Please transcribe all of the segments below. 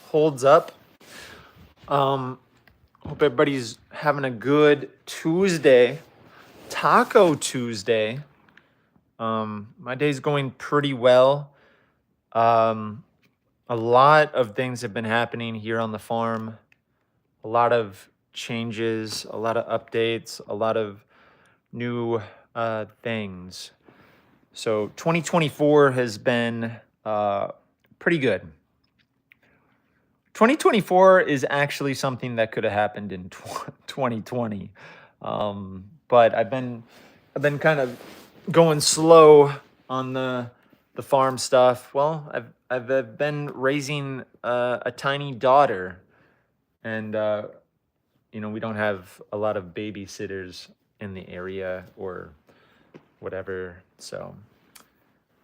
holds up. Um, Hope everybody's having a good Tuesday, Taco Tuesday. My day's going pretty well. Um, a lot of things have been happening here on the farm. A lot of changes, a lot of updates, a lot of new things. So 2024 has been pretty good. 2024 is actually something that could have happened in 2020. But I've been kind of going slow on the farm stuff. Well, I've been raising a tiny daughter, and we don't have a lot of babysitters in the area or whatever. So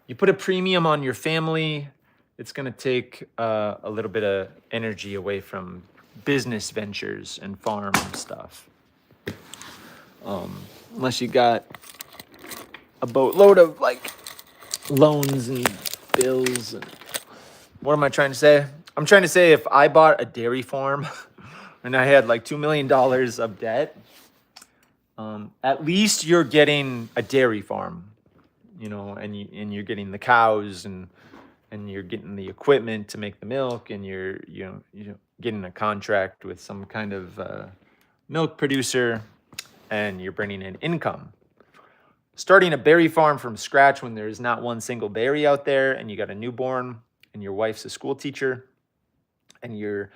you put a premium on your family. It's going to take a little bit of energy away from business ventures and farm stuff. Unless you got a boatload of like loans and bills. And what am I trying to say? I'm trying to say if I bought a dairy farm and I had like $2 million of debt, at least you're getting a dairy farm, and you're getting the cows and you're getting the equipment to make the milk, and you're getting a contract with some kind of milk producer, and you're bringing in income. Starting a berry farm from scratch when there is not one single berry out there, and you got a newborn, and your wife's a school teacher, and you're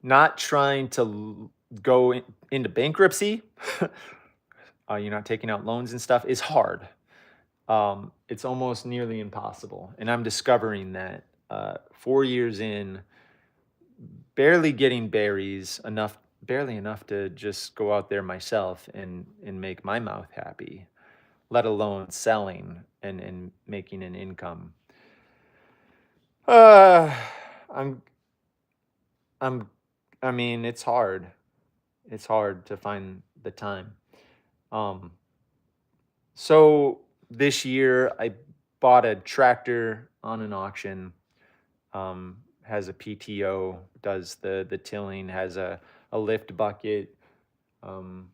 not trying to go into bankruptcy, you're not taking out loans and stuff, is hard. It's almost nearly impossible. And I'm discovering that 4 years in, barely getting berries enough, barely enough to just go out there myself and make my mouth happy, let alone selling and making an income. Uh, I'm, I'm, I mean, it's hard. It's hard to find the time. Um, so this year I bought a tractor on an auction. Has a PTO, does the tilling, has a lift bucket, um,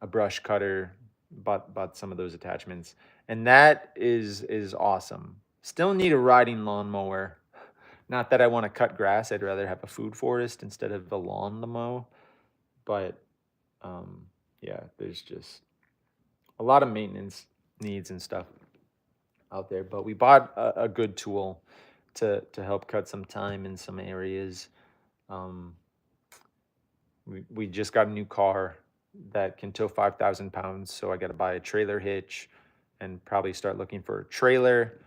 a brush cutter, bought some of those attachments, and that is awesome. Still need a riding lawnmower. Not that I want to cut grass. I'd rather have a food forest instead of a lawn to mow. But um, yeah, there's just a lot of maintenance needs and stuff out there. But we bought a good tool to help cut some time in some areas. Um, we just got a new car that can tow 5,000 pounds, so I got to buy a trailer hitch and probably start looking for a trailer.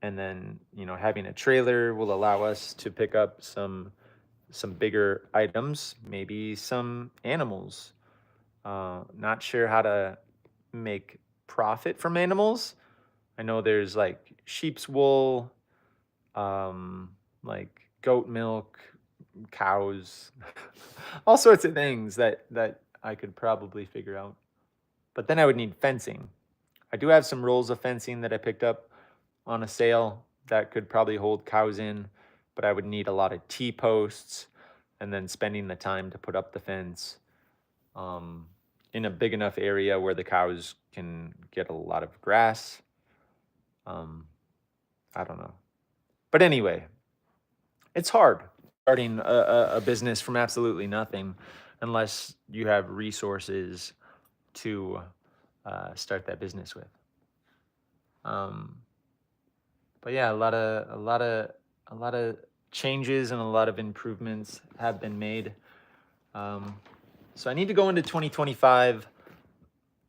And then having a trailer will allow us to pick up some bigger items, maybe some animals. Not sure how to make profit from animals. I know there's like sheep's wool, like goat milk, cows, all sorts of things that I could probably figure out. But then I would need fencing. I do have some rolls of fencing that I picked up on a sale that could probably hold cows in, but I would need a lot of T-posts and then spending the time to put up the fence um, in a big enough area where the cows can get a lot of grass. Um, I don't know. But anyway, it's hard starting a business from absolutely nothing unless you have resources to start that business with. Um, but yeah, a lot of changes and a lot of improvements have been made. Um, so I need to go into 2025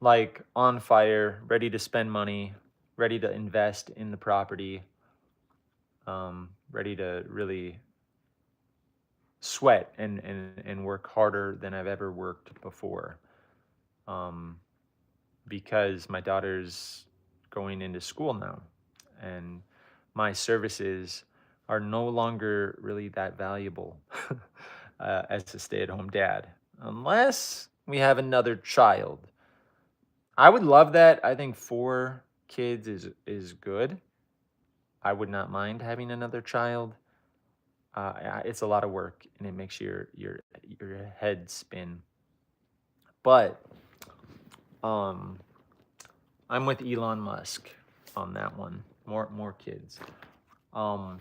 like on fire, ready to spend money, ready to invest in the property, ready to really sweat and work harder than I've ever worked before. Um, because my daughter's going into school now, and my services are no longer really that valuable as a stay-at-home dad, unless we have another child. I would love that. I think 4 kids is good. I would not mind having another child. It's a lot of work, and it makes your head spin. But um, I'm with Elon Musk on that one. More kids. Um,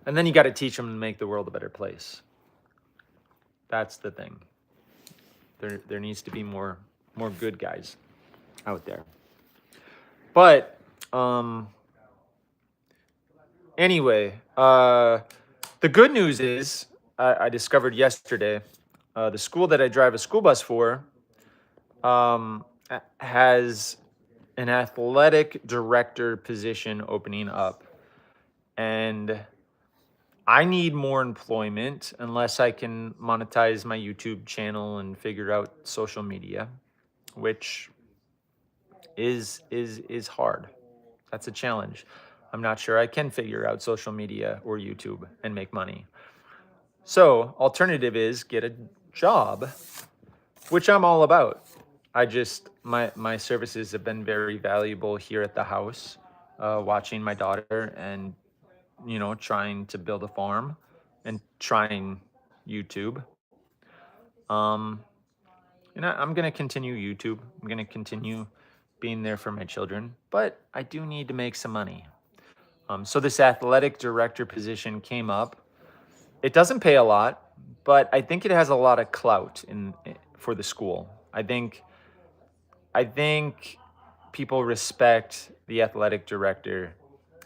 and then you got to teach them to make the world a better place. That's the thing. There needs to be more good guys out there. But anyway, the good news is I discovered yesterday the school that I drive a school bus for has an athletic director position opening up. And I need more employment unless I can monetize my YouTube channel and figure out social media, which is hard. That's a challenge. I'm not sure I can figure out social media or YouTube and make money. So, alternative is get a job, which I'm all about. My services have been very valuable here at the house, watching my daughter and trying to build a farm and trying YouTube. Um, I'm gonna continue YouTube. I'm gonna continue being there for my children, but I do need to make some money. So this athletic director position came up. It doesn't pay a lot, but I think it has a lot of clout for the school. I think people respect the athletic director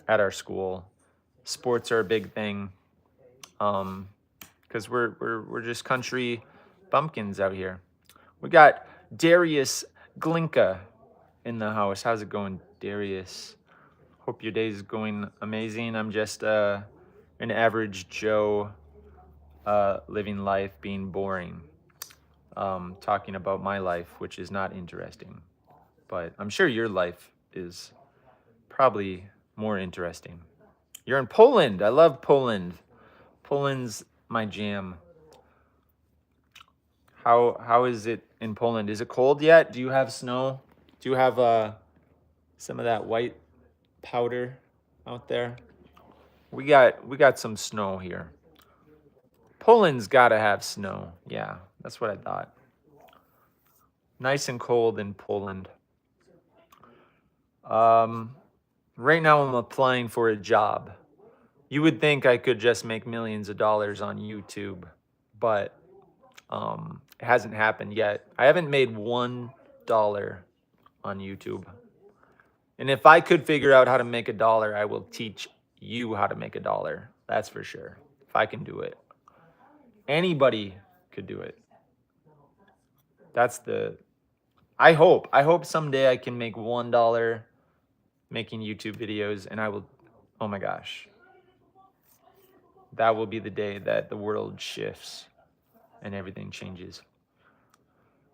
at our school. Sports are a big thing, because we're just country bumpkins out here. We got Darius Glinka in the house. How's it going, Darius? Hope your day's going amazing. I'm just an average Joe, living life, being boring, talking about my life, which is not interesting. But I'm sure your life is probably more interesting. You're in Poland. I love Poland. Poland's my jam. How is it in Poland? Is it cold yet? Do you have snow? Do you have some of that white powder out there? We got some snow here. Poland's got to have snow. Yeah, that's what I thought. Nice and cold in Poland. Right now I'm applying for a job. You would think I could just make millions of dollars on YouTube, but it hasn't happened yet. I haven't made $1 on YouTube. And if I could figure out how to make $1, I will teach you how to make $1. That's for sure. If I can do it, anybody could do it. That's the. I hope someday I can make $1 making YouTube videos, and I will. Oh my gosh. That will be the day that the world shifts and everything changes.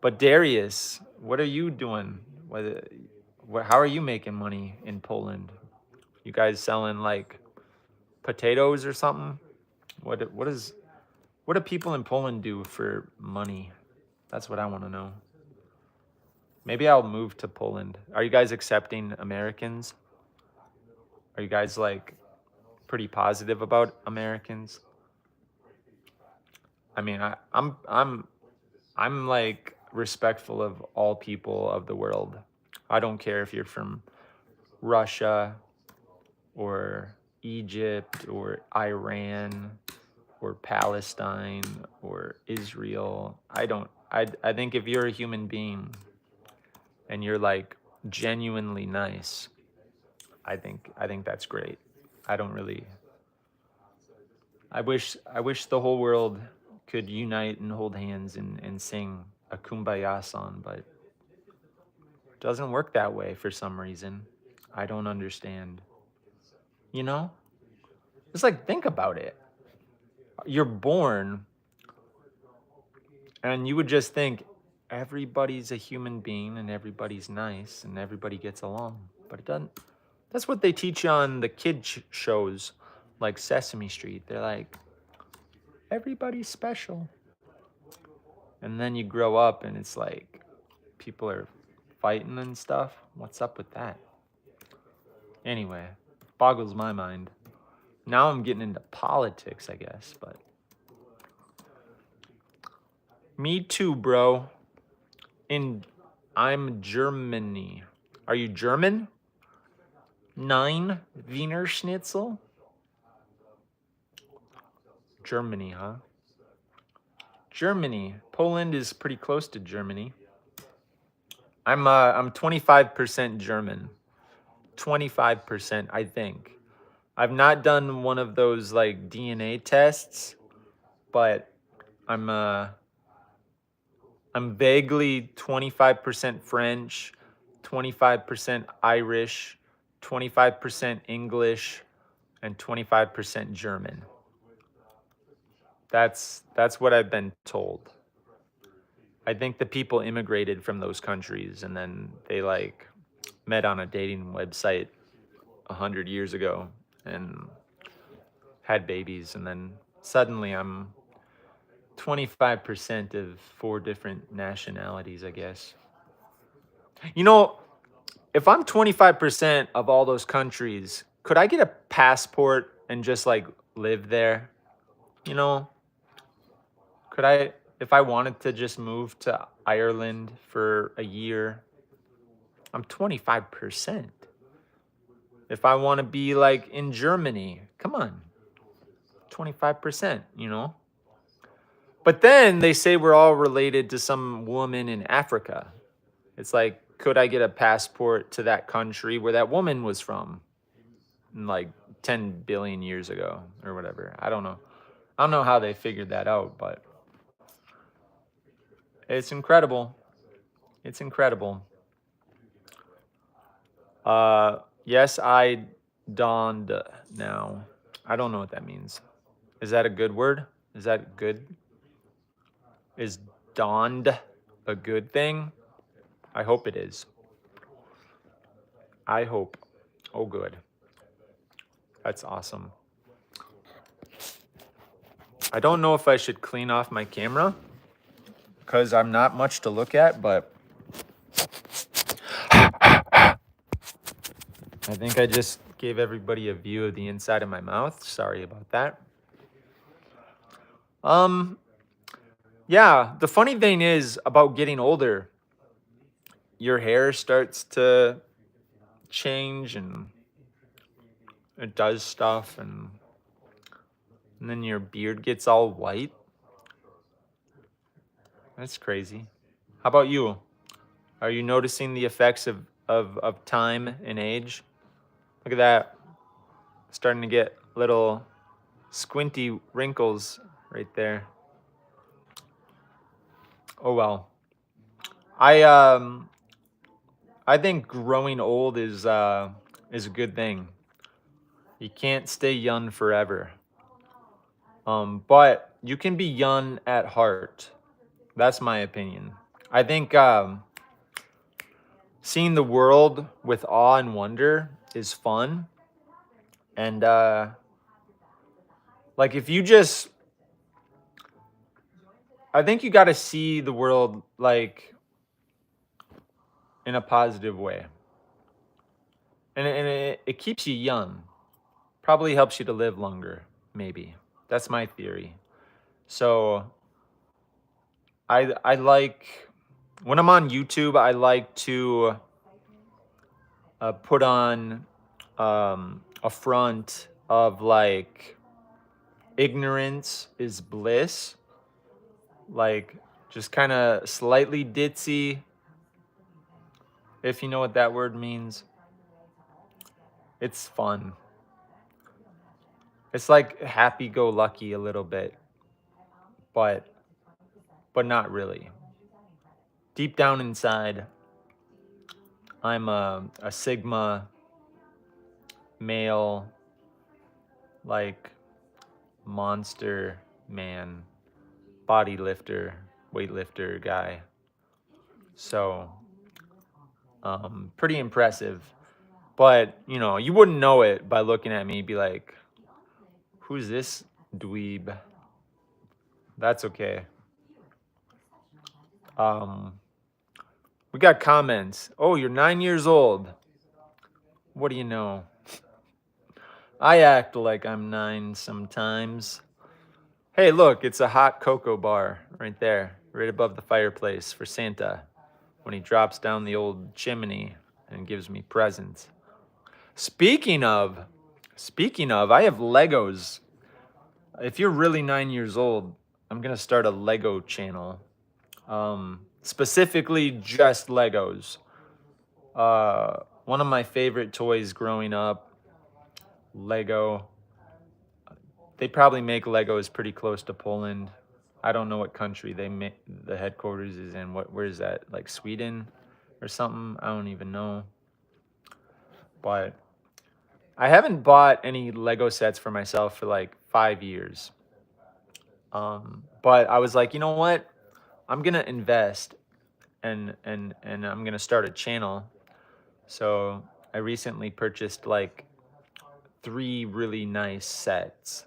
But Darius, what are you doing? How are you making money in Poland? You guys selling like potatoes or something? What do people in Poland do for money? That's what I want to know. Maybe I'll move to Poland. Are you guys accepting Americans? Are you guys like pretty positive about Americans? I mean, I'm like respectful of all people of the world. I don't care if you're from Russia or Egypt or Iran or Palestine or Israel. I think if you're a human being and you're like genuinely nice, I think that's great. I don't really I wish the whole world could unite and hold hands and sing a kumbaya song, but it doesn't work that way for some reason. I don't understand. You know? It's like, think about it. You're born and you would just think everybody's a human being and everybody's nice and everybody gets along. But it doesn't. That's what they teach you on the shows like Sesame Street. They're like, everybody's special. And then you grow up and it's like people are fighting and stuff. What's up with that? Anyway, boggles my mind. Now I'm getting into politics, I guess, but me too, bro. I'm Germany. Are you German? 9 Wiener Schnitzel? Germany, huh? Germany. Poland is pretty close to Germany. I'm 25% German. 25%, I think. I've not done one of those like DNA tests, but I'm uh I'm vaguely 25% French, 25% Irish, 25% English, and 25% German. That's what I've been told. I think the people immigrated from those countries and then they like met on a dating website 100 years ago and had babies, and then suddenly I'm 25% of 4 different nationalities, I guess. You know, if I'm 25% of all those countries, could I get a passport and just like live there? You know, could I, if I wanted to just move to Ireland for a year, I'm 25%. If I want to be like in Germany, come on, 25%, you know? But then they say we're all related to some woman in Africa. It's like, could I get a passport to that country where that woman was from? Like 10 billion years ago or whatever. I don't know. I don't know how they figured that out, but it's incredible. It's incredible. Yes, I donned now. I don't know what that means. Is that a good word? Is that good? Is donned a good thing? I hope it is. I hope. Oh, good. That's awesome. I don't know if I should clean off my camera because I'm not much to look at, but I think I just gave everybody a view of the inside of my mouth. Sorry about that. Yeah, the funny thing is about getting older, your hair starts to change and it does stuff, and then your beard gets all white. That's crazy. How about you? Are you noticing the effects of time and age? Look at that. Starting to get little squinty wrinkles right there. Oh well. I um I think growing old is a good thing. You can't stay young forever. But you can be young at heart. That's my opinion. I think seeing the world with awe and wonder is fun. And like if you just I think you got to see the world like in a positive way. And it keeps you young. Probably helps you to live longer, maybe. That's my theory. So I like when I'm on YouTube, I like to put on a front of like ignorance is bliss, like just kind of slightly ditzy, if you know what that word means. It's fun. It's like happy go lucky a little bit, but not really. Deep down inside, I'm a Sigma male, like monster man, body lifter, weightlifter guy. So, pretty impressive. But, you know, you wouldn't know it by looking at me, be like, who's this dweeb? That's okay. We got comments. Oh, you're 9 years old. What do you know? I act like I'm 9 sometimes. Hey, look, it's a hot cocoa bar right there, right above the fireplace for Santa when he drops down the old chimney and gives me presents. Speaking of, speaking of, I have Legos. If you're really 9 years old, I'm gonna start a Lego channel. Specifically just Legos. One of my favorite toys growing up, Lego. They probably make Legos pretty close to Poland. I don't know what country they make the headquarters is in. Where is that? Like Sweden or something? I don't even know. But I haven't bought any Lego sets for myself for like 5 years. But I was like, you know what? I'm gonna invest and I'm gonna start a channel. So I recently purchased like 3 really nice sets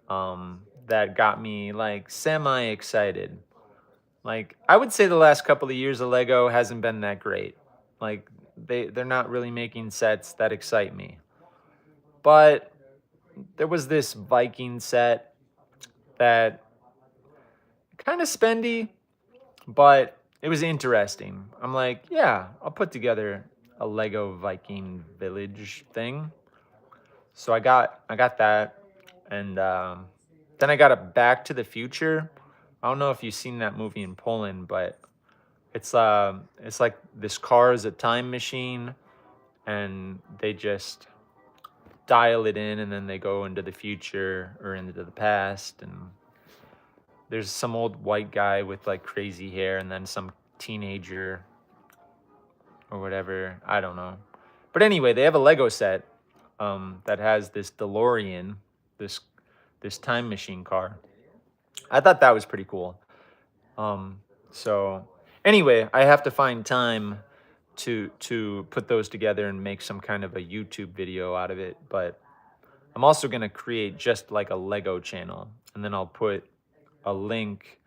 that got me like semi excited. Like I would say the last couple of years of Lego hasn't been that great. Like they're not really making sets that excite me. But there was this Viking set that kind of spendy, but it was interesting. I'm like, yeah, I'll put together a Lego Viking village thing. So I got that, and then I got a Back to the Future. I don't know if you've seen that movie in Poland, but it's like this car is a time machine, and they just dial it in, and then they go into the future or into the past, and there's some old white guy with like crazy hair, and then some teenager or whatever. I don't know. But anyway, they have a Lego set that has this DeLorean, this this time machine car. I thought that was pretty cool. Um, so anyway, I have to find time to put those together and make some kind of a YouTube video out of it. But I'm also gonna create just like a Lego channel, and then I'll put a link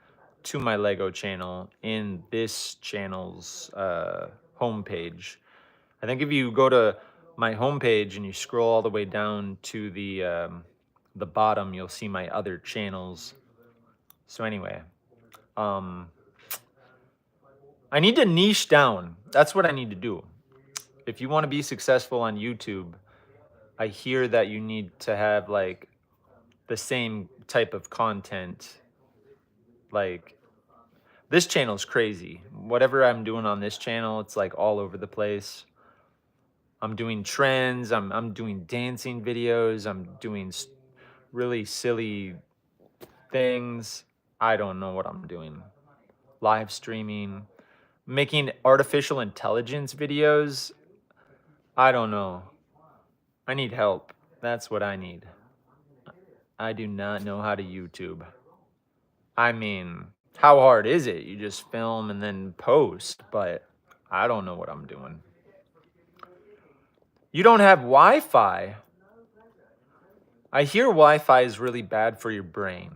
to my Lego channel in this channel's homepage. I think if you go to my homepage and you scroll all the way down to the bottom, you'll see my other channels. So anyway, um, I need to niche down. That's what I need to do. If you want to be successful on YouTube, I hear that you need to have like the same type of content. Like this channel is crazy. Whatever I'm doing on this channel, it's like all over the place. I'm doing trends, I'm doing dancing videos, I'm doing really silly things. I don't know what I'm doing. Live streaming, making artificial intelligence videos. I don't know. I need help. That's what I need. I do not know how to YouTube. I mean, how hard is it? You just film and then post, but I don't know what I'm doing. You don't have Wi Fi. I hear Wi Fi is really bad for your brain.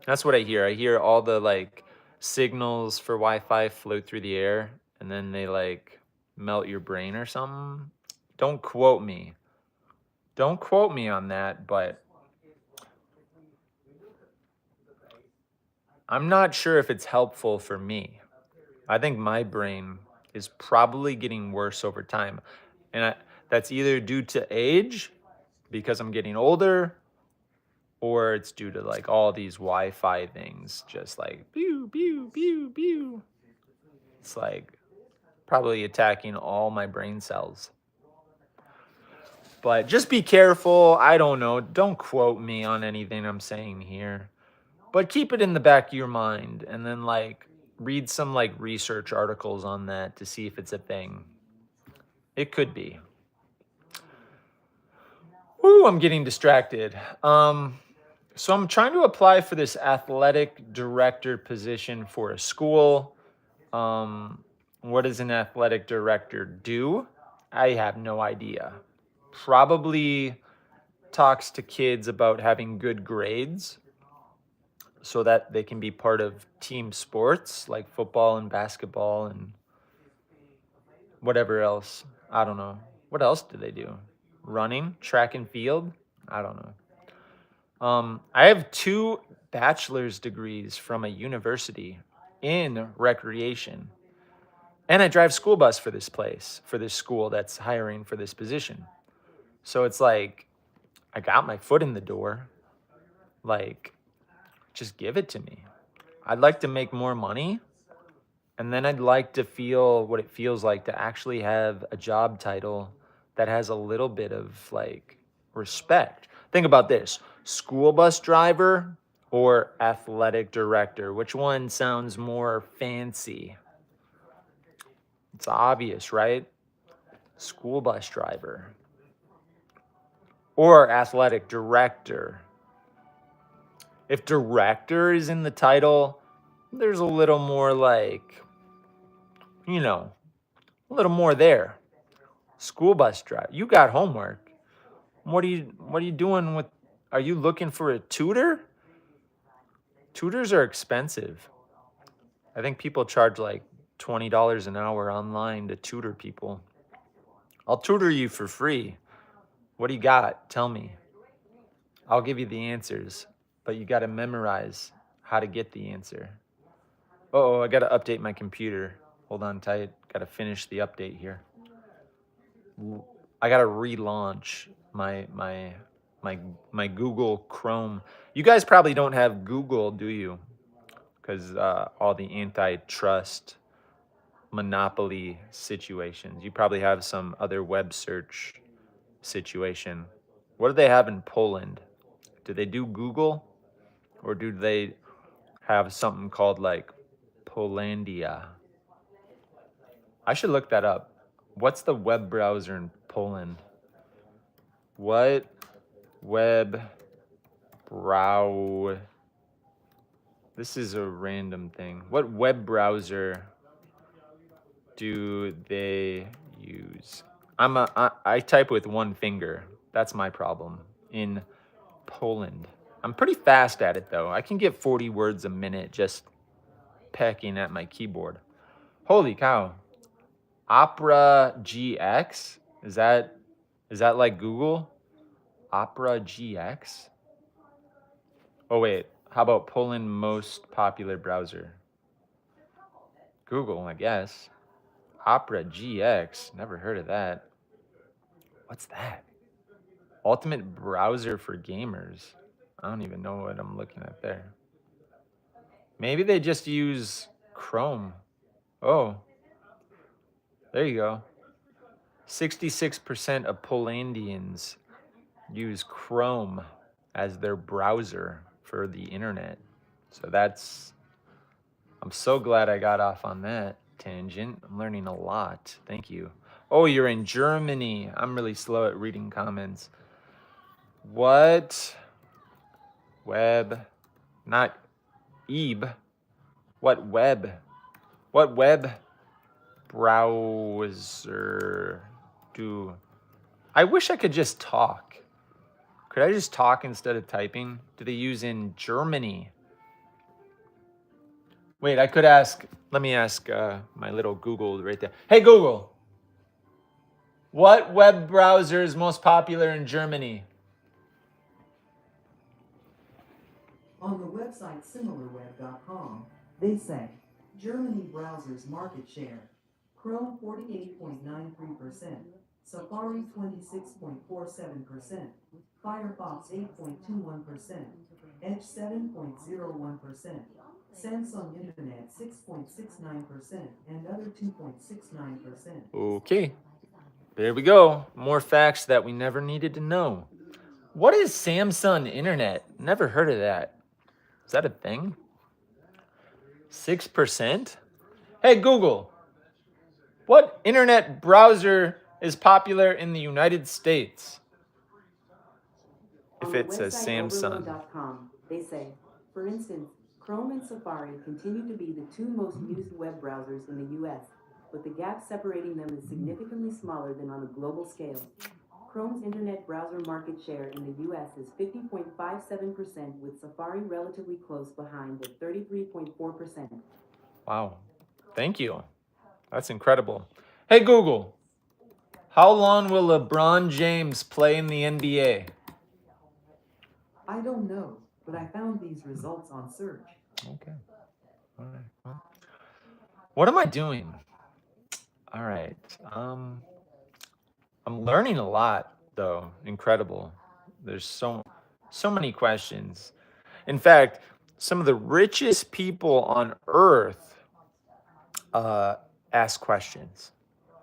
That's what I hear. I hear all the like signals for Wi Fi float through the air and then they like melt your brain or something. Don't quote me. Don't quote me on that, but I'm not sure if it's helpful for me. I think my brain is probably getting worse over time. And that's either due to age because I'm getting older or it's due to like all these Wi-Fi things just like pew pew pew pew. It's like probably attacking all my brain cells. But just be careful. I don't know. Don't quote me on anything I'm saying here. But keep it in the back of your mind and then like read some like research articles on that to see if it's a thing. It could be. Ooh, I'm getting distracted. So I'm trying to apply for this athletic director position for a school. What does an athletic director do? I have no idea. Probably talks to kids about having good grades so that they can be part of team sports like football and basketball and whatever else. I don't know. What else do they do? Running, track and field? I don't know. I have 2 bachelor's degrees from a university in recreation. And I drive school bus for this place, for this school that's hiring for this position. So it's like, I got my foot in the door. Like, just give it to me. I'd like to make more money. And then I'd like to feel what it feels like to actually have a job title that has a little bit of like respect. Think about this: school bus driver or athletic director. Which one sounds more fancy? It's obvious, right? School bus driver or athletic director. If director is in the title, there's a little more like, you know, a little more there. School bus driver. You got homework. What are you doing with, are you looking for a tutor? Tutors are expensive. I think people charge like $20 an hour online to tutor people. I'll tutor you for free. What do you got? Tell me. I'll give you the answers, but you got to memorize how to get the answer. Oh, I got to update my computer. Hold on tight. Got to finish the update here. I got to relaunch my Google Chrome. You guys probably don't have Google, do you? Because all the antitrust monopoly situations. You probably have some other web search situation. What do they have in Poland? Do they do Google, or do they have something called like Polandia? I should look that up. What's the web browser in Poland? What web brow? This is a random thing. What web browser do they use? I type with one finger. That's my problem in Poland. I'm pretty fast at it though. I can get 40 words a minute just pecking at my keyboard. Holy cow. Opera GX? Is that like Google? Opera GX? Oh wait, how about Poland most popular browser? Google, I guess. Opera GX, never heard of that. What's that? Ultimate browser for gamers. I don't even know what I'm looking at there. Maybe they just use Chrome. Oh, there you go. 66% of Polandians use Chrome as their browser for the internet. So I'm so glad I got off on that tangent. I'm learning a lot. Thank you. Oh, you're in Germany. I'm really slow at reading comments. What web, not Ebe, what web browser do, I wish I could just talk. Could I just talk instead of typing? Do they use in Germany? Wait, I could ask, let me ask my little Google right there. Hey Google, what web browser is most popular in Germany? On the website similarweb.com, they say Germany browsers market share: Chrome 48.93%, Safari 26.47%, Firefox 8.21%, Edge 7.01%, Samsung Internet 6.69%, and other 2.69%. Okay, there we go. More facts that we never needed to know. What is Samsung Internet? Never heard of that. Is that a thing? 6%? Hey Google, what internet browser is popular in the United States? If it says Samsung. They say, for instance, Chrome and Safari continue to be the 2 most used web browsers in the US, but the gap separating them is significantly smaller than on a global scale. Chrome's internet browser market share in the US is 50.57%, with Safari relatively close behind at 33.4%. Wow. Thank you. That's incredible. Hey Google, how long will LeBron James play in the NBA? I don't know, but I found these results on search. Okay. All right. Well, what am I doing? All right. I'm learning a lot though. Incredible. There's so many questions. In fact, some of the richest people on earth uh, ask questions.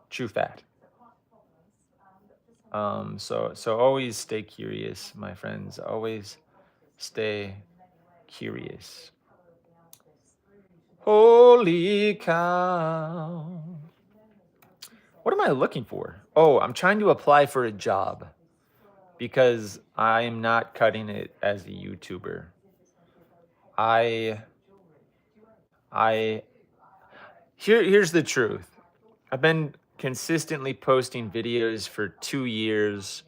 True fact. So always stay curious, my friends. Always stay curious. Holy cow. What am I looking for? Oh, I'm trying to apply for a job because I'm not cutting it as a YouTuber. I I here's the truth. I've been consistently posting videos for 2 years.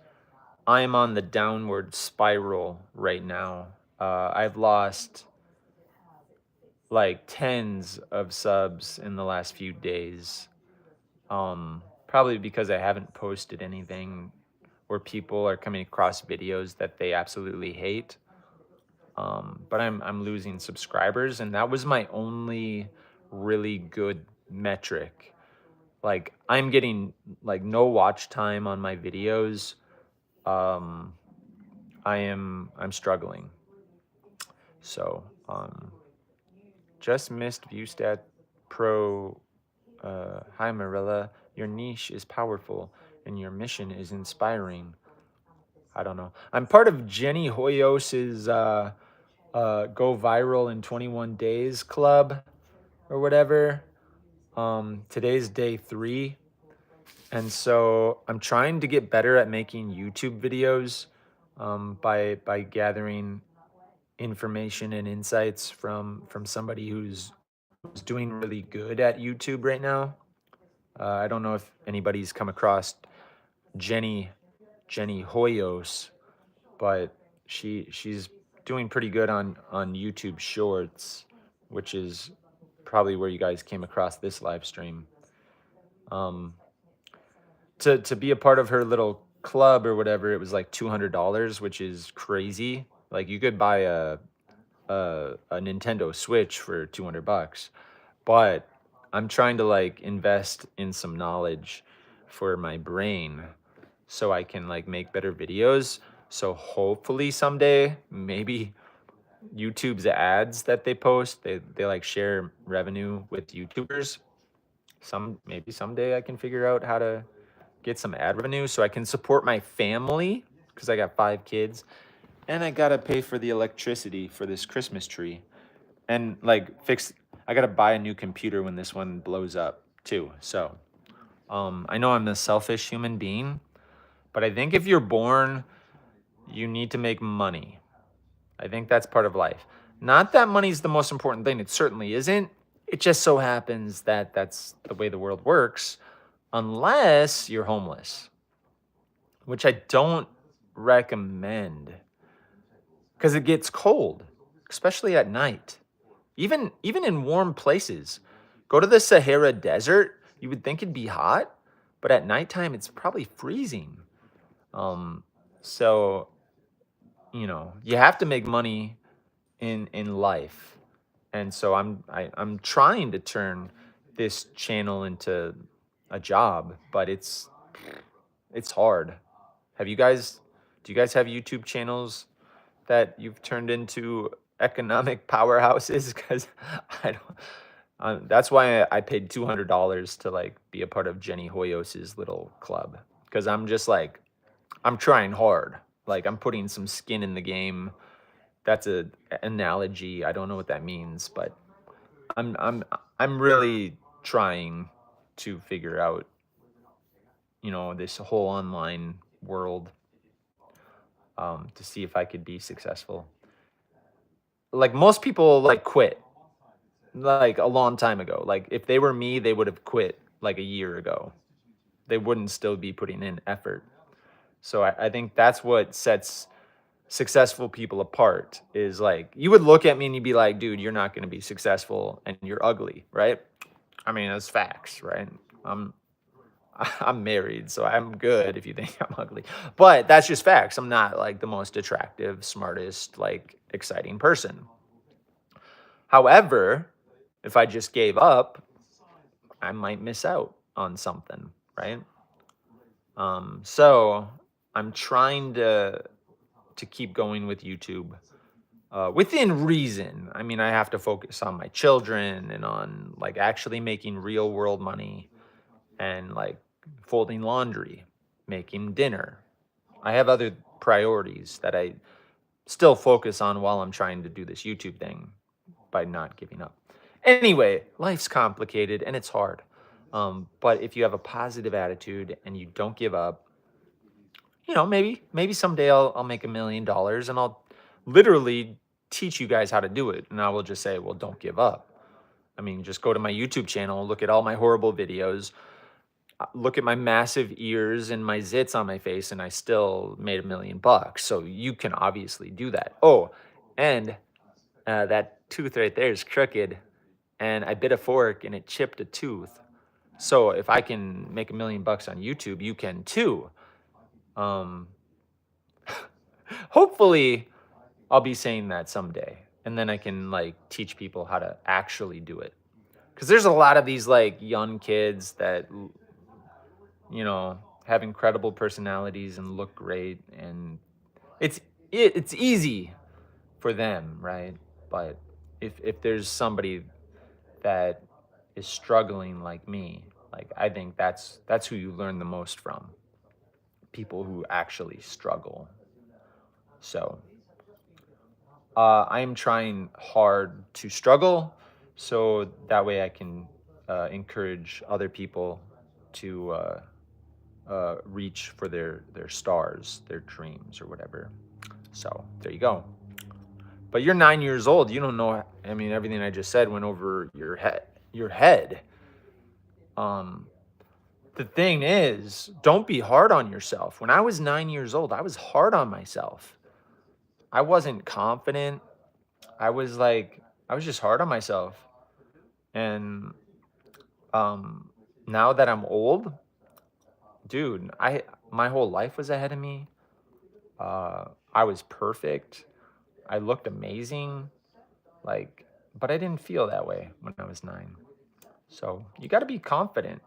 I'm on the downward spiral right now. I've lost like tens of subs in the last few days. Probably because I haven't posted anything where people are coming across videos that they absolutely hate. But I'm losing subscribers, and that was my only really good metric. Like I'm getting like no watch time on my videos. Um, I'm struggling. So just missed ViewStat Pro. Hi Marilla, your niche is powerful and your mission is inspiring. I don't know. I'm part of Jenny Hoyos's Go Viral in 21 Days club or whatever. Today's day 3. And so I'm trying to get better at making YouTube videos by gathering information and insights from somebody who's doing really good at YouTube right now. I don't know if anybody's come across Jenny Hoyos, but she's doing pretty good on YouTube Shorts, which is probably where you guys came across this live stream. To be a part of her little club or whatever, it was like $200, which is crazy. Like you could buy a Nintendo Switch for $200, but I'm trying to like invest in some knowledge for my brain so I can like make better videos. So hopefully someday, maybe YouTube's ads that they post, they like share revenue with YouTubers. Maybe someday I can figure out how to get some ad revenue so I can support my family because I got 5 kids and I gotta pay for the electricity for this Christmas tree and like I gotta buy a new computer when this one blows up too. So I know I'm a selfish human being, but I think if you're born, you need to make money. I think that's part of life. Not that money's the most important thing. It certainly isn't. It just so happens that that's the way the world works, unless you're homeless, which I don't recommend because it gets cold, especially at night. Even in warm places. Go to the Sahara Desert, you would think it'd be hot, but at nighttime it's probably freezing. So you have to make money in life, and so I'm trying to turn this channel into a job, but it's hard. Do you guys have YouTube channels that you've turned into economic powerhouses? Because I don't. That's why I paid $200 to like be a part of Jenny Hoyos's little club. Because I'm just like, I'm trying hard. Like I'm putting some skin in the game. That's a analogy. I don't know what that means, but I'm really trying to figure out, this whole online world, to see if I could be successful. Like most people like quit like a long time ago. Like if they were me, they would have quit like a year ago. They wouldn't still be putting in effort. So I think that's what sets successful people apart is like you would look at me and you'd be like, dude, you're not going to be successful and you're ugly, right? I mean, that's facts, right? I'm married, so I'm good if you think I'm ugly. But that's just facts. I'm not like the most attractive, smartest, like exciting person. However, if I just gave up, I might miss out on something, right? So I'm trying to keep going with YouTube within reason. I mean, I have to focus on my children and on like actually making real world money and like folding laundry, making dinner. I have other priorities that I still focus on while I'm trying to do this YouTube thing by not giving up. Anyway, life's complicated and it's hard. But if you have a positive attitude and you don't give up, maybe someday I'll make $1 million and I'll literally teach you guys how to do it. And I will just say, well, don't give up. I mean, just go to my YouTube channel, look at all my horrible videos, look at my massive ears and my zits on my face, and I still made $1 million. So you can obviously do that. Oh, and that tooth right there is crooked, and I bit a fork and it chipped a tooth. So if I can make $1 million on YouTube, you can too. Um, Hopefully, I'll be saying that someday, and then I can like teach people how to actually do it. Because there's a lot of these like young kids that have incredible personalities and look great, and it's easy for them, right? But if there's somebody that is struggling like me, like I think that's who you learn the most from. People who actually struggle. So I am trying hard to struggle, so that way I can encourage other people to reach for their stars, their dreams, or whatever. So there you go. But you're 9 years old. You don't know. I mean, everything I just said went over your head. Your head. Um, the thing is, don't be hard on yourself. When I was 9 years old, I was hard on myself. I wasn't confident. I was just hard on myself. And um, now that I'm old, dude, my whole life was ahead of me. I was perfect. I looked amazing. Like, but I didn't feel that way when I was 9. So you got to be confident.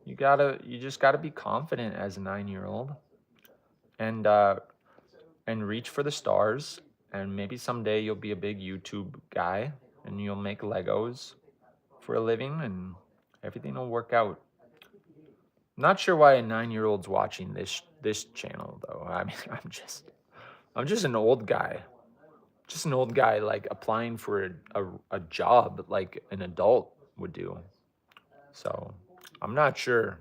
You just gotta be confident as a 9-year old, and reach for the stars. And maybe someday you'll be a big YouTube guy, and you'll make Legos for a living, and everything will work out. Not sure why a 9-year old's watching this channel though. I mean, I'm just an old guy. Just an old guy like applying for a job like an adult would do. So I'm not sure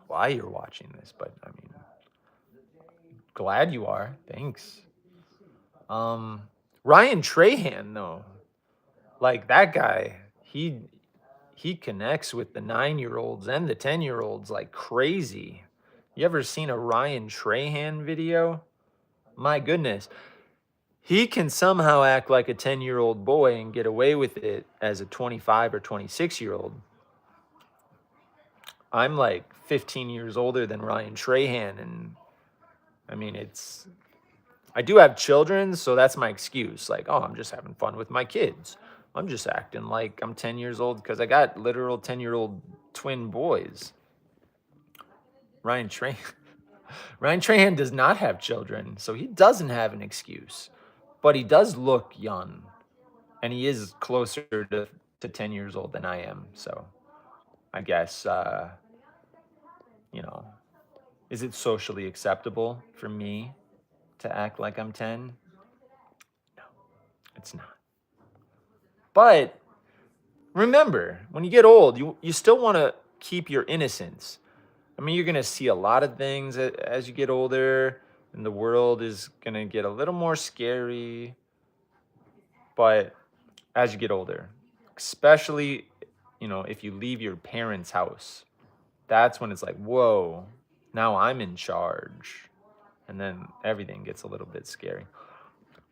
why you're watching this, but I mean, glad you are. Thanks. Um, Ryan Trahan though, like that guy, he connects with the 9-year-olds and the 10-year-olds like crazy. You ever seen a Ryan Trahan video? My goodness. He can somehow act like a 10-year-old boy and get away with it as a 25 or 26-year-old. I'm like 15 years older than Ryan Trahan, and I mean, I do have children, so that's my excuse. Like, oh, I'm just having fun with my kids. I'm just acting like I'm 10 years old because I got literal 10-year-old twin boys. Ryan Trahan. Ryan Trahan does not have children, so he doesn't have an excuse. But he does look young, and he is closer to 10 years old than I am. So I guess, you know, is it socially acceptable for me to act like I'm 10? No, it's not. But remember, when you get old, you still want to keep your innocence. I mean, you're going to see a lot of things as you get older, and the world is going to get a little more scary. But as you get older, especially, if you leave your parents' house, that's when it's like, whoa, now I'm in charge. And then everything gets a little bit scary.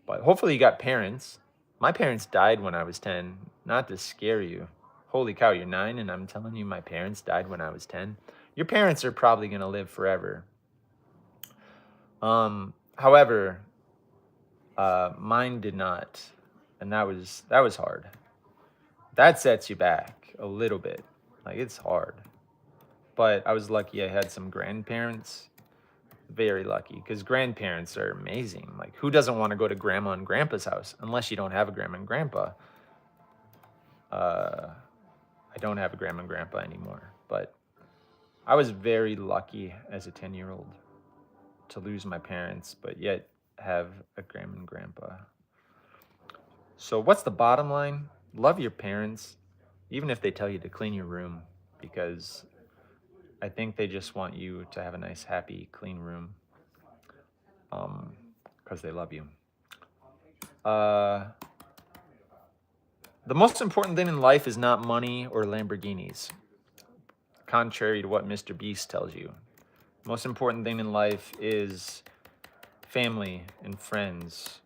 But hopefully you got parents. My parents died when I was 10, not to scare you. holy cow, you're 9 and I'm telling you my parents died when I was 10. Your parents are probably going to live forever. However, mine did not, and that was hard. That sets you back a little bit. Like, it's hard. But I was lucky I had some grandparents. Very lucky, because grandparents are amazing. Like, who doesn't want to go to grandma and grandpa's house? Unless you don't have a grandma and grandpa. I don't have a grandma and grandpa anymore, but I was very lucky as a 10-year-old to lose my parents, but yet have a grandma and grandpa. So what's the bottom line? Love your parents, even if they tell you to clean your room, because I think they just want you to have a nice, happy, clean room, because they love you. The most important thing in life is not money or Lamborghinis, contrary to what Mr. Beast tells you. The most important thing in life is family and friends.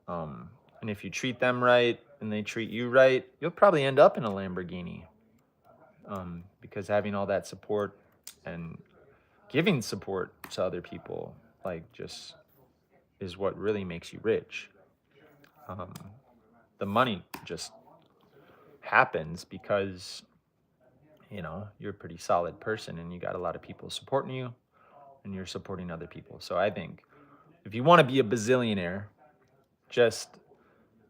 And if you treat them right and they treat you right, you'll probably end up in a Lamborghini. Because having all that support and giving support to other people, like, just is what really makes you rich. The money just happens because, you're a pretty solid person and you got a lot of people supporting you and you're supporting other people. So I think if you want to be a bazillionaire, just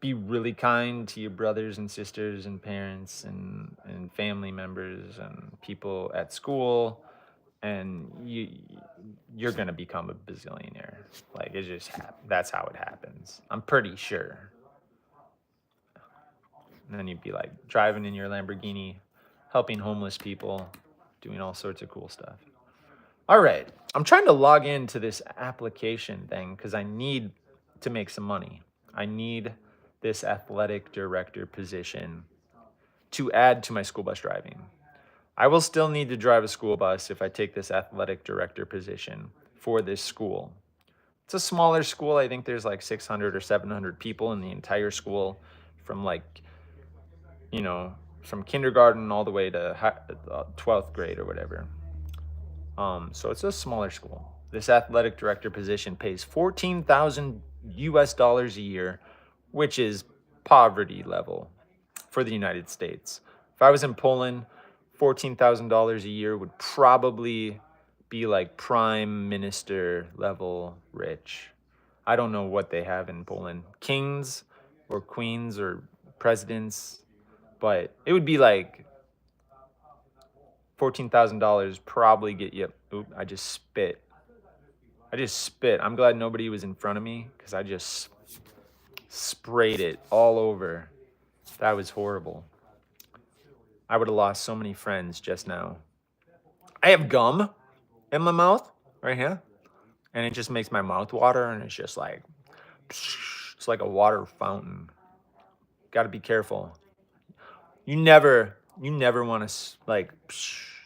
be really kind to your brothers and sisters and parents and family members and people at school, and you're gonna become a bazillionaire. Like, it just that's how it happens. I'm pretty sure. And then you'd be like driving in your Lamborghini, helping homeless people, doing all sorts of cool stuff. All right, I'm trying to log into this application thing because I need to make some money. I need this athletic director position to add to my school bus driving. I will still need to drive a school bus if I take this athletic director position for this school. It's a smaller school. I think there's like 600 or 700 people in the entire school, from from kindergarten all the way to 12th grade or whatever. So it's a smaller school. This athletic director position pays $14,000 US a year, which is poverty level for the United States. If I was in Poland, $14,000 a year would probably be like prime minister level rich. I don't know what they have in Poland, kings or queens or presidents, but it would be like $14,000 probably get you. Oop, I just spit. I'm glad nobody was in front of me because I just sprayed it all over. That was horrible. I would have lost so many friends just now. I have gum in my mouth right here, and it just makes my mouth water, and it's just like, it's like a water fountain. Got to be careful. You never want to like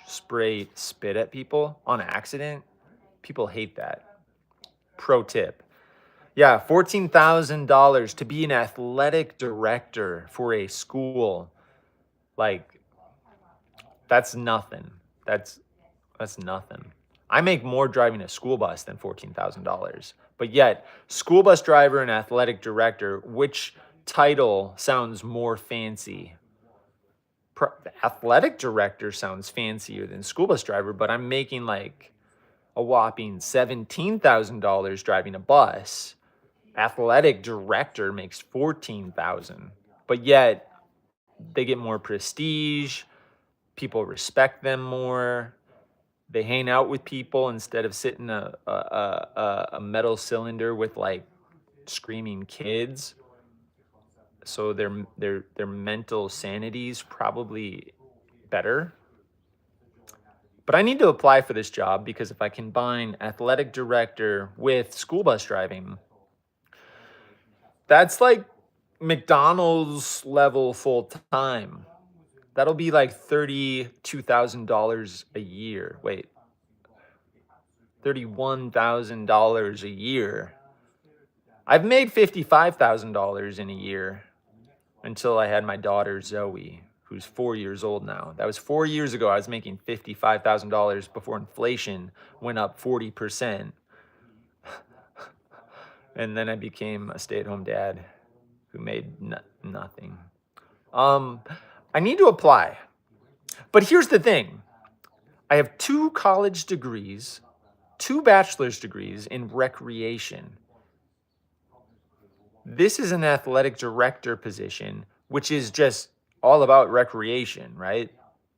spray spit at people on accident. People hate that. Pro tip. Yeah, $14,000 to be an athletic director for a school. Like, that's nothing. That's nothing. I make more driving a school bus than $14,000. But yet, school bus driver and athletic director, which title sounds more fancy? Athletic director sounds fancier than school bus driver, but I'm making like a whopping $17,000 driving a bus. Athletic director makes $14,000, but yet they get more prestige. People respect them more. They hang out with people instead of sitting a metal cylinder with like screaming kids. So their mental sanity is probably better. But I need to apply for this job because if I combine athletic director with school bus driving, that's like McDonald's level full time. That'll be like $32,000 a year. Wait, $31,000 a year. I've made $55,000 in a year until I had my daughter Zoe, who's 4 years old now. That was 4 years ago. I was making $55,000 before inflation went up 40%. And then I became a stay-at-home dad who made nothing. I need to apply. But here's the thing. I have 2 college degrees, 2 bachelor's degrees in recreation. This is an athletic director position, which is just all about recreation, right?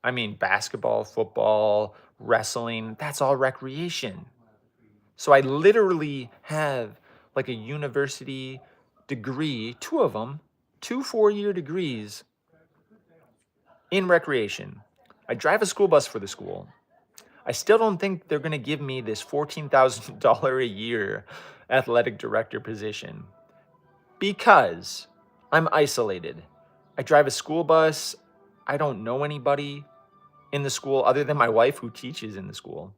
I mean, basketball, football, wrestling, that's all recreation. So I literally have like a university degree, 2 of them, 2 4-year degrees in recreation. I drive a school bus for the school. I still don't think they're going to give me this $14,000 a year athletic director position because I'm isolated. I drive a school bus. I don't know anybody in the school other than my wife who teaches in the school.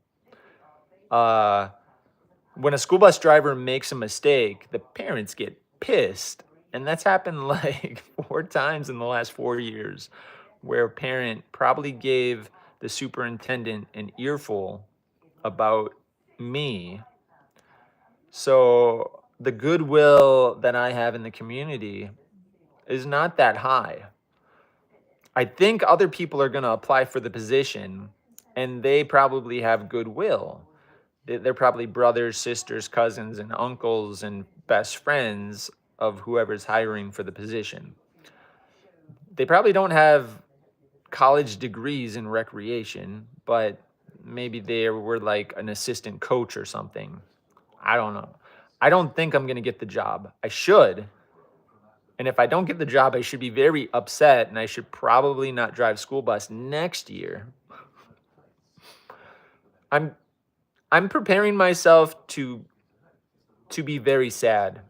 When a school bus driver makes a mistake, the parents get pissed. And that's happened like 4 times in the last 4 years, where a parent probably gave the superintendent an earful about me. So the goodwill that I have in the community is not that high. I think other people are going to apply for the position and they probably have goodwill. They're probably brothers, sisters, cousins, and uncles and best friends of whoever's hiring for the position. They probably don't have college degrees in recreation, but maybe they were like an assistant coach or something. I don't know. I don't think I'm going to get the job. I should. And if I don't get the job, I should be very upset and I should probably not drive school bus next year. I'm preparing myself to be very sad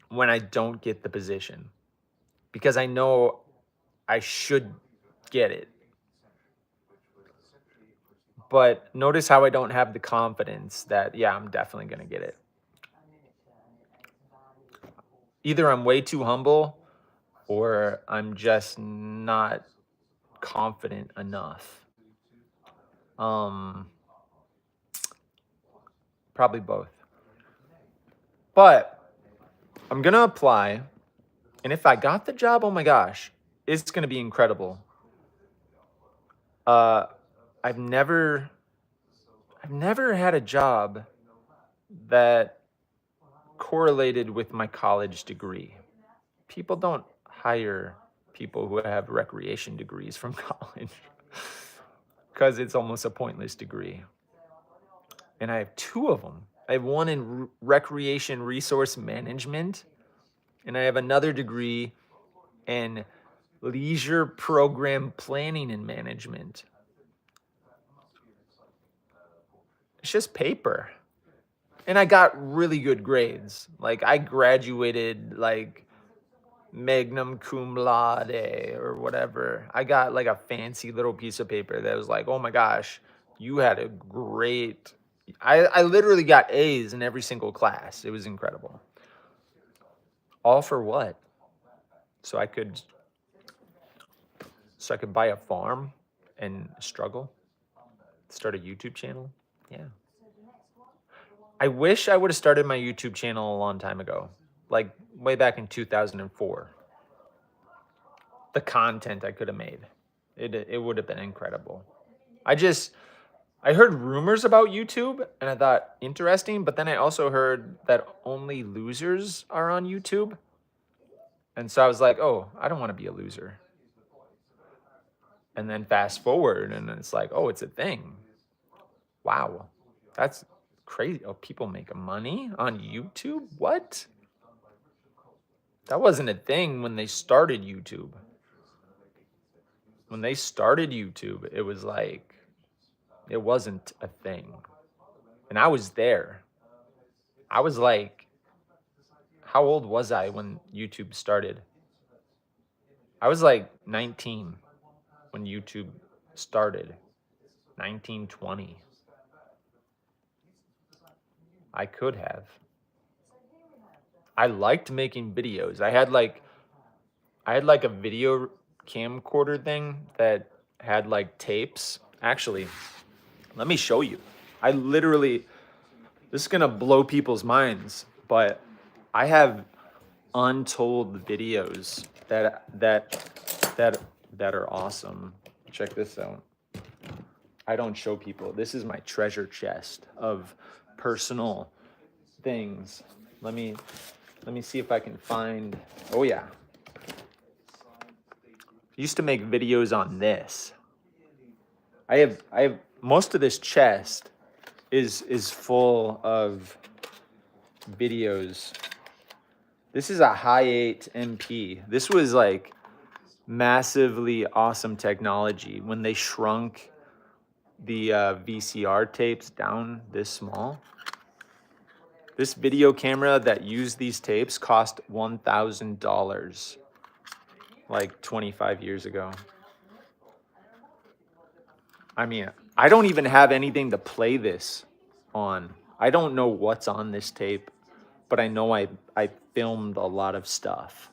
when I don't get the position because I know I should get it. But notice how I don't have the confidence that, yeah, I'm definitely going to get it. Either I'm way too humble or I'm just not confident enough. Probably both. But I'm going to apply. And if I got the job, oh my gosh, it's going to be incredible. I've never had a job that correlated with my college degree. People don't hire people who have recreation degrees from college because it's almost a pointless degree. And I have 2 of them. I have one in recreation resource management, and I have another degree in leisure program planning and management. It's just paper. And I got really good grades. Like I graduated like magna cum laude or whatever. I got like a fancy little piece of paper that was like, oh my gosh, you had a great... I literally got A's in every single class. It was incredible. All for what? So I could buy a farm and struggle, start a YouTube channel. Yeah. I wish I would have started my YouTube channel a long time ago, like way back in 2004. The content I could have made, it would have been incredible. I heard rumors about YouTube and I thought interesting, but then I also heard that only losers are on YouTube. And so I was like, oh, I don't want to be a loser. And then fast forward and it's like, oh, it's a thing. Wow, that's crazy. Oh, people make money on YouTube? What? That wasn't a thing when they started YouTube. When they started YouTube, it was like, it wasn't a thing. And I was there. I was like, how old was I when YouTube started? I was like 19 when YouTube started. 19, 20. I could have. I liked making videos. I had like a video camcorder thing that had like tapes. Actually, let me show you. I literally, this is gonna blow people's minds, but I have untold videos that are awesome. Check this out. I don't show people. This is my treasure chest of personal things. Let me see if I can find. Oh yeah. I used to make videos on this. I have most of this chest is full of videos. This is a Hi8 MP. This was like massively awesome technology when they shrunk the VCR tapes down this small. This video camera that used these tapes cost $1,000 like 25 years ago. I mean, I don't even have anything to play this on. I don't know what's on this tape, but I know I filmed a lot of stuff.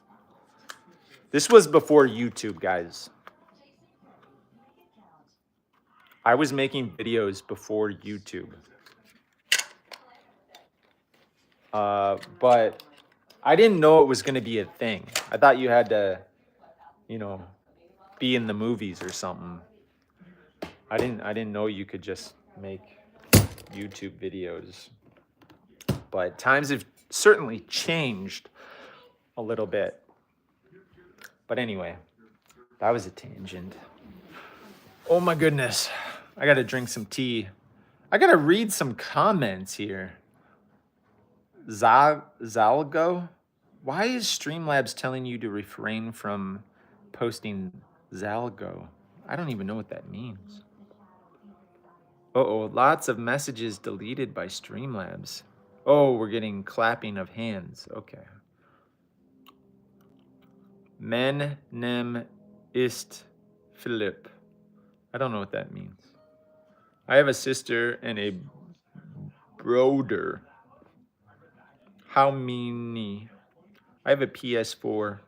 This was before YouTube, guys. I was making videos before YouTube. But I didn't know it was going to be a thing. I thought you had to, you know, be in the movies or something. I didn't know you could just make YouTube videos. But times have certainly changed a little bit. But anyway, that was a tangent. Oh my goodness. I got to drink some tea. I got to read some comments here. Zalgo? Why is Streamlabs telling you to refrain from posting Zalgo? I don't even know what that means. Uh-oh, lots of messages deleted by Streamlabs. Oh, we're getting clapping of hands. Okay. Men nem ist Philipp. I don't know what that means. I have a sister and a brother. How many? I have a PS4.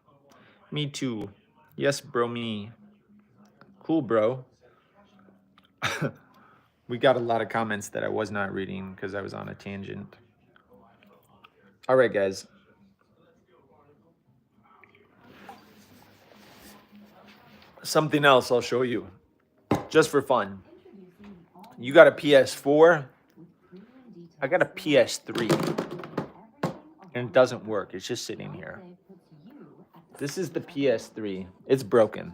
Me too. Yes, bro, me. Cool, bro. We got a lot of comments that I was not reading because I was on a tangent. All right, guys. Something else I'll show you, just for fun. You got a PS4. I got a PS3. And it doesn't work. It's just sitting here. This is the PS3. It's broken.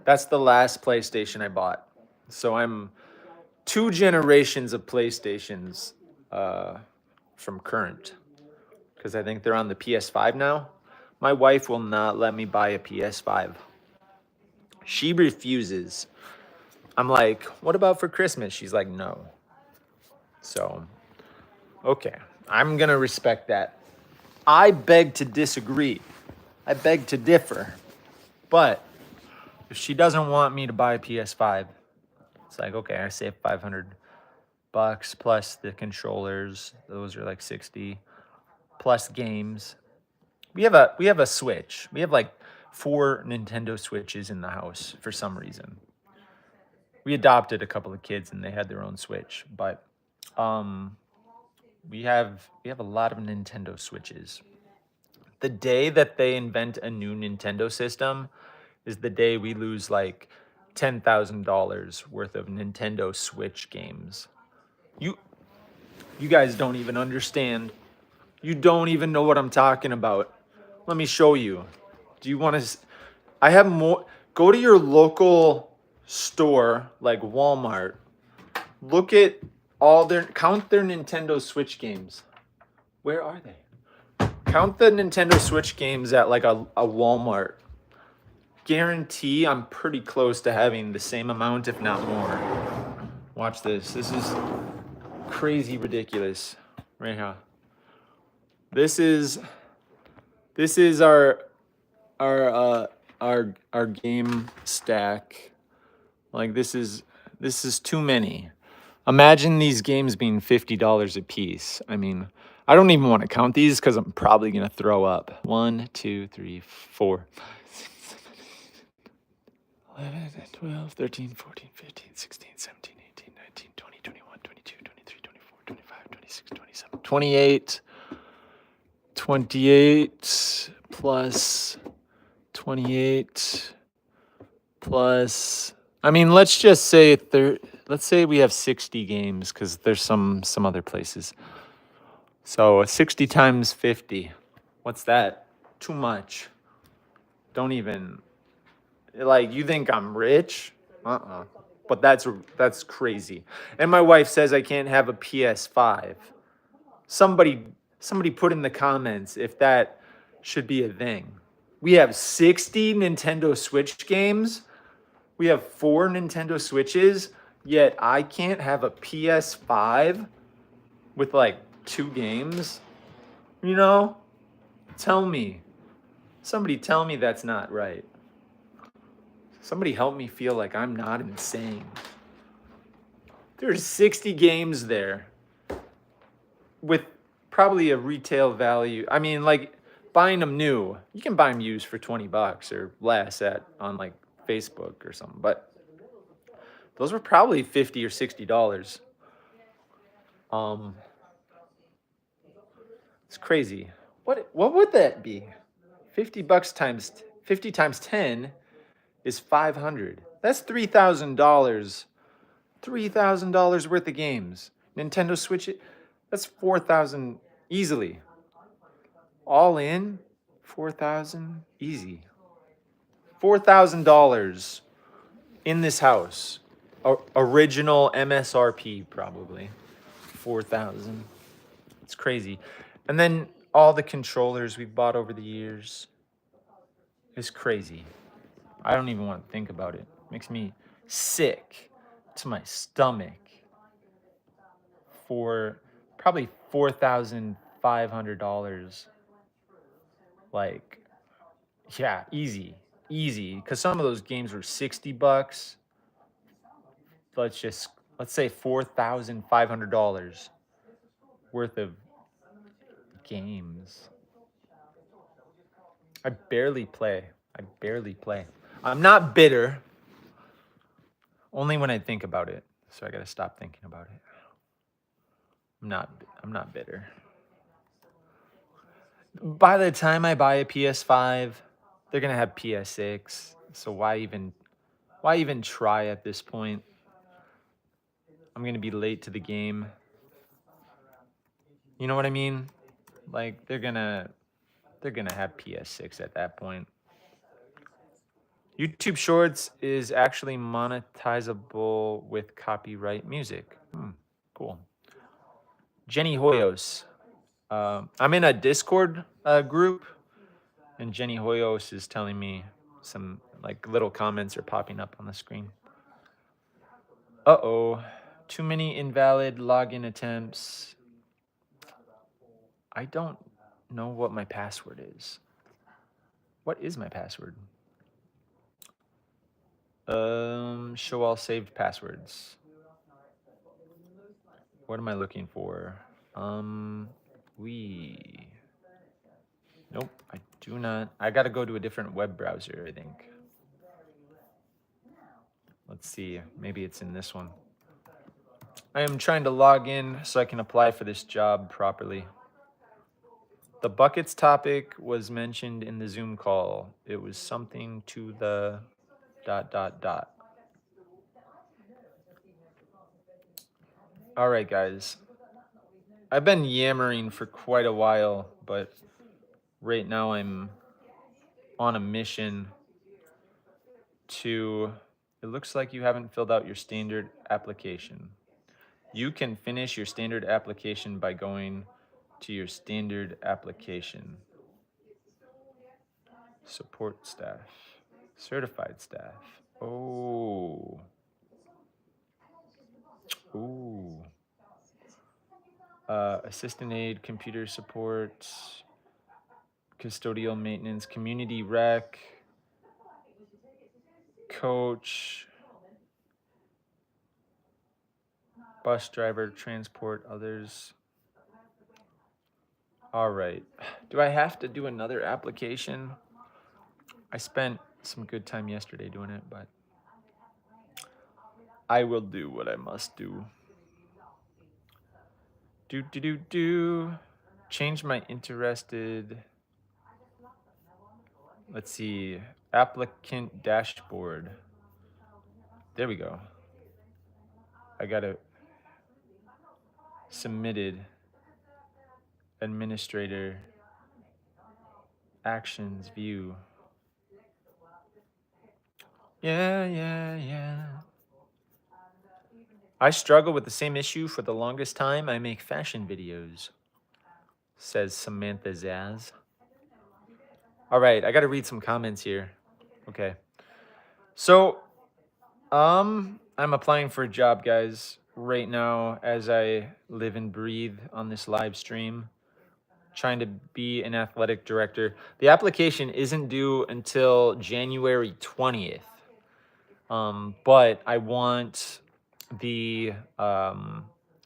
That's the last PlayStation I bought. So I'm 2 generations of PlayStations from current, because I think they're on the PS5 now. My wife will not let me buy a PS5. She refuses. I'm like, what about for Christmas? She's like, no. So, okay. I'm going to respect that. I beg to disagree. I beg to differ. But if she doesn't want me to buy a PS5, it's like, okay, I save $500 plus the controllers. Those are like 60 plus games. We have a Switch. We have like 4 Nintendo Switches in the house for some reason. We adopted a couple of kids and they had their own Switch, but we have a lot of Nintendo Switches. The day that they invent a new Nintendo system is the day we lose like $10,000 worth of Nintendo Switch games. You guys don't even understand. You don't even know what I'm talking about. Let me show you. Do you want to? I have more. Go to your local store like Walmart. Look at count their Nintendo Switch games. Where are they? Count the Nintendo Switch games at like a Walmart. Guarantee I'm pretty close to having the same amount, if not more. Watch this. This is crazy ridiculous. Right here. This is our game stack. Like this is too many. Imagine these games being $50 a piece. I mean, I don't even want to count these because I'm probably gonna throw up. 1, 2, 3, 4, 5, 6, 7, 8. 11, 12, 13, 14, 15, 16, 17, 18, 19, 20, 21, 22, 23, 24, 25, 26, 27, 28. 28 plus 28 plus, I mean, let's just say let's say we have 60 games because there's some other places. So 60 times 50. What's that? Too much. Don't even, like, you think I'm rich? Uh-uh. But that's crazy. And my wife says I can't have a PS5. Somebody somebody put in the comments if that should be a thing. We have 60 Nintendo Switch games. We have 4 Nintendo Switches, yet I can't have a PS5 with like 2 games. You know? Tell me. Somebody tell me that's not right. Somebody help me feel like I'm not insane. There's 60 games there with probably a retail value. I mean, like buying them new, you can buy them used for $20 or less on like Facebook or something, but those were probably $50 or $60. Um, it's crazy. What would that be? $50 times 50 times 10 is 500. That's $3,000. $3,000 worth of games. Nintendo Switch, that's 4,000 easily. All in, 4,000 easy. $4,000 in this house. Original MSRP probably. 4,000. It's crazy. And then all the controllers we've bought over the years. It's crazy. I don't even want to think about it. Makes me sick to my stomach. For probably $4,500. Like, yeah, easy. Because some of those games were $60. Let's say $4,500 worth of games. I barely play. I'm not bitter. Only when I think about it. So I gotta stop thinking about it. I'm not bitter. By the time I buy a PS5, they're gonna have PS6. So why even try at this point? I'm gonna be late to the game. You know what I mean? Like they're gonna have PS6 at that point. YouTube Shorts is actually monetizable with copyright music. Cool. Jenny Hoyos. I'm in a Discord group, and Jenny Hoyos is telling me some like little comments are popping up on the screen. Uh-oh. Too many invalid login attempts. I don't know what my password is. What is my password? Show all saved passwords. What am I looking for? Nope, I do not. I gotta go to a different web browser, I think. Let's see, maybe it's in this one. I am trying to log in so I can apply for this job properly. The buckets topic was mentioned in the Zoom call. It was something to the ... All right, guys. I've been yammering for quite a while, but right now I'm on a mission to... It looks like you haven't filled out your standard application. You can finish your standard application by going to your standard application. Support staff. Certified staff. Oh. Ooh. Assistant aid, computer support, custodial maintenance, community rec, coach, bus driver, transport others. All right. Do I have to do another application? I spent some good time yesterday doing it, but I will do what I must do. Do. Change my interested. Let's see. Applicant dashboard. There we go. I got it submitted. Administrator. Actions view. Yeah. I struggle with the same issue for the longest time. I make fashion videos, says Samantha Zaz. All right, I got to read some comments here. Okay. So, I'm applying for a job, guys, right now as I live and breathe on this live stream, trying to be an athletic director. The application isn't due until January 20th. But I want the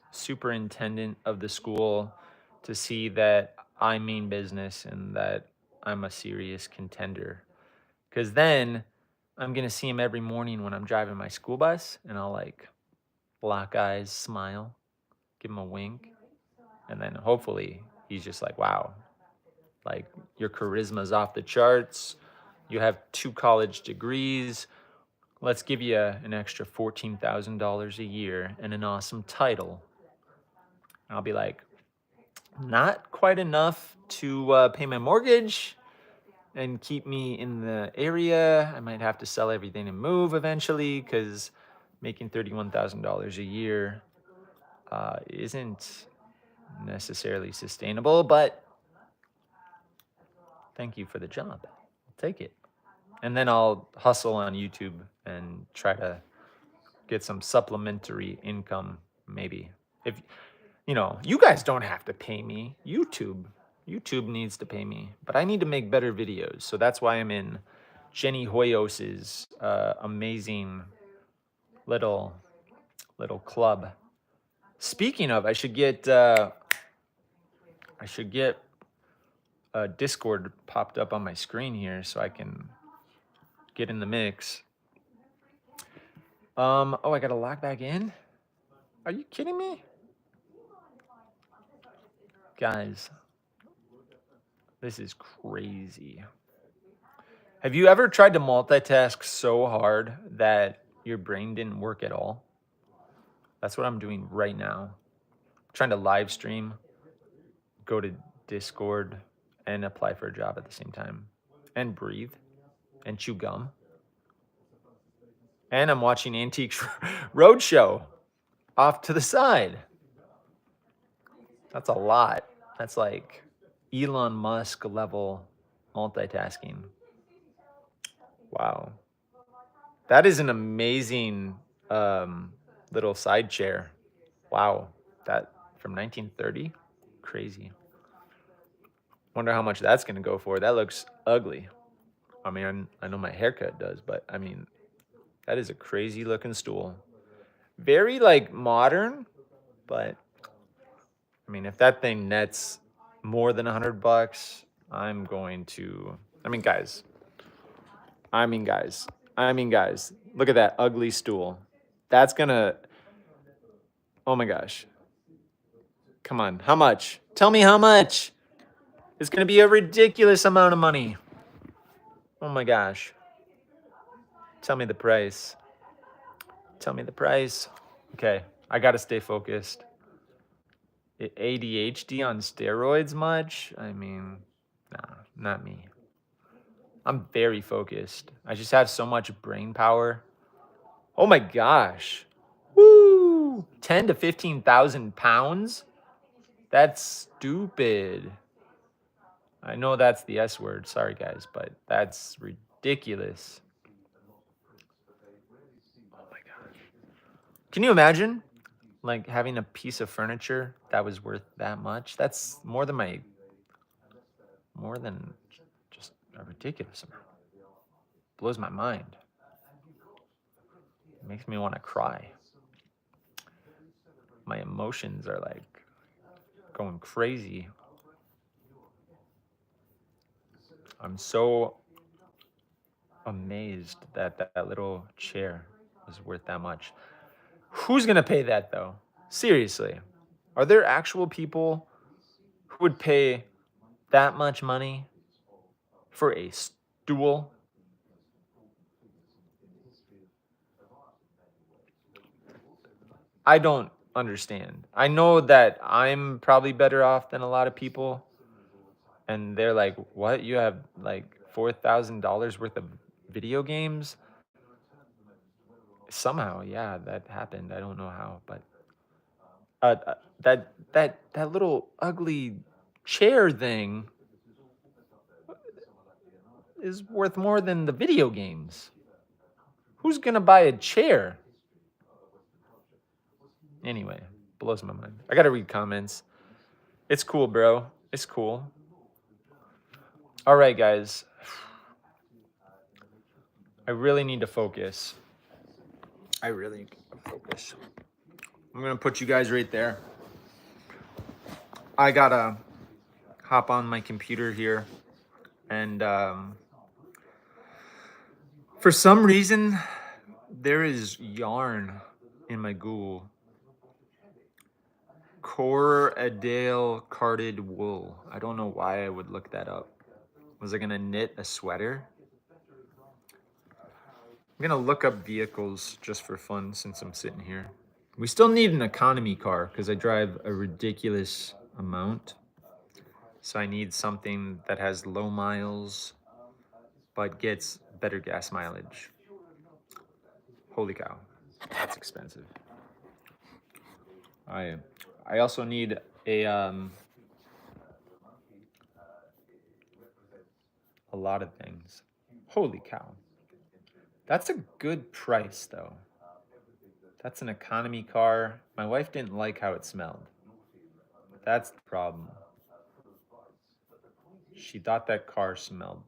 superintendent of the school to see that I mean business and that I'm a serious contender. Because then I'm going to see him every morning when I'm driving my school bus, and I'll like lock eyes, smile, give him a wink. And then hopefully he's just like, wow, like your charisma's off the charts. You have 2 college degrees. Let's give you an extra $14,000 a year and an awesome title. And I'll be like, not quite enough to pay my mortgage and keep me in the area. I might have to sell everything and move eventually because making $31,000 a year isn't necessarily sustainable, but thank you for the job. I'll take it. And then I'll hustle on YouTube and try to get some supplementary income, maybe. If you guys don't have to pay me. YouTube needs to pay me, but I need to make better videos. So that's why I'm in Jenny Hoyos's amazing little club. Speaking of, I should get Discord popped up on my screen here so I can get in the mix. I gotta log back in? Are you kidding me? Guys, this is crazy. Have you ever tried to multitask so hard that your brain didn't work at all? That's what I'm doing right now. I'm trying to live stream, go to Discord, and apply for a job at the same time, and breathe, and chew gum. And I'm watching Antiques Roadshow off to the side. That's a lot. That's like Elon Musk level multitasking. Wow. That is an amazing little side chair. Wow. That from 1930? Crazy. Wonder how much that's going to go for. That looks ugly. I mean, I know my haircut does, but I mean, that is a crazy looking stool. Very like modern, but I mean, if that thing nets more than $100, I'm going to. I mean, guys. Look at that ugly stool. That's gonna. Oh my gosh. Come on. How much? Tell me how much. It's gonna be a ridiculous amount of money. Oh my gosh. Tell me the price. Tell me the price. Okay, I gotta stay focused. ADHD on steroids much? I mean, nah, not me. I'm very focused. I just have so much brain power. Oh my gosh. Woo! 10 to 15,000 pounds? That's stupid. I know that's the S word. Sorry, guys, but that's ridiculous. Oh my gosh. Can you imagine? Like having a piece of furniture that was worth that much? That's more than just a ridiculous amount. Blows my mind. It makes me want to cry. My emotions are like going crazy. I'm so amazed that that little chair was worth that much. Who's gonna pay that though? Seriously, are there actual people who would pay that much money for a stool? I don't understand. I know that I'm probably better off than a lot of people, and they're like, "What? You have like $4,000 worth of video games?" Somehow, yeah, that happened. I don't know how, but that little ugly chair thing is worth more than the video games. Who's gonna buy a chair? Anyway, blows my mind. I gotta read comments. It's cool, bro. It's cool. All right, guys. I really need to focus. I really need to focus. I'm gonna put you guys right there. I gotta hop on my computer here, and for some reason, there is yarn in my Google. Coradale carded wool. I don't know why I would look that up. Was I gonna knit a sweater? I'm gonna look up vehicles just for fun since I'm sitting here. We still need an economy car because I drive a ridiculous amount. So I need something that has low miles but gets better gas mileage. Holy cow, that's expensive. I also need a lot of things. Holy cow. That's a good price though. That's an economy car. My wife didn't like how it smelled. That's the problem. She thought that car smelled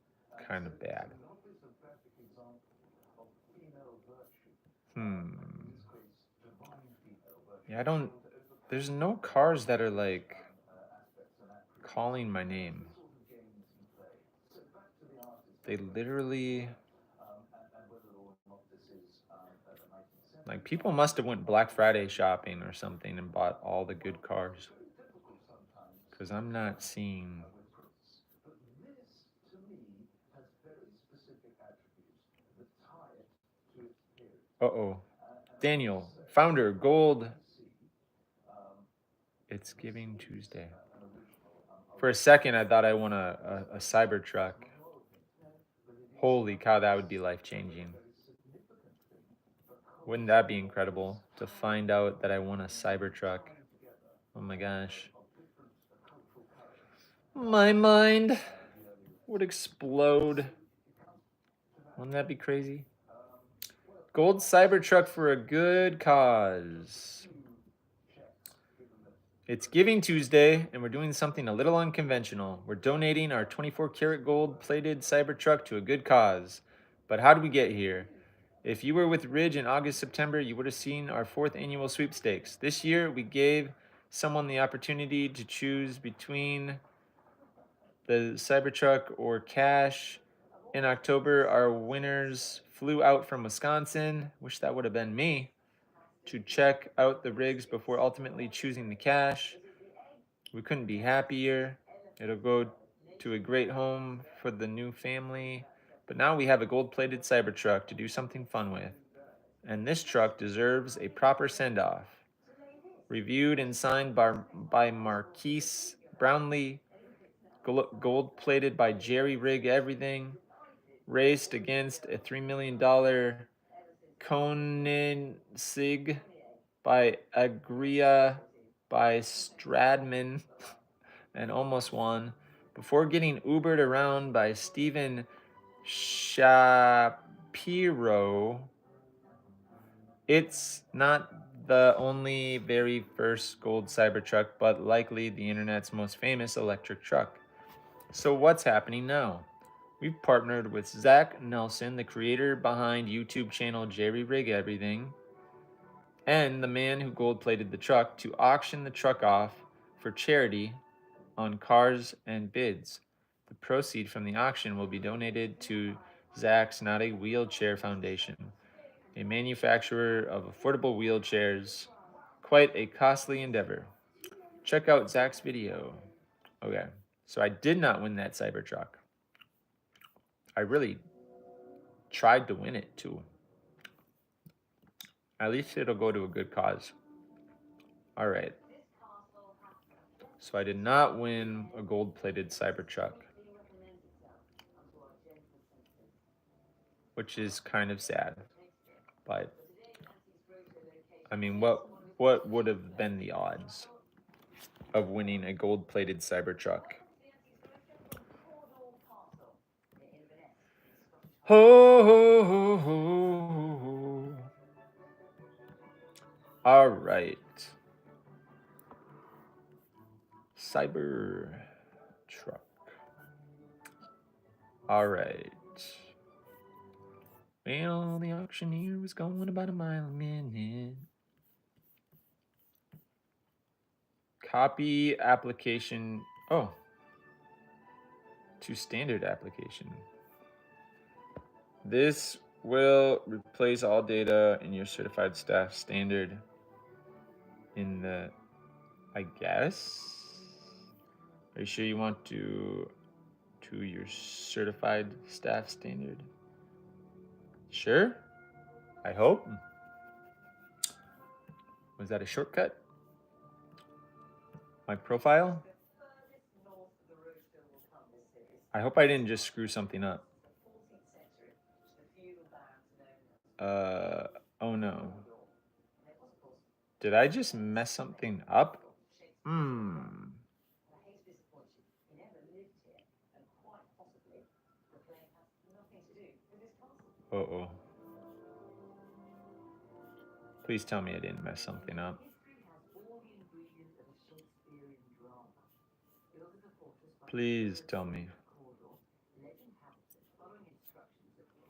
kind of bad. Hmm. Yeah, I don't. There's no cars that are like calling my name. They literally. Like people must have went Black Friday shopping or something and bought all the good cars. Cause I'm not seeing. Uh-oh. Daniel, founder, gold. It's Giving Tuesday. For a second, I thought I won a Cybertruck. Holy cow, that would be life changing. Wouldn't that be incredible to find out that I won a Cybertruck? Oh my gosh. My mind would explode. Wouldn't that be crazy? Gold Cybertruck for a good cause. It's Giving Tuesday, and we're doing something a little unconventional. We're donating our 24 karat gold plated Cybertruck to a good cause. But how did we get here? If you were with Ridge in August, September, you would have seen our 4th annual sweepstakes. This year, we gave someone the opportunity to choose between the Cybertruck or cash. In October, our winners flew out from Wisconsin. Wish that would have been me. To check out the rigs before ultimately choosing the cash. We couldn't be happier. It'll go to a great home for the new family. But now we have a gold plated Cybertruck to do something fun with. And this truck deserves a proper send off. Reviewed and signed by Marquise Brownlee. Gold plated by Jerry Rig Everything. Raced against a $3 million Koenigsegg by Agria by Stradman and almost won before getting Ubered around by Steven Shapiro. It's not the only very first gold Cybertruck, but likely the internet's most famous electric truck. So what's happening now? We've partnered with Zach Nelson, the creator behind YouTube channel Jerry Rig Everything, and the man who gold plated the truck to auction the truck off for charity on Cars and Bids. The proceed from the auction will be donated to Zach's Not a Wheelchair Foundation. a manufacturer of affordable wheelchairs. Quite a costly endeavor. Check out Zach's video. Okay, so I did not win that Cybertruck. I really tried to win it too. At least it'll go to a good cause. All right. So I did not win a gold-plated Cybertruck, which is kind of sad. But I mean, what would have been the odds of winning a gold-plated Cybertruck? Ho ho ho ho ho. All right. Cybertruck. All right. Well, the auctioneer was going about a mile a minute. Copy application. Oh. To standard application. This will replace all data in your certified staff standard in the, I guess. Are you sure you want to your certified staff standard? Sure? I hope. Was that a shortcut? My profile? I hope I didn't just screw something up. Oh no. Did I just mess something up? Uh-oh. Please tell me I didn't mess something up. Please tell me.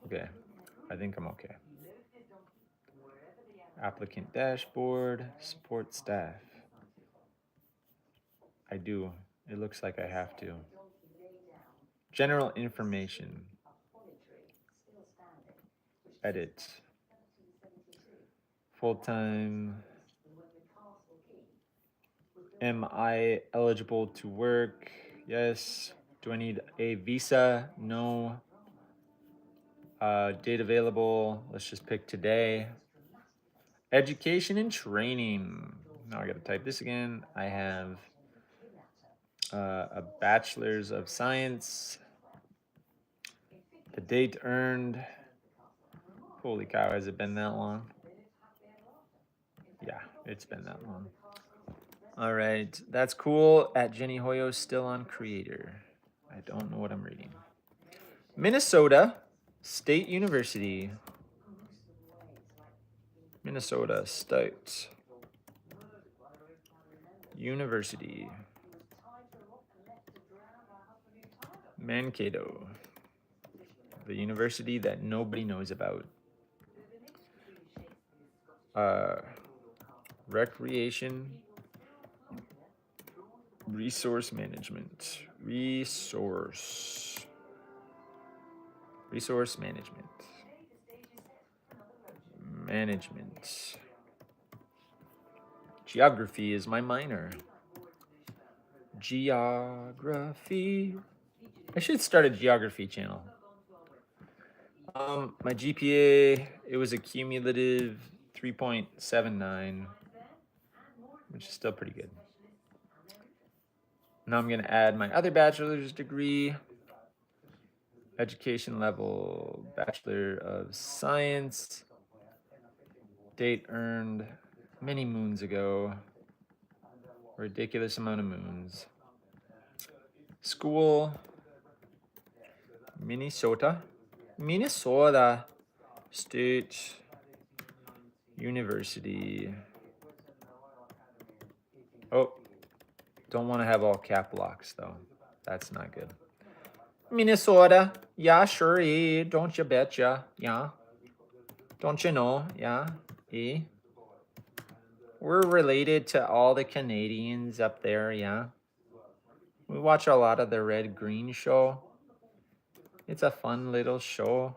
Okay, I think I'm okay. Applicant dashboard, support staff. I do. It looks like I have to. General information. Edit. Full-time. Am I eligible to work? Yes. Do I need a visa? No. Date available. Let's just pick today. Education and training. Now I gotta type this again. I have a bachelor's of science. The date earned. Holy cow, has it been that long? Yeah, it's been that long. All right, that's cool. At Jenny Hoyo, still on creator. I don't know what I'm reading. Minnesota State University. Minnesota State University. Mankato. The university that nobody knows about. Recreation. Resource management. Resource management. Management. Geography is my minor. Geography. I should start a geography channel. My GPA, it was a cumulative 3.79, which is still pretty good. Now I'm gonna add my other bachelor's degree. Education level, Bachelor of Science. Date earned many moons ago. Ridiculous amount of moons. School, Minnesota. Minnesota State University. Oh, don't want to have all cap locks though. That's not good. Minnesota. Yeah, sure. Don't you betcha. Yeah. Don't you know? Yeah. We're related to all the Canadians up there. Yeah. We watch a lot of the Red Green show. It's a fun little show.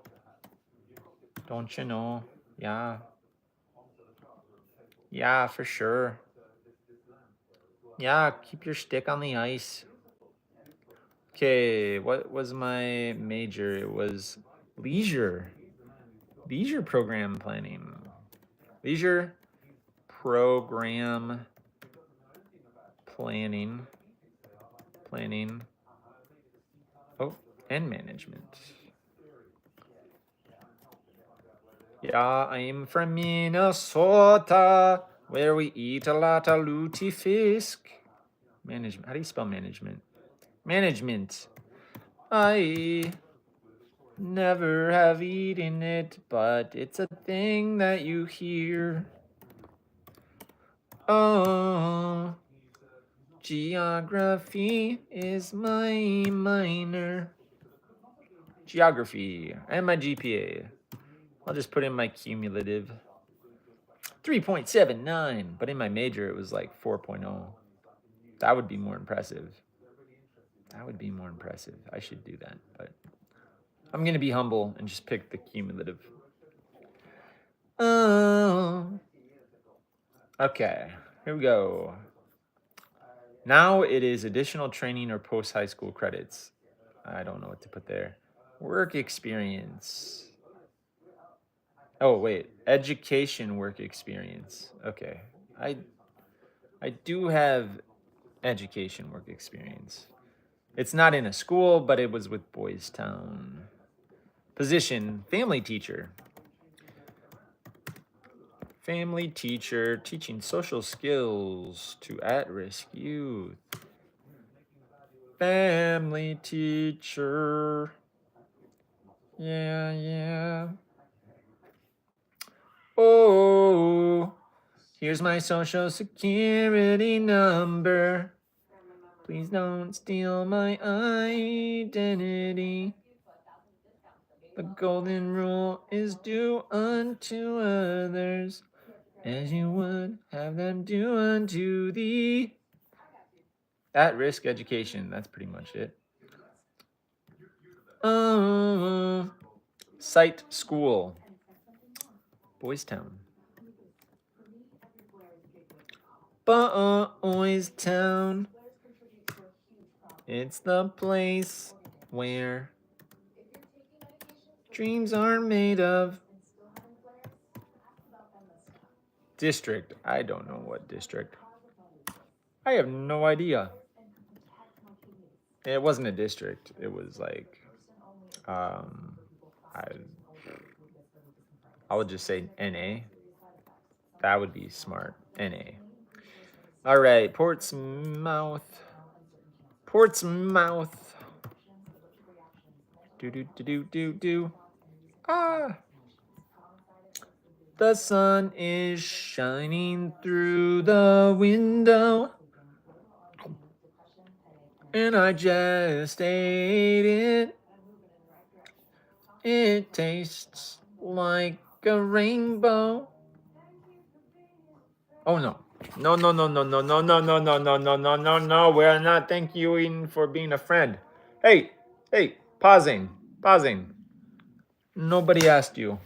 Don't you know? Yeah. Yeah, for sure. Yeah, keep your stick on the ice. Okay, what was my major? It was leisure. Leisure program planning. Leisure program planning. Planning. Oh, and management. Yeah, I'm from Minnesota, where we eat a lot of lutefisk. Management. How do you spell management? Management. I never have eaten it, but it's a thing that you hear. Oh, geography is my minor. Geography and my GPA. I'll just put in my cumulative 3.79, but in my major it was like 4.0. That would be more impressive. That would be more impressive. I should do that, but I'm going to be humble and just pick the cumulative. Oh. Okay, here we go. Now it is additional training or post high school credits. I don't know what to put there. Work experience. Oh, wait. Education work experience. Okay. I do have education work experience. It's not in a school, but it was with Boys Town. Position, family teacher. Family teacher teaching social skills to at-risk youth. Family teacher. Yeah. Oh, here's my social security number. Please don't steal my identity. The golden rule is do unto others as you would have them do unto thee. At-risk education, that's pretty much it. Site school. Boys Town. Boys Town. It's the place where dreams are made of. District. I don't know what district. I have no idea. It wasn't a district. It was like, I would just say NA. That would be smart. NA. All right, Portsmouth. Portsmouth. Do. Ah. The sun is shining through the window. And I just ate it. It tastes like a rainbow. Oh no. No. We're not thanking you for being a friend. Hey, pausing. Nobody asked you.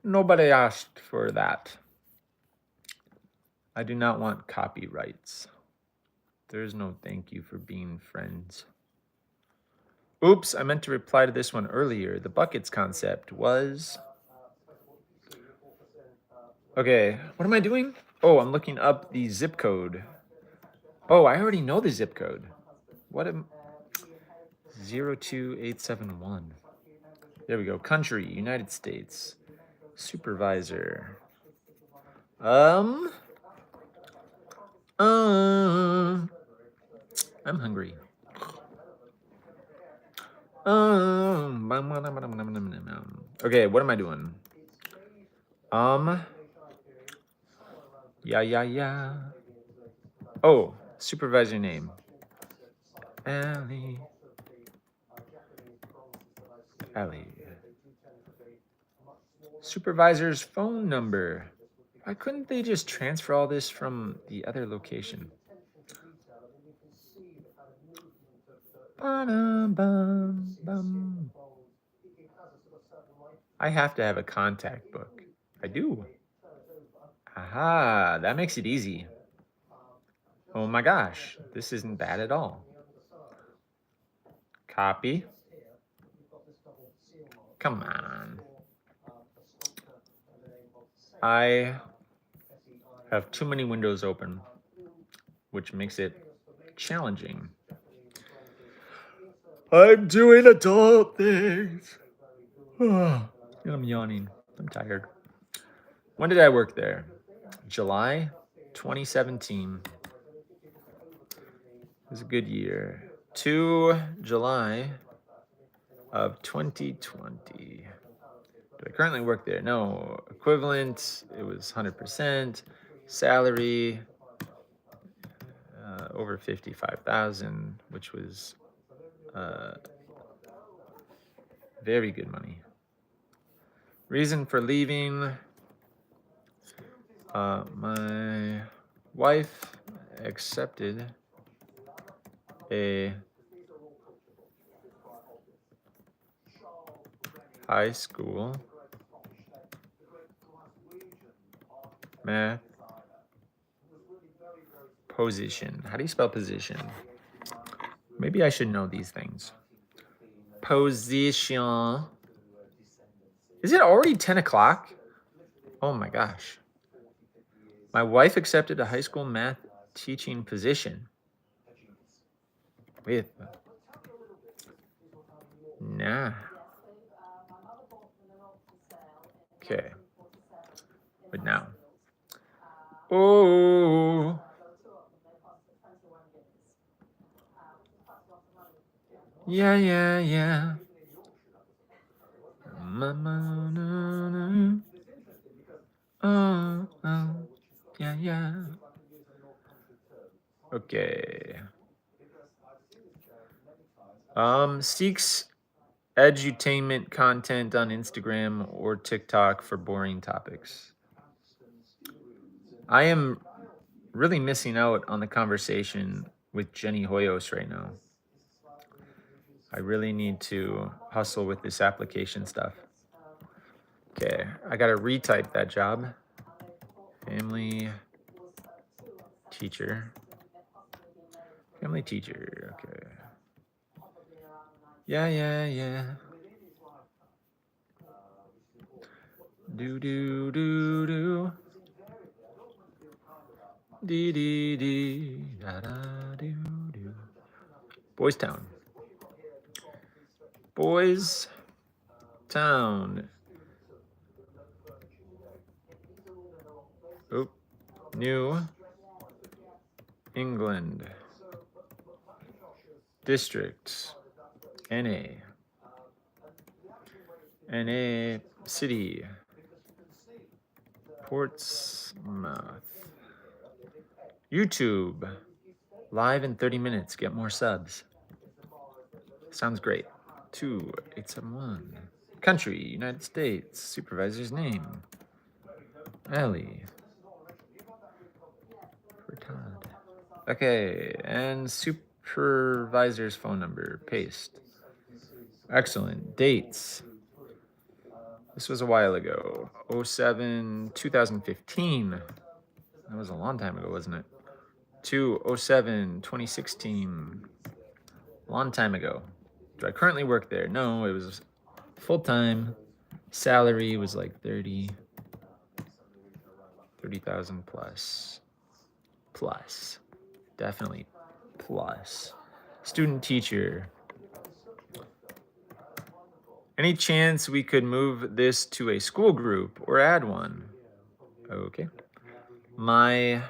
Nobody asked for that. I do not want copyrights. There's no thank you for being friends. Oops, I meant to reply to this one earlier. The buckets concept was... Okay, what am I doing? Oh, I'm looking up the zip code. Oh, I already know the zip code. What am... 02871. There we go. Country, United States. Supervisor. I'm hungry. Okay, what am I doing? Yeah. Oh, supervisor name. Allie. Supervisor's phone number. Why couldn't they just transfer all this from the other location? Ba-dum-bum-bum. I have to have a contact book. I do. Aha, that makes it easy. Oh my gosh, this isn't bad at all. Copy. Come on. I have too many windows open, which makes it challenging. I'm doing adult things. I'm yawning. I'm tired. When did I work there? July 2017. It was a good year. To July of 2020. Do I currently work there? No. Equivalent, it was 100%. Salary, over 55,000, which was very good money. Reason for leaving, my wife accepted a high school math position. How do you spell position? Maybe I should know these things. Position. Is it already 10 o'clock? Oh my gosh. My wife accepted a high school math teaching position with nah. Okay. But now. Oh. Yeah. Mama, na, na. Oh, yeah. Okay. Seeks edutainment content on Instagram or TikTok for boring topics. I am really missing out on the conversation with Jenny Hoyos right now. I really need to hustle with this application stuff. Okay, I gotta retype that job. Family teacher. Okay. Yeah. Do. Dee, da da do. Boys Town. Boys Town. Oop. New England. District. NA. City. Portsmouth. YouTube. Live in 30 minutes. Get more subs. Sounds great. 2871. Country, United States. Supervisor's name. Ellie. Todd. Okay, and supervisor's phone number. Paste. Excellent. Dates. This was a while ago. 2015. That was a long time ago, wasn't it? 2016. Long time ago. Do I currently work there? No, it was full-time. Salary was like 30,000 plus. Definitely plus. Student teacher. Any chance we could move this to a school group or add one? Okay. My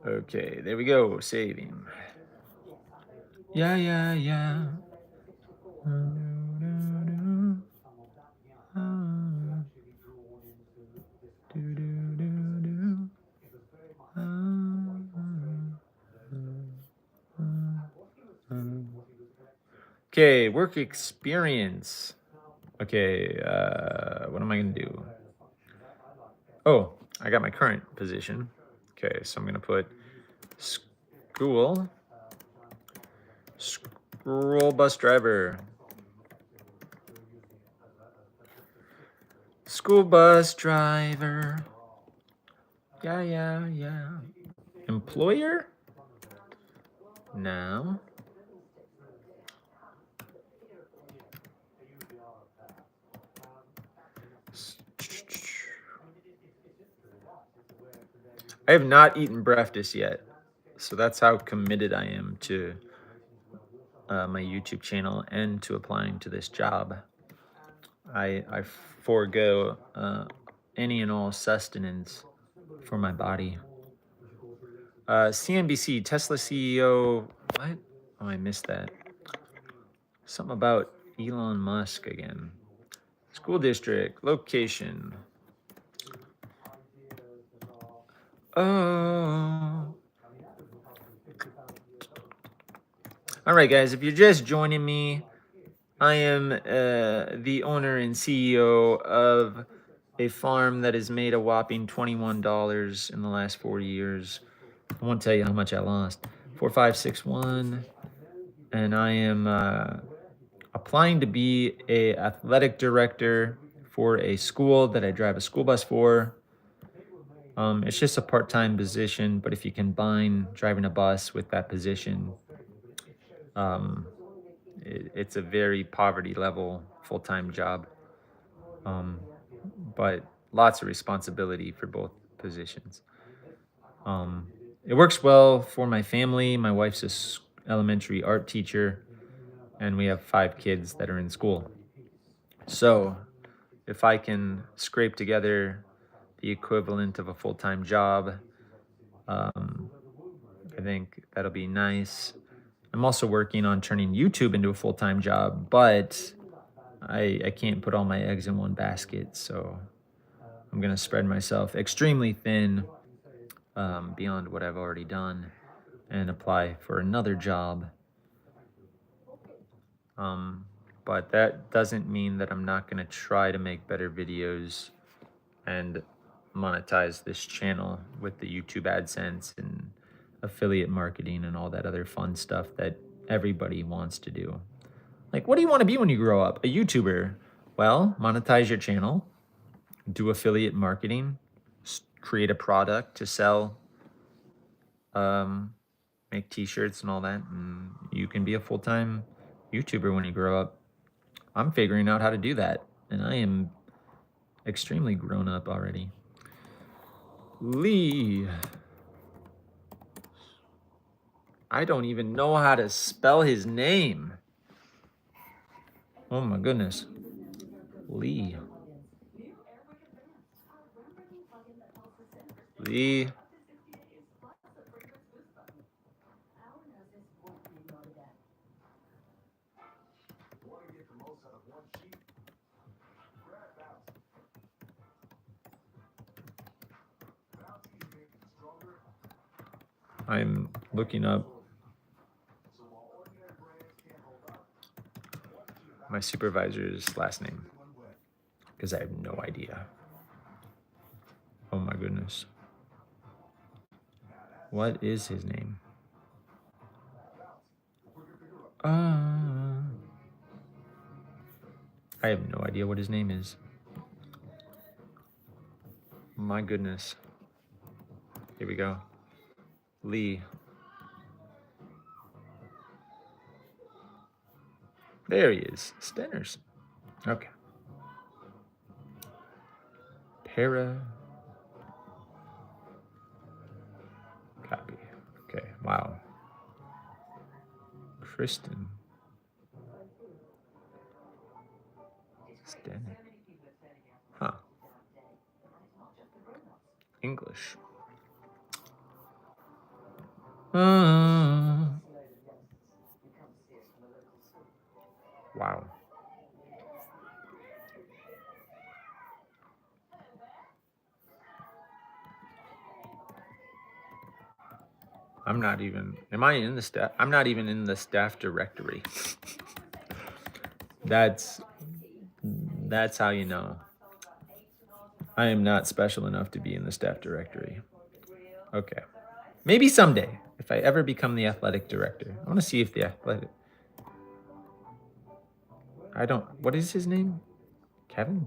Okay, there we go. Saving. Yeah, yeah, yeah. Okay, work experience. Okay, what am I gonna do? Oh, I got my current position. Okay, so I'm gonna put school bus driver. School bus driver. Yeah, yeah, yeah. Employer? No. I have not eaten breakfast yet. So that's how committed I am to my YouTube channel and to applying to this job. I forego any and all sustenance for my body. CNBC, Tesla CEO. What? Oh, I missed that. Something about Elon Musk again. School district, location. Oh. All right, guys, if you're just joining me, I am the owner and CEO of a farm that has made a whopping $21 in the last 4 years. I won't tell you how much I lost. 4561. And I am applying to be a athletic director for a school that I drive a school bus for. It's just a part-time position, but if you combine driving a bus with that position, it's a very poverty level full-time job. But lots of responsibility for both positions. It works well for my family. My wife's a elementary art teacher, and we have 5 kids that are in school. So if I can scrape together the equivalent of a full-time job, I think that'll be nice. I'm also working on turning YouTube into a full-time job, but I can't put all my eggs in one basket, so I'm gonna spread myself extremely thin beyond what I've already done and apply for another job. But that doesn't mean that I'm not gonna try to make better videos and monetize this channel with the YouTube AdSense and affiliate marketing and all that other fun stuff that everybody wants to do. Like, what do you want to be when you grow up? A YouTuber. Well, monetize your channel, do affiliate marketing, create a product to sell, make t-shirts and all that, and you can be a full-time YouTuber when you grow up. I'm figuring out how to do that, and I am extremely grown up already. Lee. I don't even know how to spell his name. Oh my goodness. Lee. Lee. I'm looking up my supervisor's last name because I have no idea. Oh my goodness. What is his name? I have no idea what his name is. My goodness. Here we go. Lee. There he is. Stenners. Okay. Para. Copy. Okay. Wow. Kristen. Stenner. Huh. English. Wow. I'm not even, am I in the staff? I'm not even in the staff directory. That's how you know. I am not special enough to be in the staff directory. Okay. Maybe someday, if I ever become the athletic director. I want to see if the athletic. I don't. What is his name? Kevin?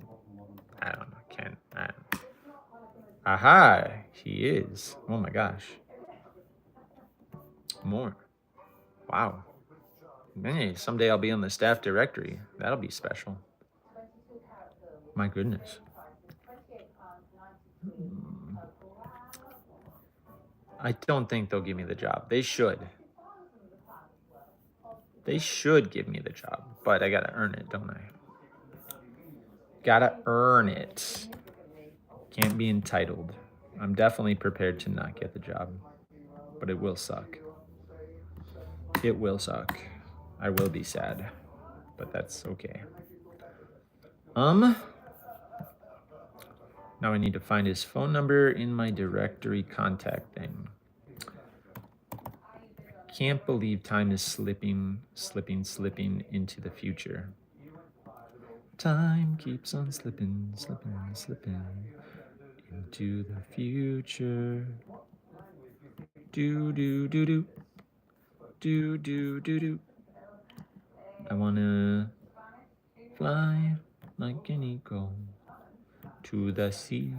I don't know. Ken. I don't know. Aha! He is. Oh my gosh. More. Wow. Hey, someday I'll be on the staff directory. That'll be special. My goodness. I don't think they'll give me the job. They should. They should give me the job, but I gotta earn it, don't I? Gotta earn it. Can't be entitled. I'm definitely prepared to not get the job, but it will suck. It will suck. I will be sad, but that's okay. Now I need to find his phone number in my directory contact thing. Can't believe time is slipping into the future. Time keeps on slipping into the future. Do. I wanna fly like an eagle to the sea.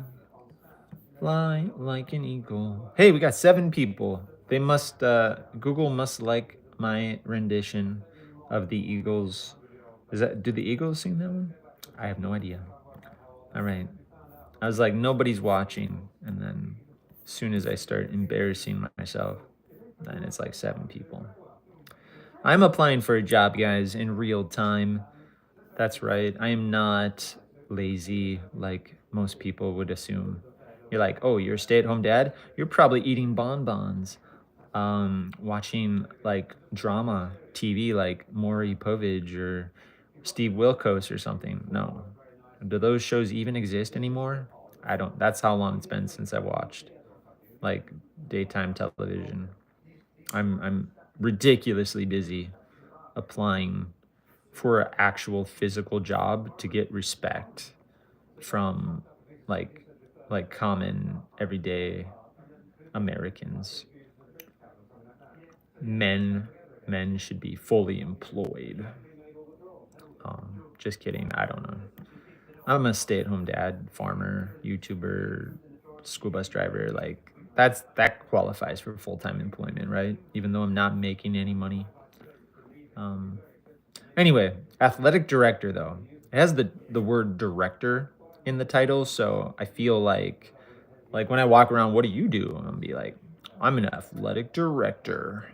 Fly like an eagle. Hey, we got 7 people. They must, Google must like my rendition of the Eagles. Do the Eagles sing that one? I have no idea. All right. I was like, nobody's watching. And then as soon as I start embarrassing myself, then it's like 7 people. I'm applying for a job, guys, in real time. That's right. I am not lazy like most people would assume. You're like, oh, you're a stay-at-home dad? You're probably eating bonbons, watching like drama TV like Maury Povich or Steve Wilkos or something. No. Do those shows even exist anymore? I don't. That's how long it's been since I watched like daytime television. I'm ridiculously busy applying for an actual physical job to get respect from like common everyday Americans. Men should be fully employed. Just kidding. I don't know. I'm a stay-at-home dad, farmer, YouTuber, school bus driver. Like that qualifies for full-time employment, right? Even though I'm not making any money. Anyway, athletic director though. It has the word director in the title, so I feel like when I walk around, what do you do? I'm gonna be like, I'm an athletic director.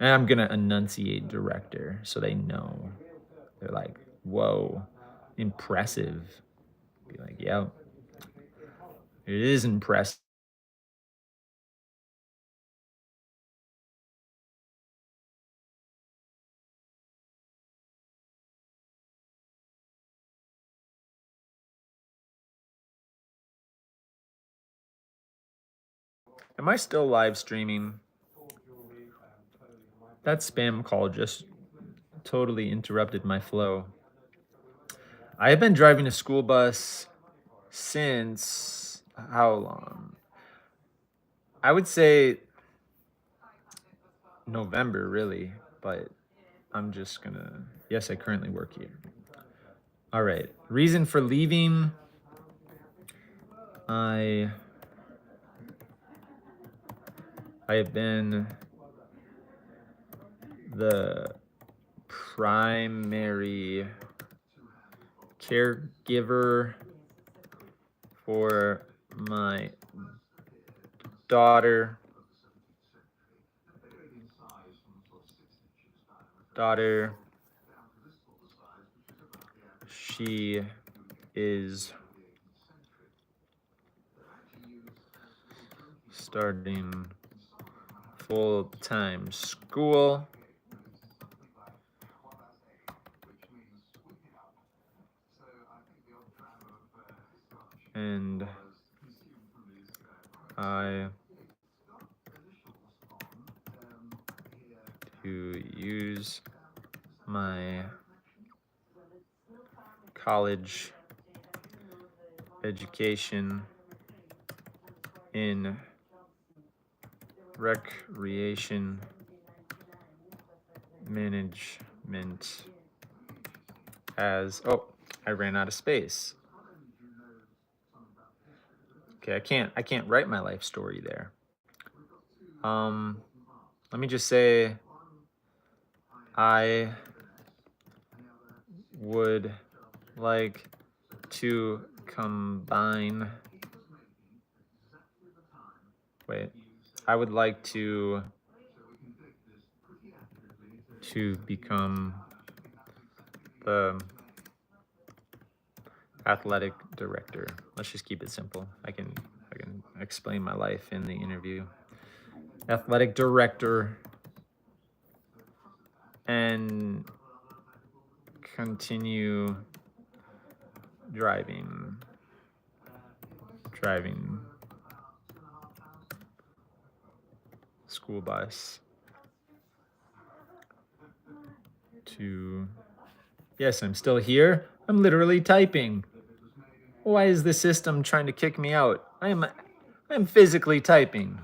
And I'm gonna enunciate director so they know. They're like, whoa, impressive. Be like, yeah, it is impressive. Am I still live streaming? That spam call just totally interrupted my flow. I have been driving a school bus since how long? I would say November, really, but I'm just gonna. Yes, I currently work here. All right. Reason for leaving. I have been the primary caregiver for my daughter. She is starting full-time school and I to use my college education in recreation management as I ran out of space. Okay, I can't write my life story there. Let me just say I would like to combine I would like to become the athletic director. Let's just keep it simple. I can explain my life in the interview. Athletic director and continue driving school bus to yes, I'm still here. I'm literally typing. Why is the system trying to kick me out? I'm physically typing.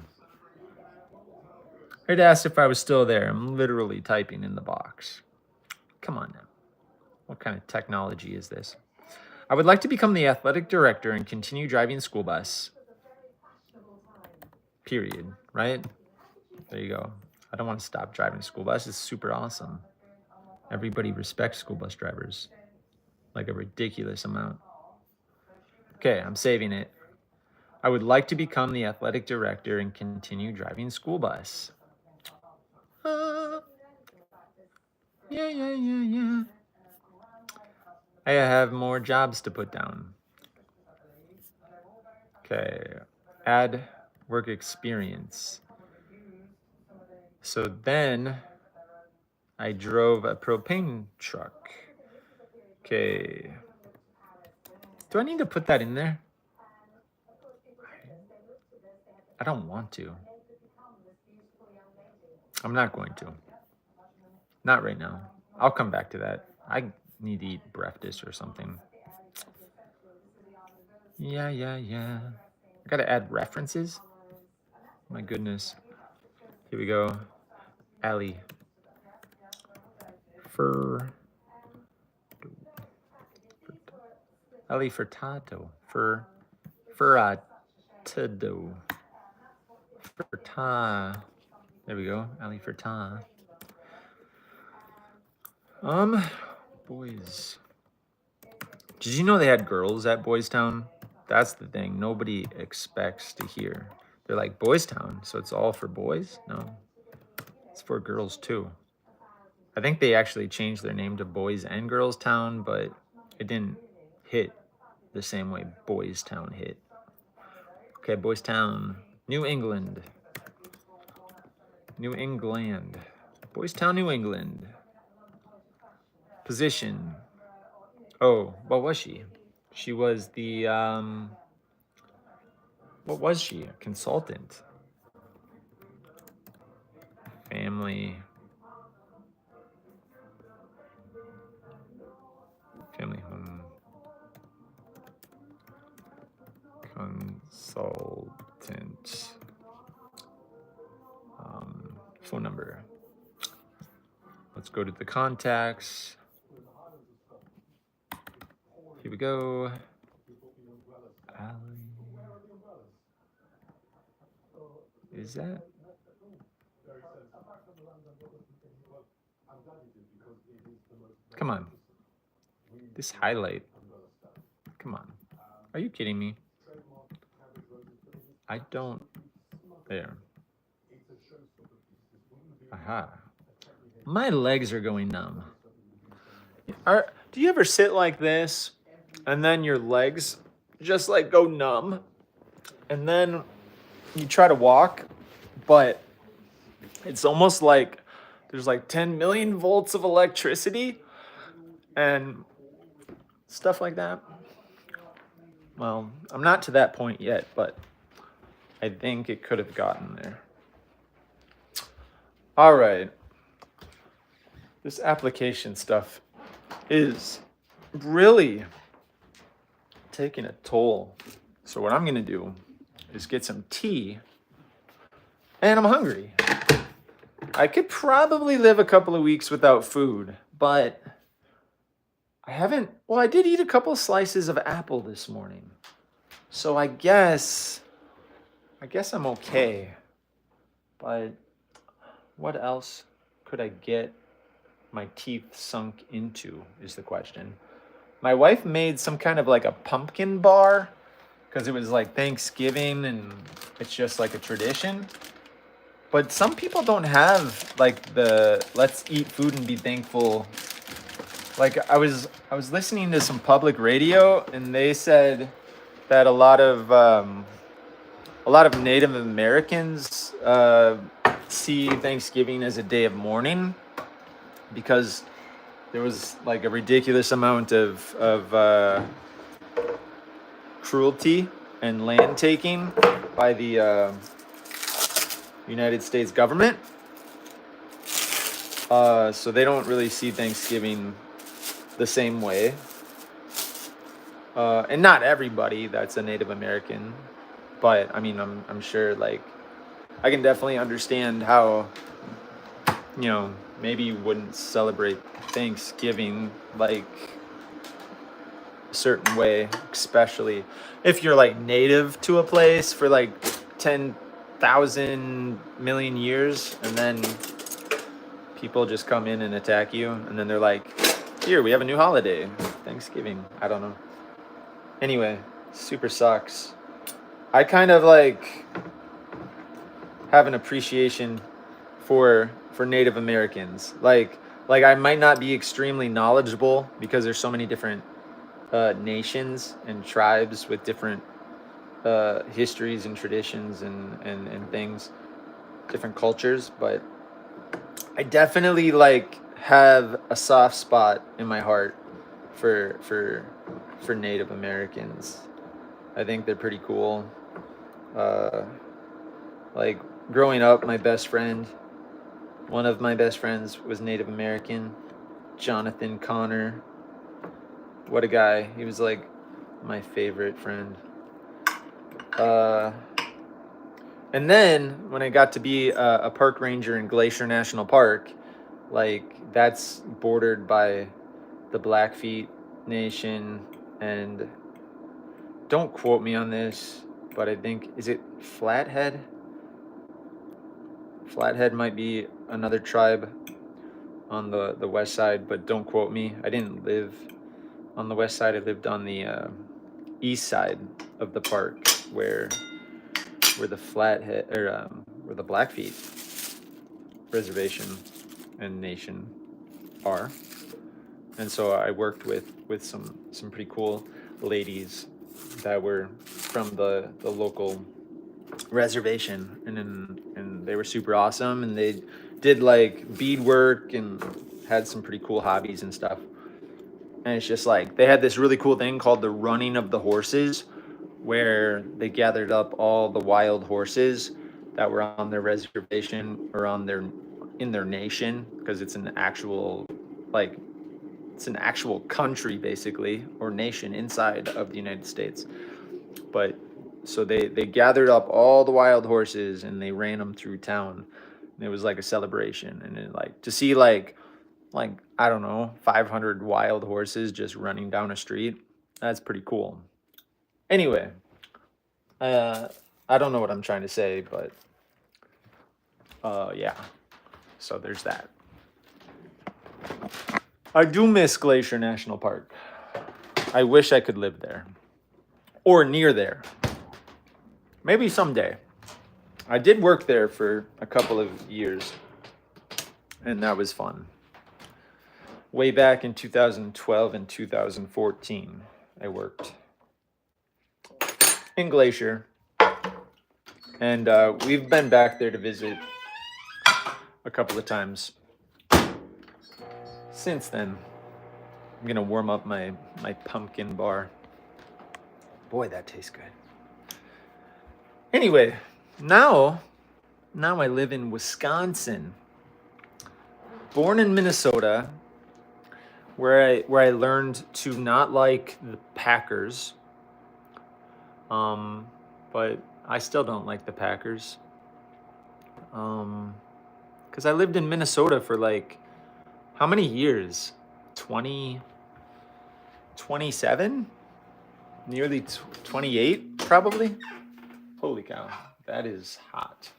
It asked if I was still there. I'm literally typing in the box. Come on now. What kind of technology is this? I would like to become the athletic director and continue driving school bus. Period. Right? There you go. I don't want to stop driving school bus. It's super awesome. Everybody respects school bus drivers. Like a ridiculous amount. Okay, I'm saving it. I would like to become the athletic director and continue driving school bus. Yeah. I have more jobs to put down. Okay, add work experience. So then I drove a propane truck. Okay. Do I need to put that in there? I don't want to. I'm not going to. Not right now. I'll come back to that. I need to eat breakfast or something. Yeah. I gotta add references? My goodness. Here we go. Ali. Ali Furtado. Furtado. There we go. Ali Furtado. Boys. Did you know they had girls at Boys Town? That's the thing. Nobody expects to hear. They're like, Boys Town, so it's all for boys? No. It's for girls too. I think they actually changed their name to Boys and Girls Town, but it didn't hit the same way Boys Town hit. Okay, Boys Town, New England. Boys Town, New England. Position. Oh, what was she? She was the, what was she? A consultant. Family home consultant. Phone number. Let's go to the contacts. Here we go. Is that? Come on. This highlight. Come on. Are you kidding me? I don't. There. Aha. My legs are going numb. Do you ever sit like this and then your legs just like go numb and then you try to walk, but It's almost like there's like 10 million volts of electricity and stuff like that. Well, I'm not to that point yet, but I think it could have gotten there. All right. This application stuff is really taking a toll. So what I'm going to do is get some tea, and I'm hungry. I could probably live a couple of weeks without food, but I haven't. Well, I did eat a couple of slices of apple this morning. So I guess I'm okay. But what else could I get my teeth sunk into is the question. My wife made some kind of like a pumpkin bar because it was like Thanksgiving and it's just like a tradition. But some people don't have like the let's eat food and be thankful. Like I was listening to some public radio and they said that a lot of Native Americans see Thanksgiving as a day of mourning because there was like a ridiculous amount of cruelty and land taking by the United States government. So they don't really see Thanksgiving the same way. And not everybody that's a Native American, but I mean, I'm sure like I can definitely understand how, maybe you wouldn't celebrate Thanksgiving like a certain way, especially if you're like native to a place for like 10,000 million years and then people just come in and attack you and then they're like, here, we have a new holiday, Thanksgiving. I don't know. Anyway, super sucks. I kind of like have an appreciation for Native Americans. Like I might not be extremely knowledgeable because there's so many different nations and tribes with different histories and traditions and things, different cultures, but I definitely like have a soft spot in my heart for Native Americans. I think they're pretty cool. Like growing up, one of my best friends was Native American, Jonathan Connor. What a guy. He was like my favorite friend. And then when I got to be a park ranger in Glacier National Park, like that's bordered by the Blackfeet Nation, and don't quote me on this, but I think, is it Flathead? Flathead might be another tribe on the west side, but don't quote me. I didn't live on the west side. I lived on the east side of the park where the Flathead or where the Blackfeet reservation and nation are. And so I worked with some pretty cool ladies that were from the local reservation, and they were super awesome, and they did like beadwork and had some pretty cool hobbies and stuff. And it's just like they had this really cool thing called the running of the horses, where they gathered up all the wild horses that were on their reservation or in their nation, because it's an actual country basically, or nation inside of the United States. But so they gathered up all the wild horses and they ran them through town. And it was like a celebration, and it, like to see like I don't know, 500 wild horses just running down a street. That's pretty cool. Anyway, I don't know what I'm trying to say, but yeah. So there's that. I do miss Glacier National Park. I wish I could live there or near there. Maybe someday. I did work there for a couple of years, and that was fun. Way back in 2012 and 2014, I worked in Glacier, and we've been back there to visit a couple of times since then. I'm gonna warm up my pumpkin bar. Boy, that tastes good. Anyway, now I live in Wisconsin. Born in Minnesota, where I learned to not like the Packers. But I still don't like the Packers. Because I lived in Minnesota for like how many years? 20, 27? Nearly 28, probably. Holy cow, that is hot.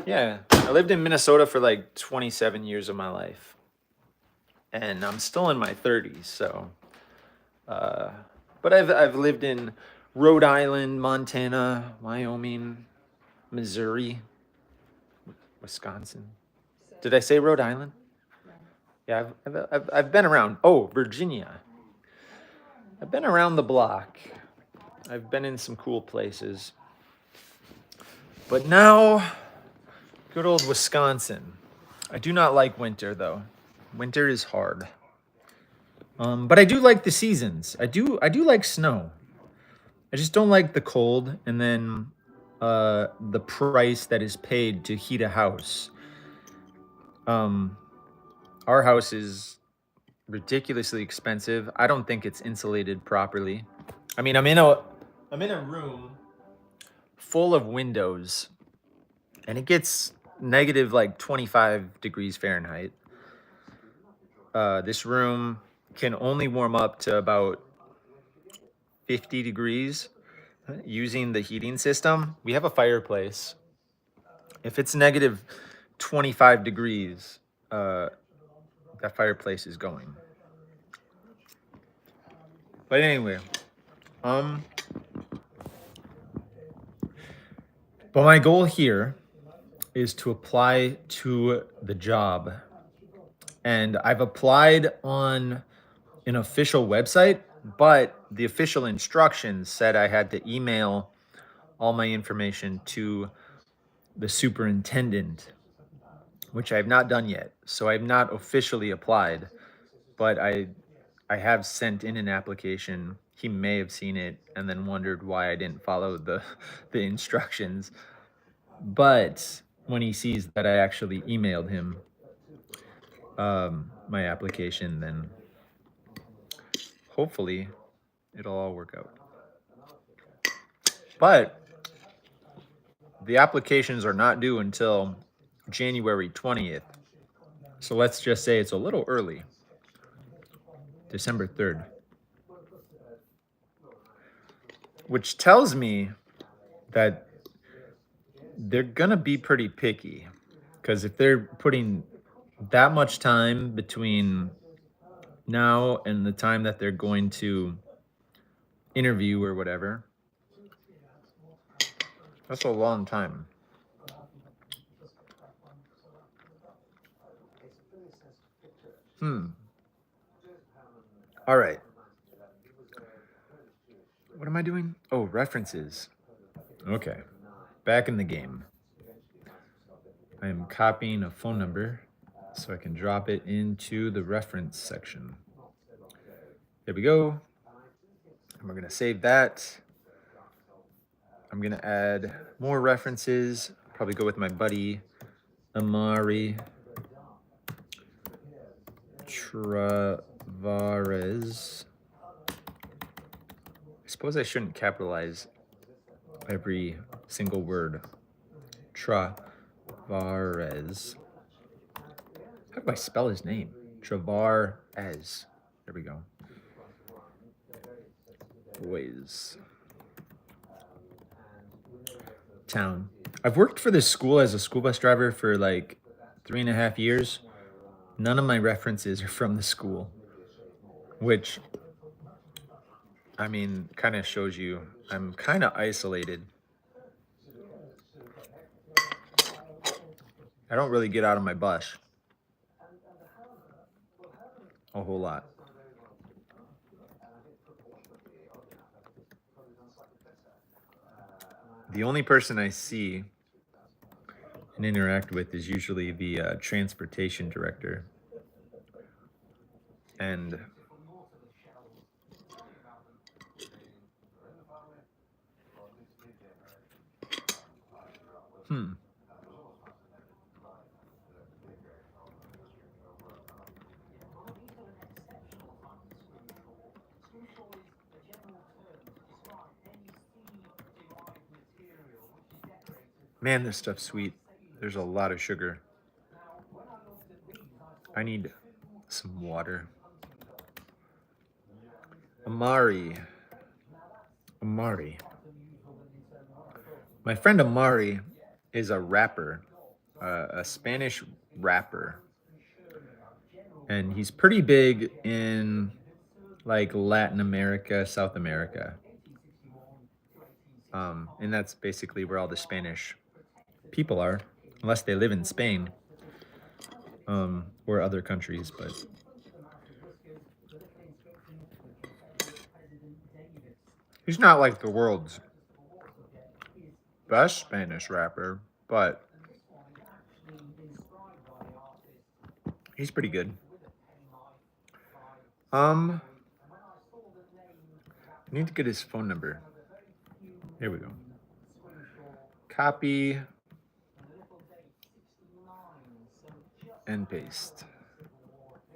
Yeah, I lived in Minnesota for like 27 years of my life. And I'm still in my 30s, so. But I've lived in Rhode Island, Montana, Wyoming, Missouri, Wisconsin. Did I say Rhode Island? Yeah, I've been around. Oh, Virginia. I've been around the block. I've been in some cool places. But now, good old Wisconsin. I do not like winter though. Winter is hard. But I do like the seasons. I do like snow. I just don't like the cold and then the price that is paid to heat a house. Our house is ridiculously expensive. I don't think it's insulated properly. I mean, I'm in a room full of windows and it gets negative like 25 degrees Fahrenheit. This room can only warm up to about 50 degrees using the heating system. We have a fireplace. If it's negative 25 degrees, that fireplace is going. But anyway, but my goal here is to apply to the job. And I've applied on an official website, but the official instructions said I had to email all my information to the superintendent, which I have not done yet. So I have not officially applied, but I have sent in an application. He may have seen it and then wondered why I didn't follow the instructions. But when he sees that I actually emailed him my application, then hopefully it'll all work out. But the applications are not due until January 20th. So let's just say it's a little early. December 3rd. Which tells me that they're gonna be pretty picky. Because if they're putting that much time between now and the time that they're going to interview or whatever, that's a long time. All right. What am I doing? Oh, references. Okay. Back in the game. I am copying a phone number so I can drop it into the reference section. There we go. And we're going to save that. I'm going to add more references. Probably go with my buddy Amari Travares. I suppose I shouldn't capitalize every single word. Travares. How do I spell his name? Travares. There we go. Boys Town. I've worked for this school as a school bus driver for like 3.5 years. None of my references are from the school, which, I mean, kind of shows you I'm kind of isolated. I don't really get out of my bus a whole lot. The only person I see and interact with is usually the transportation director. And hmm. Man, this stuff's sweet. There's a lot of sugar. I need some water. Amari. Amari. My friend Amari is a rapper, a Spanish rapper. And he's pretty big in like Latin America, South America. And that's basically where all the Spanish people are, unless they live in Spain or other countries. But he's not like the world's best Spanish rapper, but he's pretty good. I need to get his phone number. Here we go. Copy and paste.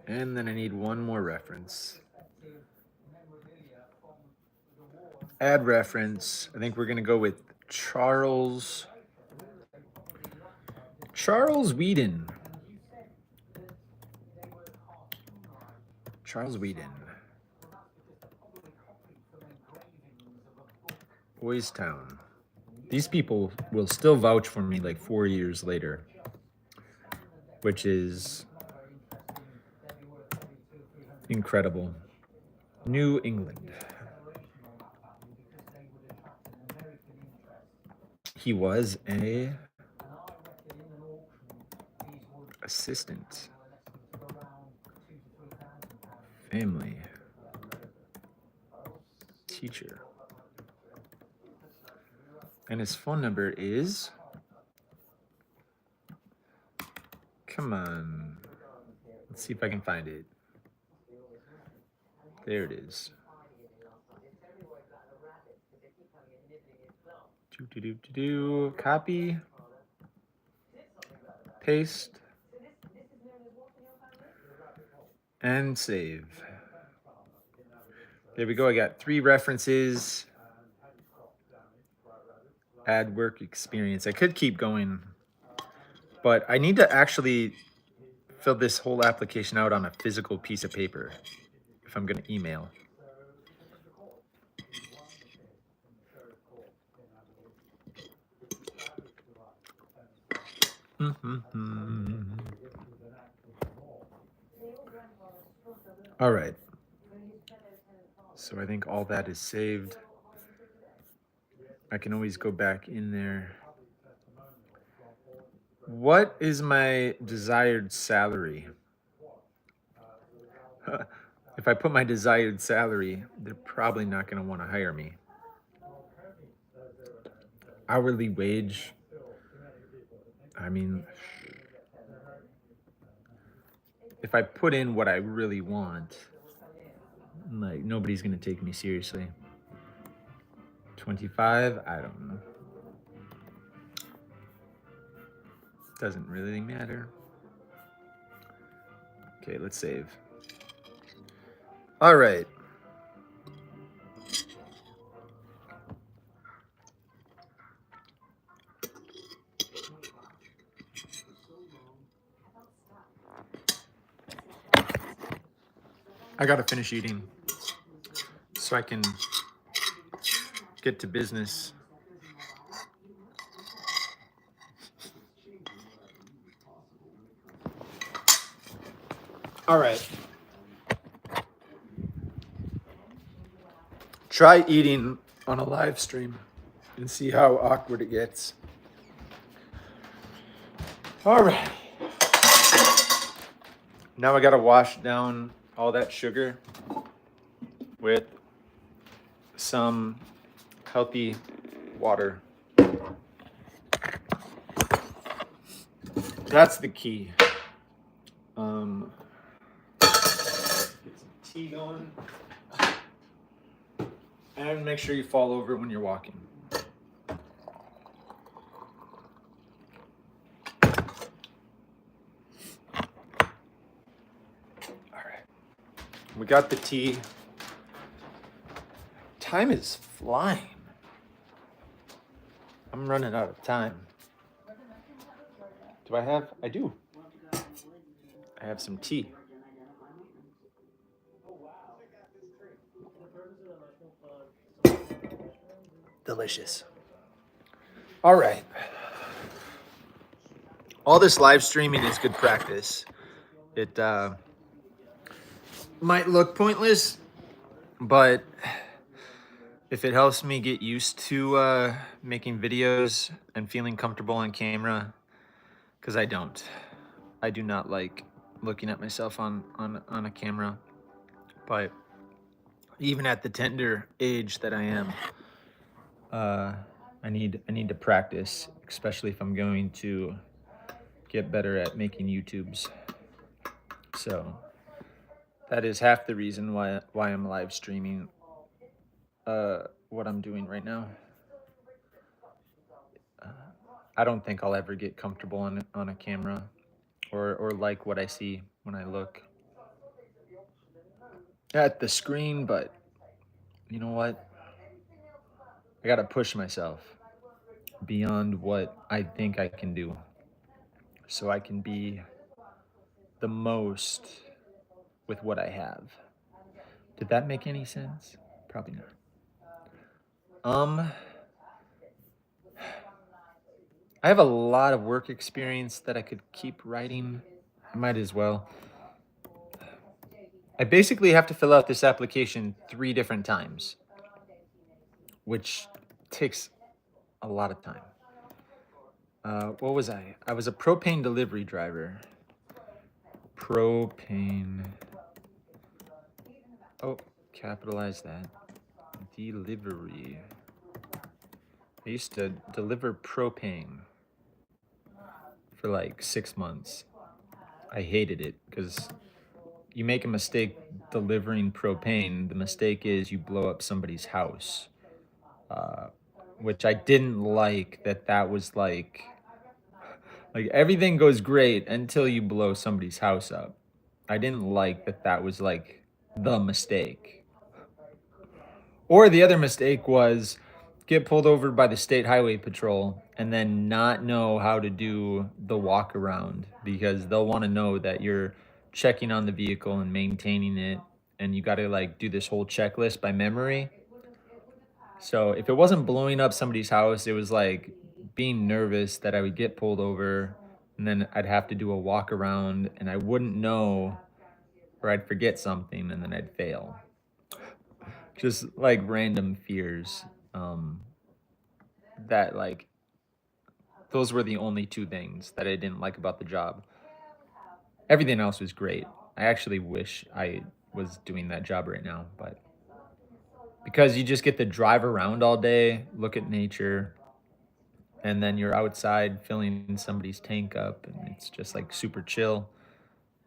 And then I need one more reference. Add reference. I think we're going to go with Charles Whedon. Charles Whedon. Boys Town. These people will still vouch for me like 4 years later, which is incredible. New England. He was a assistant. Family. Teacher. And his phone number is, come on, let's see if I can find it. There it is. Copy, paste, and save. There we go. I got 3 references. Add work experience. I could keep going, but I need to actually fill this whole application out on a physical piece of paper if I'm going to email. All right. So I think all that is saved. I can always go back in there. What is my desired salary? If I put my desired salary, they're probably not going to want to hire me. Hourly wage. I mean, if I put in what I really want, like nobody's going to take me seriously. 25, I don't know. Doesn't really matter. Okay, let's save. All right. I gotta finish eating so I can get to business. All right. Try eating on a live stream and see how awkward it gets. All right. Now I gotta wash down all that sugar with some healthy water. That's the key. Get some tea going. And make sure you fall over when you're walking. All right. We got the tea. Time is flying. I'm running out of time. Do I have? I do. I have some tea. Delicious. All right. All this live streaming is good practice. It might look pointless, but if it helps me get used to making videos and feeling comfortable on camera, because I do not like looking at myself on a camera. But even at the tender age that I am, I need to practice, especially if I'm going to get better at making YouTubes. So that is half the reason why I'm live streaming what I'm doing right now. I don't think I'll ever get comfortable on a camera or like what I see when I look at the screen, but you know what? I gotta push myself beyond what I think I can do so I can be the most with what I have. Did that make any sense? Probably not. I have a lot of work experience that I could keep writing. I might as well. I basically have to fill out this application 3 different times, which takes a lot of time. What was I? I was a propane delivery driver. Propane. Oh, capitalize that. Delivery. I used to deliver propane for like 6 months. I hated it because you make a mistake delivering propane. The mistake is you blow up somebody's house, which I didn't like. That was like everything goes great until you blow somebody's house up. I didn't like that was like the mistake. Or the other mistake was get pulled over by the state highway patrol and then not know how to do the walk around because they'll want to know that you're checking on the vehicle and maintaining it, and you got to like do this whole checklist by memory. So if it wasn't blowing up somebody's house, it was like being nervous that I would get pulled over and then I'd have to do a walk around and I wouldn't know, or I'd forget something and then I'd fail. Just like random fears. That like those were the only 2 things that I didn't like about the job. Everything else was great. I actually wish I was doing that job right now, but because you just get to drive around all day, look at nature, and then you're outside filling somebody's tank up and it's just like super chill.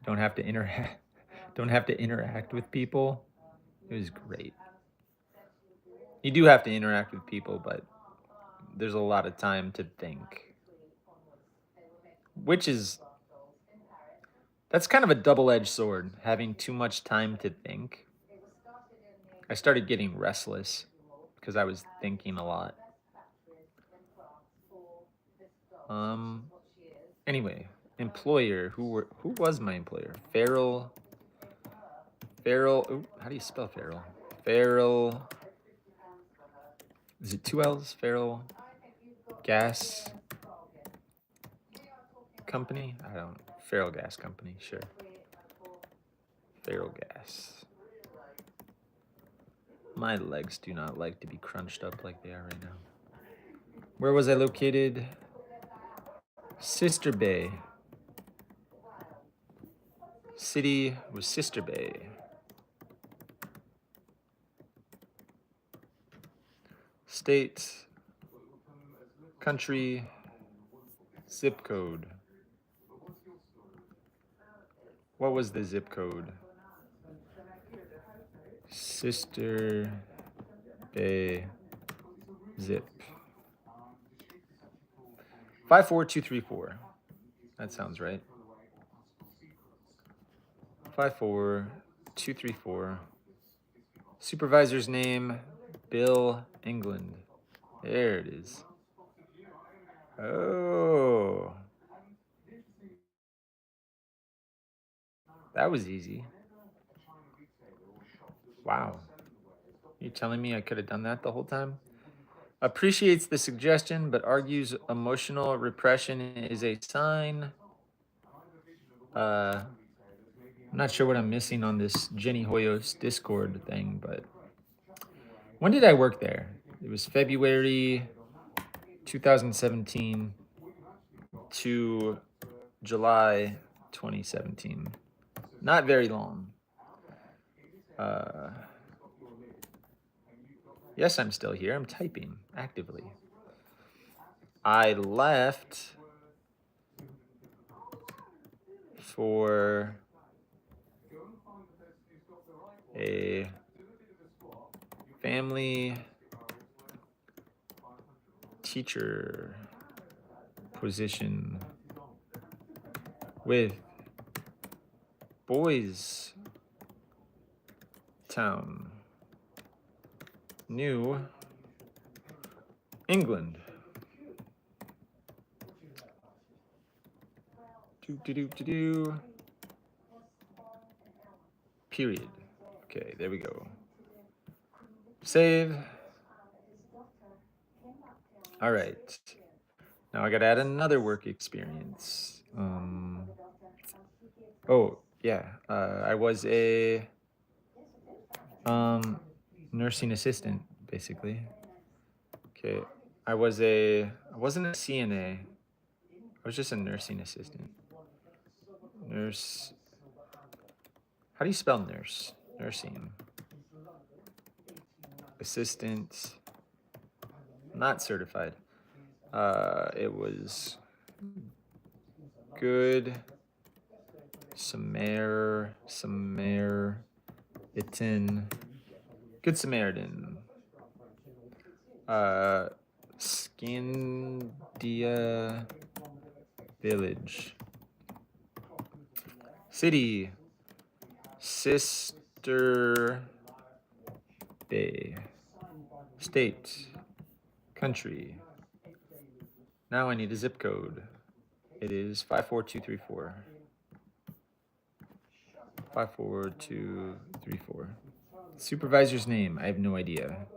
Don't have to interact don't have to interact with people. It was great. You do have to interact with people, but there's a lot of time to think. Which is that's kind of a double-edged sword, having too much time to think. I started getting restless because I was thinking a lot. Anyway, employer, who was my employer? Farrell. Ooh, how do you spell Farrell? Farrell. Is it 2 L's? Farrell Gas Company? I don't. Farrell Gas Company, sure. Farrell Gas. My legs do not like to be crunched up like they are right now. Where was I located? Sister Bay. City was Sister Bay. State, country, zip code. What was the zip code? Sister Bay zip. 54234. That sounds right. 54234. Supervisor's name, Bill England. There it is. Oh. That was easy. Wow. You telling me I could have done that the whole time? Appreciates the suggestion, but argues emotional repression is a sign. I'm not sure what I'm missing on this Jenny Hoyos Discord thing, but when did I work there? It was February 2017 to July 2017. Not very long. Yes, I'm still here. I'm typing actively. I left for a family teacher position with Boys Town, New England. Do. Period. Okay, there we go. Save. All right. Now I gotta add another work experience. Oh yeah, I was a nursing assistant basically. Okay, I wasn't a CNA. I was just a nursing assistant. Nurse. How do you spell nurse? Nursing. Assistant. Not certified. It was good Samaritan. Good Samaritan. Scandia Village. City. Sister Bay. State. Country. Now I need a zip code. It is 54234. 54234. Supervisor's name, I have no idea.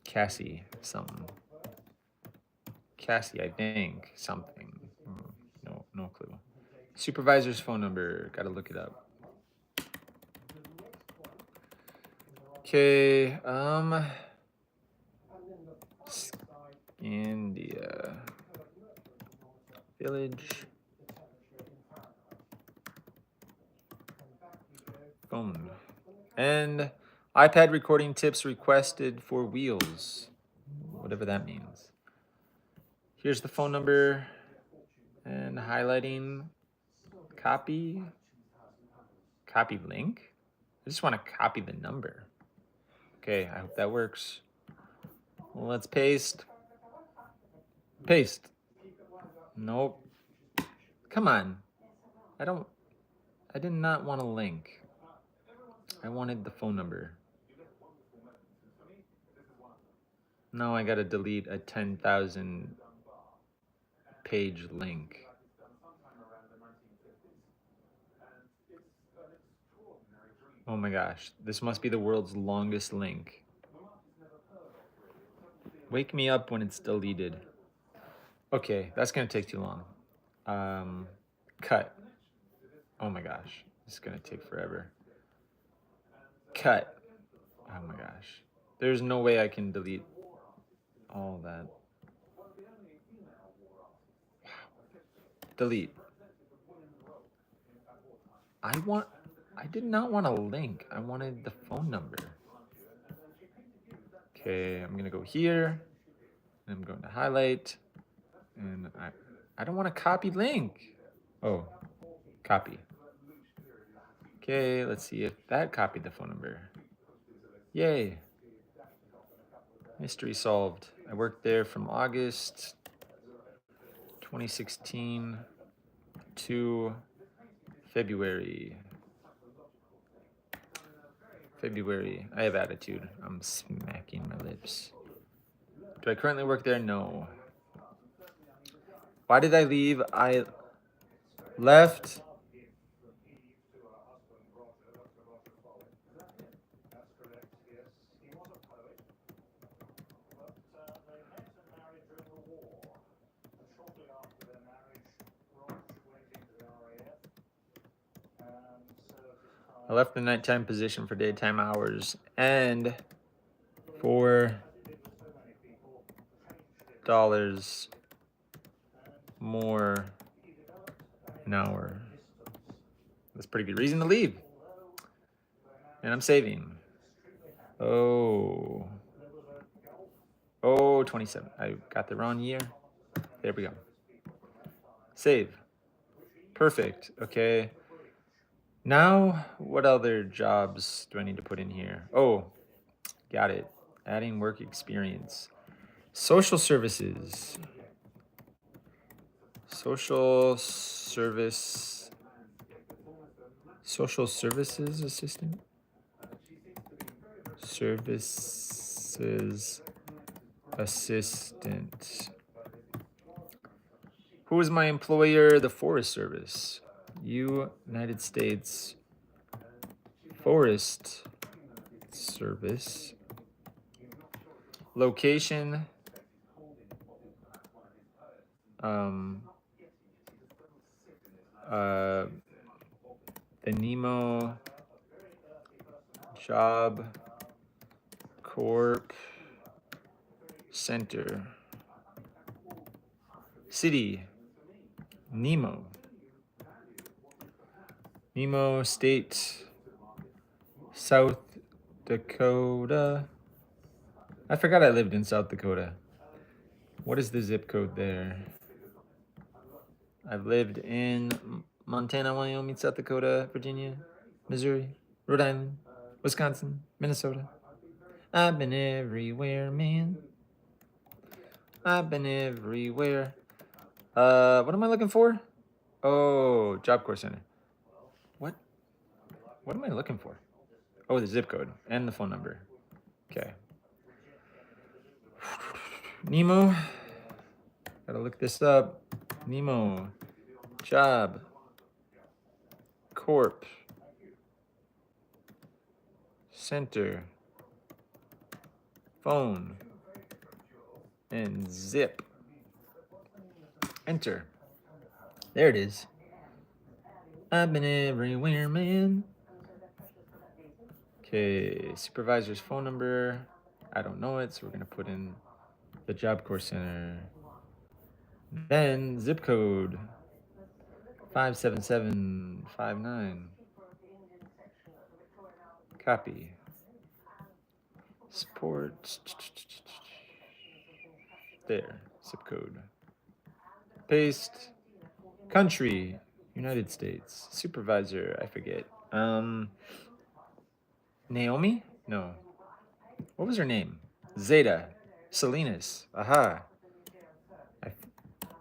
Cassie, something. Cassie, I think, something. No clue. Supervisor's phone number, gotta look it up. Okay, Scandia Village. Phone. And iPad recording tips requested for wheels. Whatever that means. Here's the phone number and highlighting copy. Copy link. I just want to copy the number. Okay, I hope that works. Well, let's paste. Paste. Nope. Come on. I did not want a link. I wanted the phone number. Now I gotta delete a 10,000 page link. Oh my gosh, this must be the world's longest link. Wake me up when it's deleted. Okay, that's gonna take too long. Cut. Oh my gosh, this is gonna take forever. Cut. Oh my gosh. There's no way I can delete all that. Delete. I did not want a link. I wanted the phone number. Okay, I'm gonna go here. And I'm going to highlight. And I don't want to copy link. Oh. Copy. Okay, let's see if that copied the phone number. Yay. Mystery solved. I worked there from August 2016 to February. I have attitude. I'm smacking my lips. Do I currently work there? No. Why did I leave? I left. I left the nighttime position for daytime hours and $4 more an hour. That's a pretty good reason to leave. And I'm saving. Oh, 27. I got the wrong year. There we go. Save. Perfect. Okay. Now, what other jobs do I need to put in here? Oh, got it. Adding work experience. Social services. Social services assistant. Services assistant. Who is my employer? The Forest Service. United States Forest Service. Location. The Nemo Job Corp Center. City. Nemo State, South Dakota. I forgot I lived in South Dakota. What is the zip code there? I've lived in Montana, Wyoming, South Dakota, Virginia, Missouri, Rhode Island, Wisconsin, Minnesota. I've been everywhere, man. I've been everywhere. What am I looking for? Oh, Job Corps Center. What am I looking for? Oh, the zip code and the phone number. Okay. Nemo. Gotta look this up. Nemo Job Corp Center. Phone. And zip. Enter. There it is. I've been everywhere, man. Okay, supervisor's phone number. I don't know it, so we're gonna put in the Job Corps Center. Then zip code 57759. Copy. Support. There, zip code. Paste. Country, United States. Supervisor, I forget. Naomi? No. What was her name? Zeta. Salinas. Aha.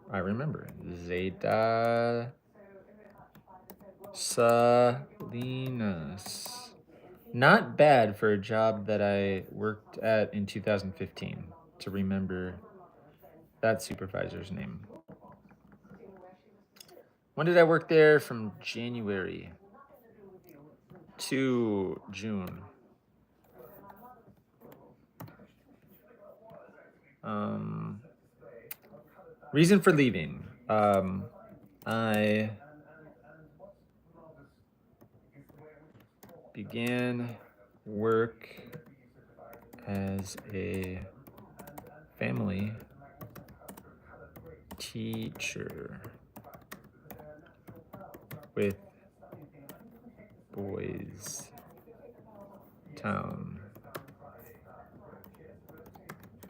I remember. Zeta Salinas. Not bad for a job that I worked at in 2015 to remember that supervisor's name. When did I work there? From January to June. Reason for leaving. I began work as a family teacher with Boys Town,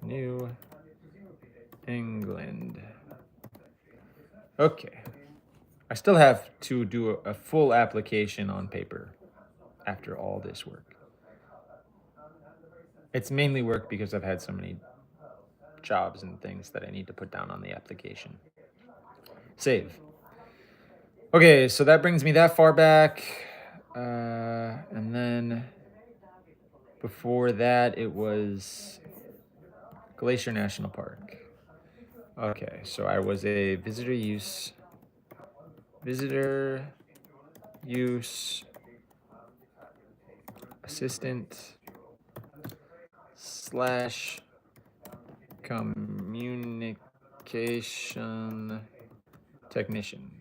New England. Okay. I still have to do a full application on paper after all this work. It's mainly work because I've had so many jobs and things that I need to put down on the application. Save. Okay, so that brings me that far back. And then before that, it was Glacier National Park. Okay, so I was a visitor use assistant / communication technician.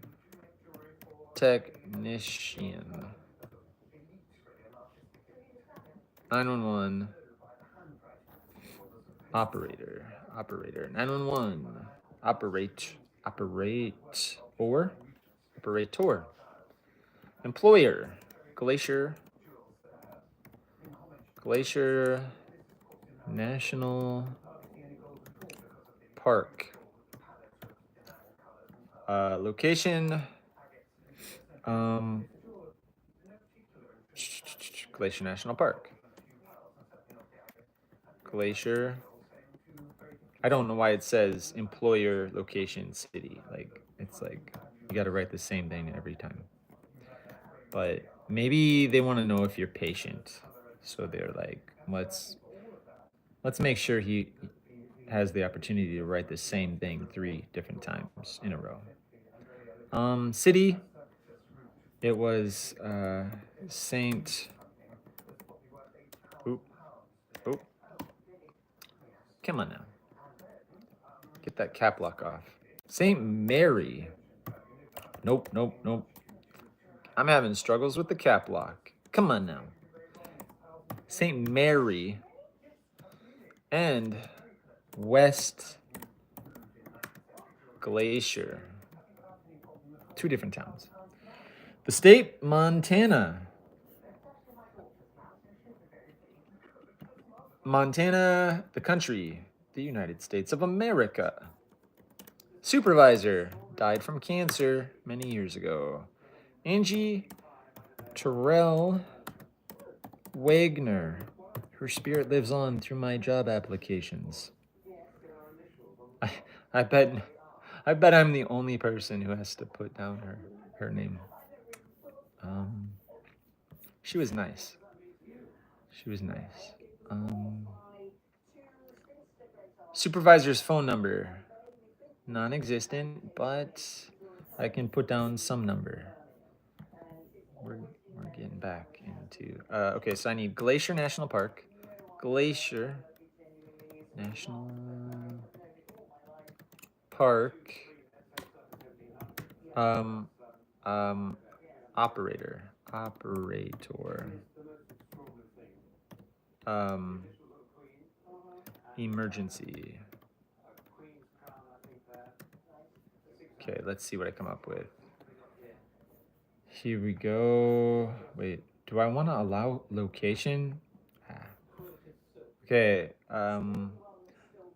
911 operator 911 operator employer Glacier National Park. Location Glacier National Park. Glacier. I don't know why it says employer location city. Like it's like you got to write the same thing every time. But maybe they want to know if you're patient. So they're like, let's make sure he has the opportunity to write the same thing 3 different times in a row. City. It was Saint. Oop. Come on now. Get that cap lock off. Saint Mary. Nope. I'm having struggles with the cap lock. Come on now. Saint Mary and West Glacier. 2 different towns. The state, Montana. Montana, the country, the United States of America. Supervisor, died from cancer many years ago. Angie Terrell Wagner. Her spirit lives on through my job applications. I bet I'm the only person who has to put down her name. She was nice. Supervisor's phone number. Non-existent, but I can put down some number. We're getting back into... okay, so I need Glacier National Park. Glacier National Park. Operator. Emergency. Okay, let's see what I come up with. Here we go. Wait, do I want to allow location? Okay, the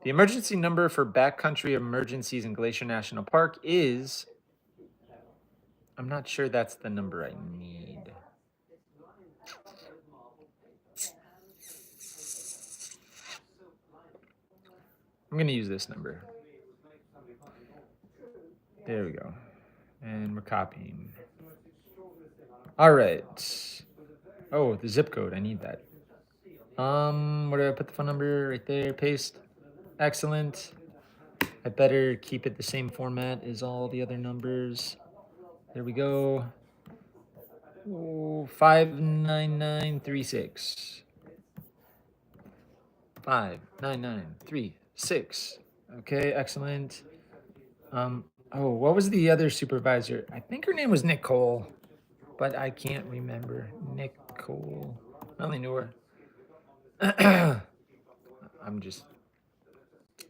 emergency number for backcountry emergencies in Glacier National Park is... I'm not sure that's the number I need. I'm going to use this number. There we go. And we're copying. All right. Oh, the zip code. I need that. Where do I put the phone number? Right there. Paste. Excellent. I better keep it the same format as all the other numbers. There we go. 59936. 59936. Okay, excellent. Oh, what was the other supervisor? I think her name was Nicole, but I can't remember. Nicole. I only knew her.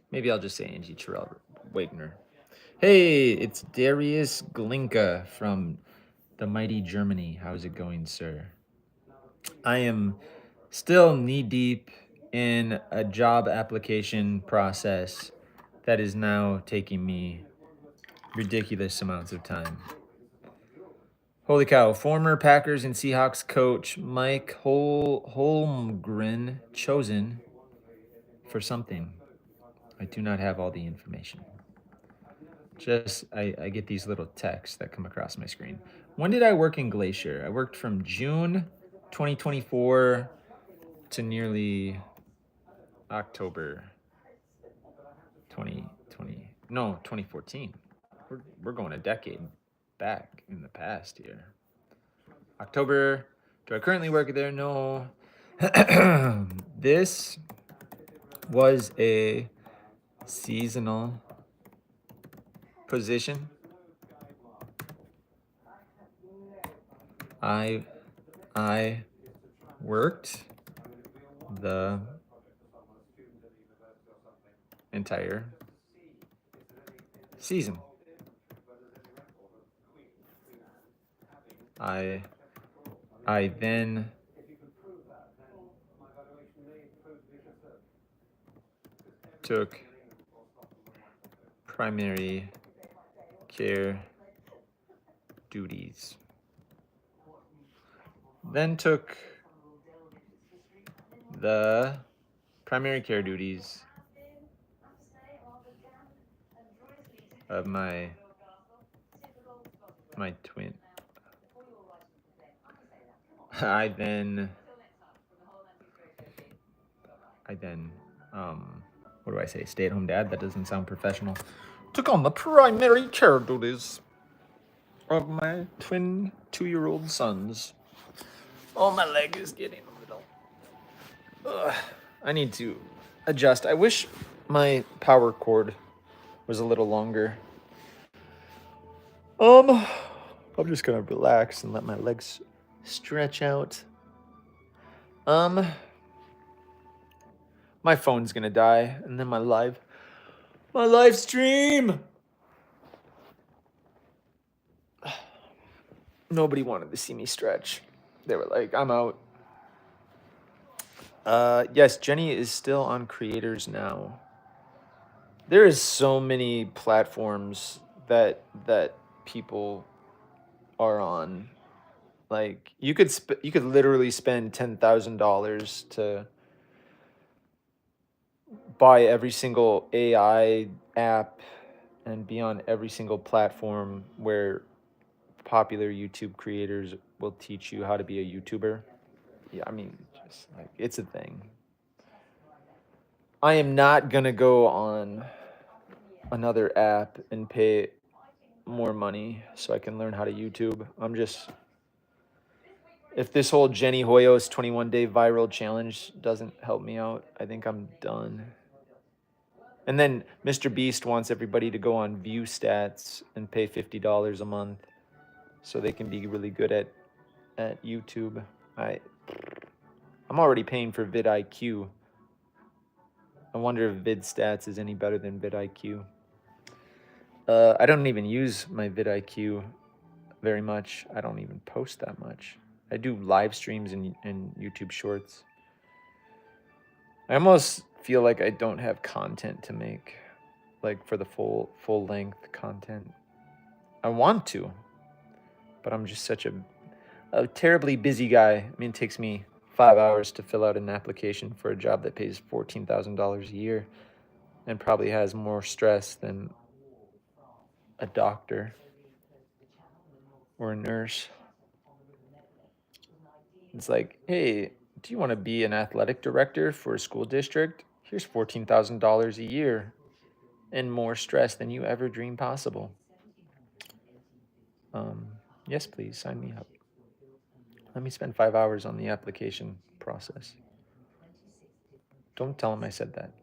Maybe I'll just say Angie Terrell Wagner. Hey, it's Darius Glinka from the mighty Germany. How's it going, sir? I am still knee-deep in a job application process that is now taking me ridiculous amounts of time. Holy cow. Former Packers and Seahawks coach Mike Holmgren chosen for something. I do not have all the information. I get these little texts that come across my screen. When did I work in Glacier? I worked from June 2024 to nearly October 2020. No, 2014. We're going a decade back in the past here. October. Do I currently work there? No. This was a seasonal position. I worked the entire season. I then took primary care duties. Then took the primary care duties of my twin. I then what do I say? Stay-at-home dad? That doesn't sound professional. Took on the primary care duties of my twin 2-year-old sons. Oh, my leg is getting a little. I need to adjust. I wish my power cord was a little longer. I'm just gonna relax and let my legs stretch out. My phone's gonna die, and then my live stream. Nobody wanted to see me stretch. They were like, I'm out. Yes, Jenny is still on Creators Now. There is so many platforms that people are on. Like you could literally spend $10,000 to buy every single AI app and be on every single platform where popular YouTube creators will teach you how to be a YouTuber. Yeah, I mean, just like it's a thing. I am not gonna go on another app and pay more money so I can learn how to YouTube. If this whole Jenny Hoyos 21-day viral challenge doesn't help me out, I think I'm done. And then Mr. Beast wants everybody to go on View Stats and pay $50 a month so they can be really good at YouTube. I'm already paying for vidIQ. I wonder if VidStats is any better than vidIQ. I don't even use my vidIQ very much. I don't even post that much. I do live streams and YouTube Shorts. I almost feel like I don't have content to make, like for the full length content. I want to, but I'm just such a terribly busy guy. I mean, it takes me 5 hours to fill out an application for a job that pays $14,000 a year and probably has more stress than a doctor or a nurse. It's like, hey, do you want to be an athletic director for a school district? Here's $14,000 a year and more stress than you ever dreamed possible. Yes, please sign me up. Let me spend 5 hours on the application process. Don't tell them I said that.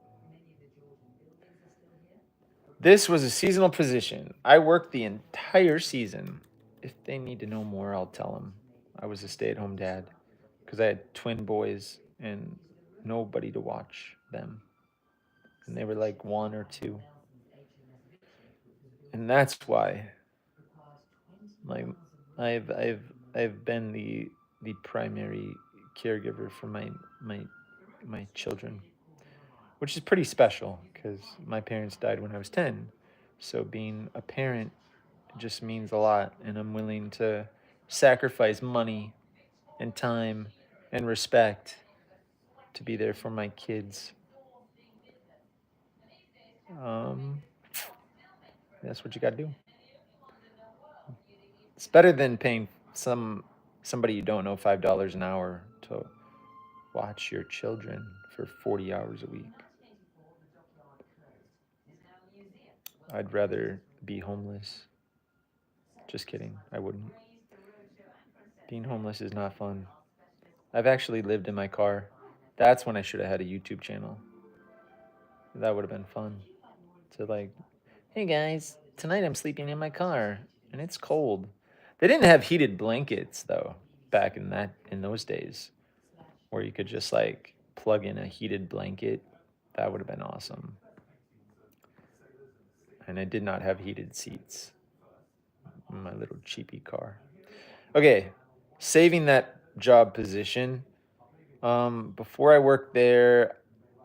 This was a seasonal position. I worked the entire season. If they need to know more, I'll tell them. I was a stay-at-home dad because I had twin boys and nobody to watch them. And they were like 1 or 2. And that's why like I've been the primary caregiver for my children, which is pretty special because my parents died when I was 10. So being a parent just means a lot, and I'm willing to sacrifice money and time and respect to be there for my kids. Um, that's what you got to do. It's better than paying somebody you don't know $5 an hour to watch your children for 40 hours a week. I'd rather be homeless. Just kidding. I wouldn't. Being homeless is not fun. I've actually lived in my car. That's when I should have had a YouTube channel. That would have been fun. To like, hey guys, tonight I'm sleeping in my car and it's cold. They didn't have heated blankets though back in those days where you could just like plug in a heated blanket. That would have been awesome. And I did not have heated seats in my little cheapy car. Okay, saving that job position. Before I worked there,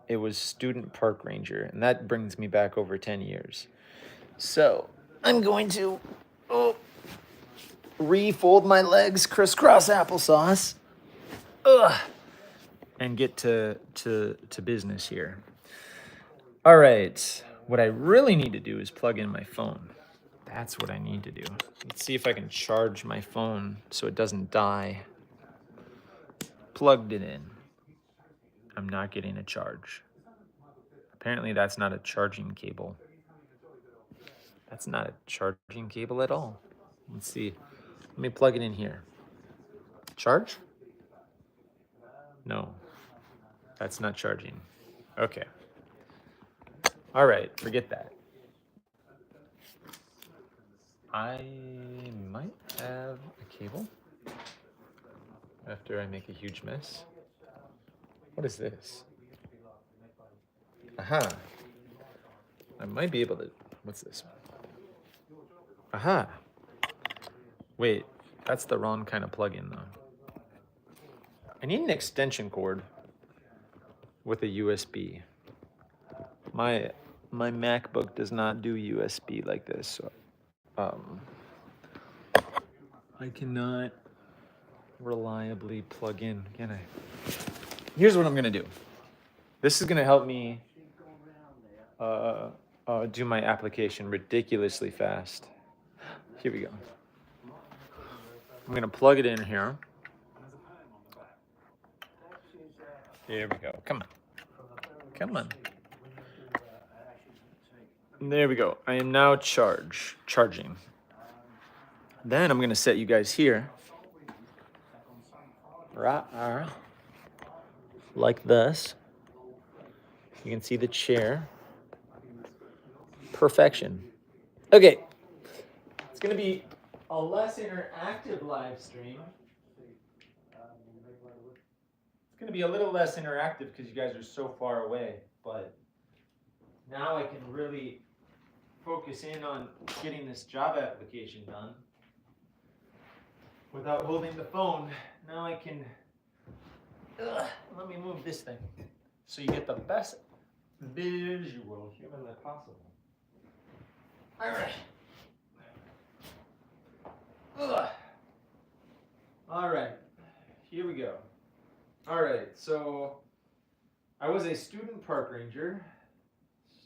it was student park ranger, and that brings me back over 10 years. So I'm going to refold my legs, crisscross applesauce, and get to business here. All right, what I really need to do is plug in my phone. That's what I need to do. Let's see if I can charge my phone so it doesn't die. Plugged it in. I'm not getting a charge. Apparently that's not a charging cable. That's not a charging cable at all. Let's see. Let me plug it in here. Charge? No. That's not charging. Okay. All right, forget that. I might have a cable after I make a huge mess. What is this? Aha. I might be able to. What's this? Aha. Wait, that's the wrong kind of plug-in though. I need an extension cord with a USB. My MacBook does not do USB like this, so I cannot reliably plug in, can I? Here's what I'm gonna do. This is gonna help me do my application ridiculously fast. Here we go. I'm gonna plug it in here. Here we go. Come on. Come on. There we go. I am now charging. Then I'm gonna set you guys here. Right, like this. You can see the chair. Perfection. Okay. It's gonna be a less interactive live stream. It's gonna be a little less interactive because you guys are so far away, but now I can really focus in on getting this job application done without holding the phone. Now I can, let me move this thing so you get the best visual humanly possible. All right. All right, here we go. All right, so I was a student park ranger.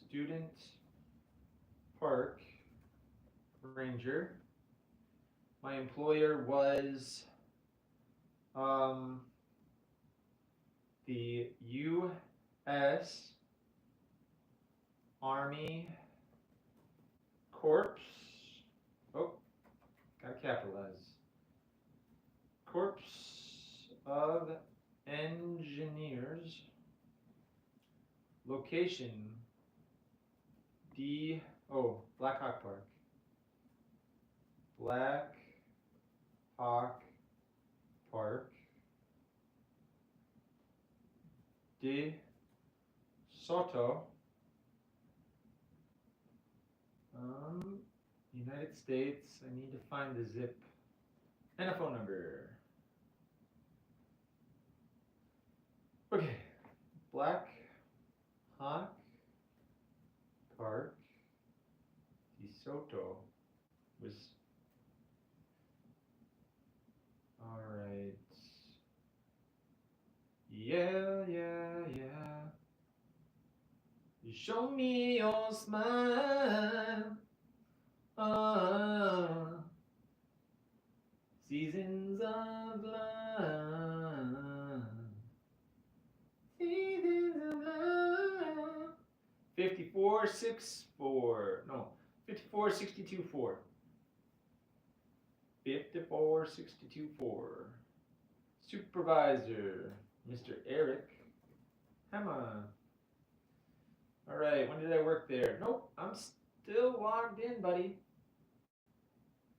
Student park ranger. My employer was the U.S. Army Corps. Oh, gotta capitalize. Corps of Engineers. Location Black Hawk Park. Black Hawk Park. De Soto. United States. I need to find the zip and a phone number. Okay, Black Hawk Park, DeSoto, Yeah, yeah, yeah. You show me your smile. Ah, seasons of love. Seasons of love. 5464. No, 5462.4. 5462.4. Supervisor, Mr. Eric Hammer. All right, when did I work there? Nope, I'm still logged in, buddy.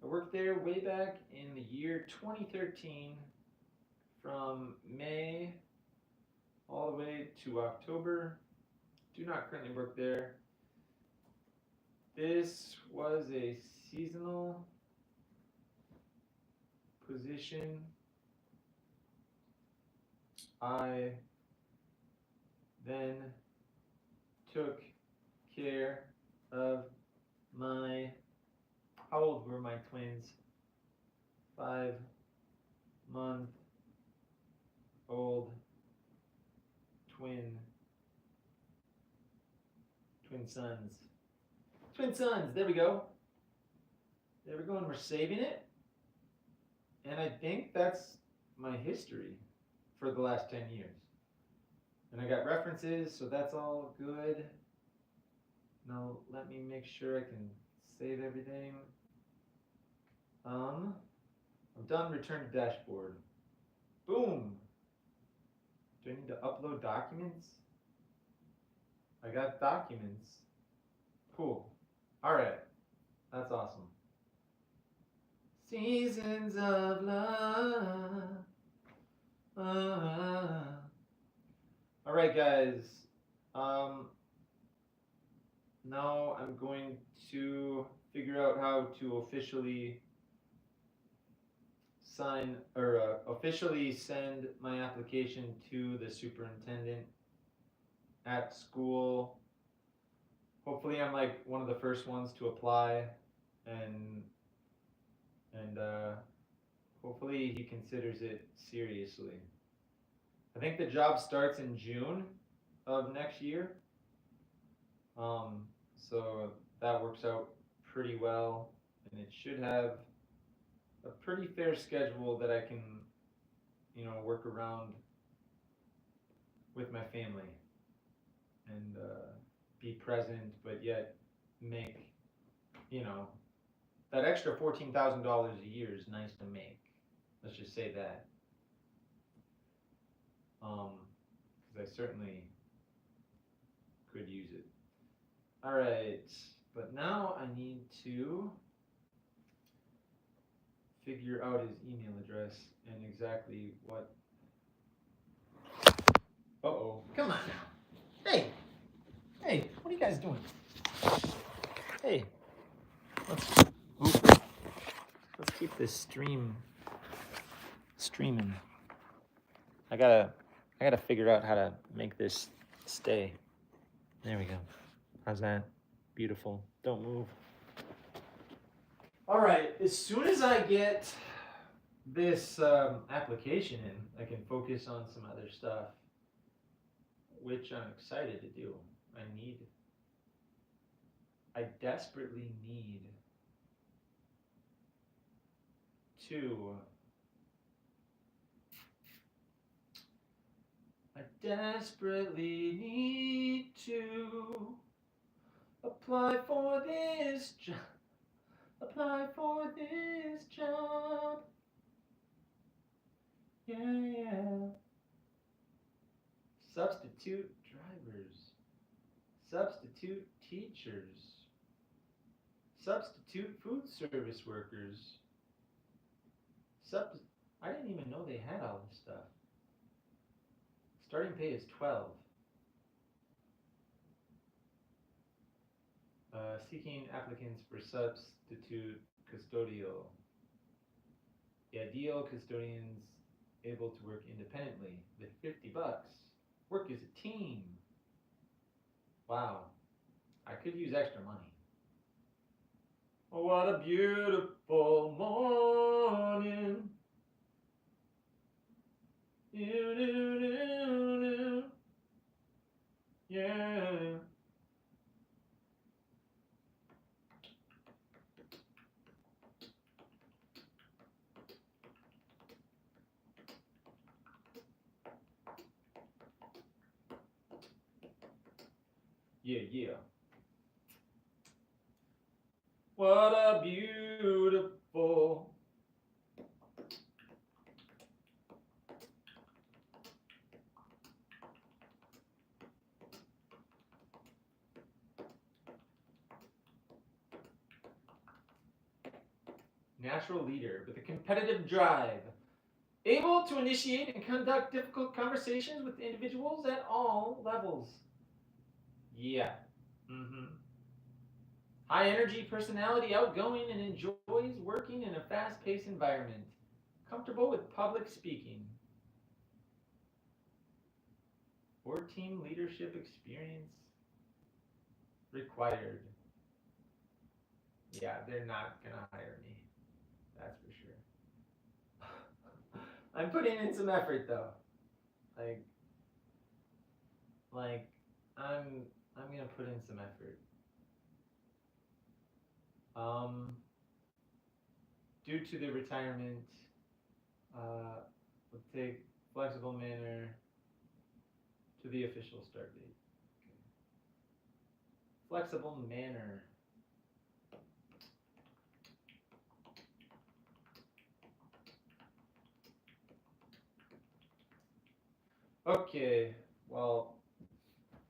I worked there way back in the year 2013 from May all the way to October. Do not currently work there. This was a seasonal position. I then took care of my, how old were my twins? 5-month-old twin sons. Twin sons, there we go. There we go, and we're saving it. And I think that's my history for the last 10 years. And I got references, so that's all good. Now let me make sure I can save everything. I'm done. Return to dashboard. Boom. Do I need to upload documents? I got documents. Cool. All right. That's awesome. Seasons of love. All right, guys. Now I'm going to figure out how to officially sign or officially send my application to the superintendent at school. Hopefully I'm like one of the first ones to apply, and hopefully he considers it seriously. I think the job starts in June of next year. So that works out pretty well, and it should have a pretty fair schedule that I can, work around with my family and be present, but yet make, that extra $14,000 a year is nice to make. Let's just say that. Because I certainly could use it. All right, but now I need to figure out his email address and exactly what. Uh-oh, come on now. Hey, what are you guys doing? Hey, let's keep this streaming. I gotta figure out how to make this stay. There we go. How's that? Beautiful. Don't move. All right, as soon as I get this application in, I can focus on some other stuff, which I'm excited to do. I desperately need to apply for this job. Apply for this job. Yeah. Substitute drivers. Substitute teachers. Substitute food service workers. I didn't even know they had all this stuff. Starting pay is 12. Seeking applicants for substitute custodial. The ideal custodians able to work independently with $50. Work as a team. Wow. I could use extra money. Oh, what a beautiful morning. Yeah. Yeah, yeah. What a beautiful. Natural leader with a competitive drive, able to initiate and conduct difficult conversations with individuals at all levels. Yeah. Mm-hmm. High energy personality, outgoing, and enjoys working in a fast paced environment. Comfortable with public speaking. Or team leadership experience required. Yeah, they're not gonna hire me. That's for sure. I'm putting in some effort though. Like like I'm gonna put in some effort. Um Due to the retirement, we'll take flexible manner to the official start date. Okay. Flexible manner. Okay, well,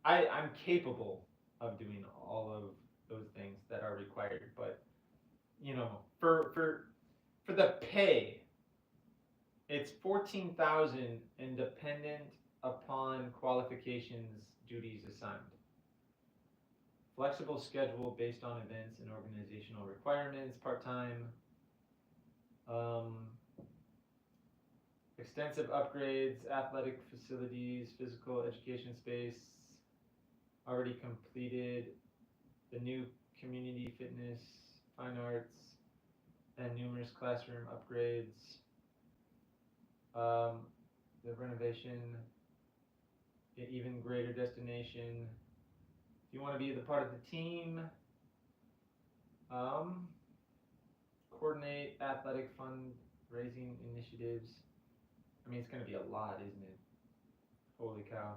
I'm capable of doing all of those things that are required, but you know, for the pay, it's 14,000 and dependent upon qualifications, duties assigned. Flexible schedule based on events and organizational requirements, part time. Um, Extensive upgrades, athletic facilities, physical education space, already completed. The new community fitness, fine arts, and numerous classroom upgrades. The renovation, even greater destination. If you want to be the part of the team, um, coordinate athletic fundraising initiatives. I mean, it's going to be a lot, isn't it? Holy cow.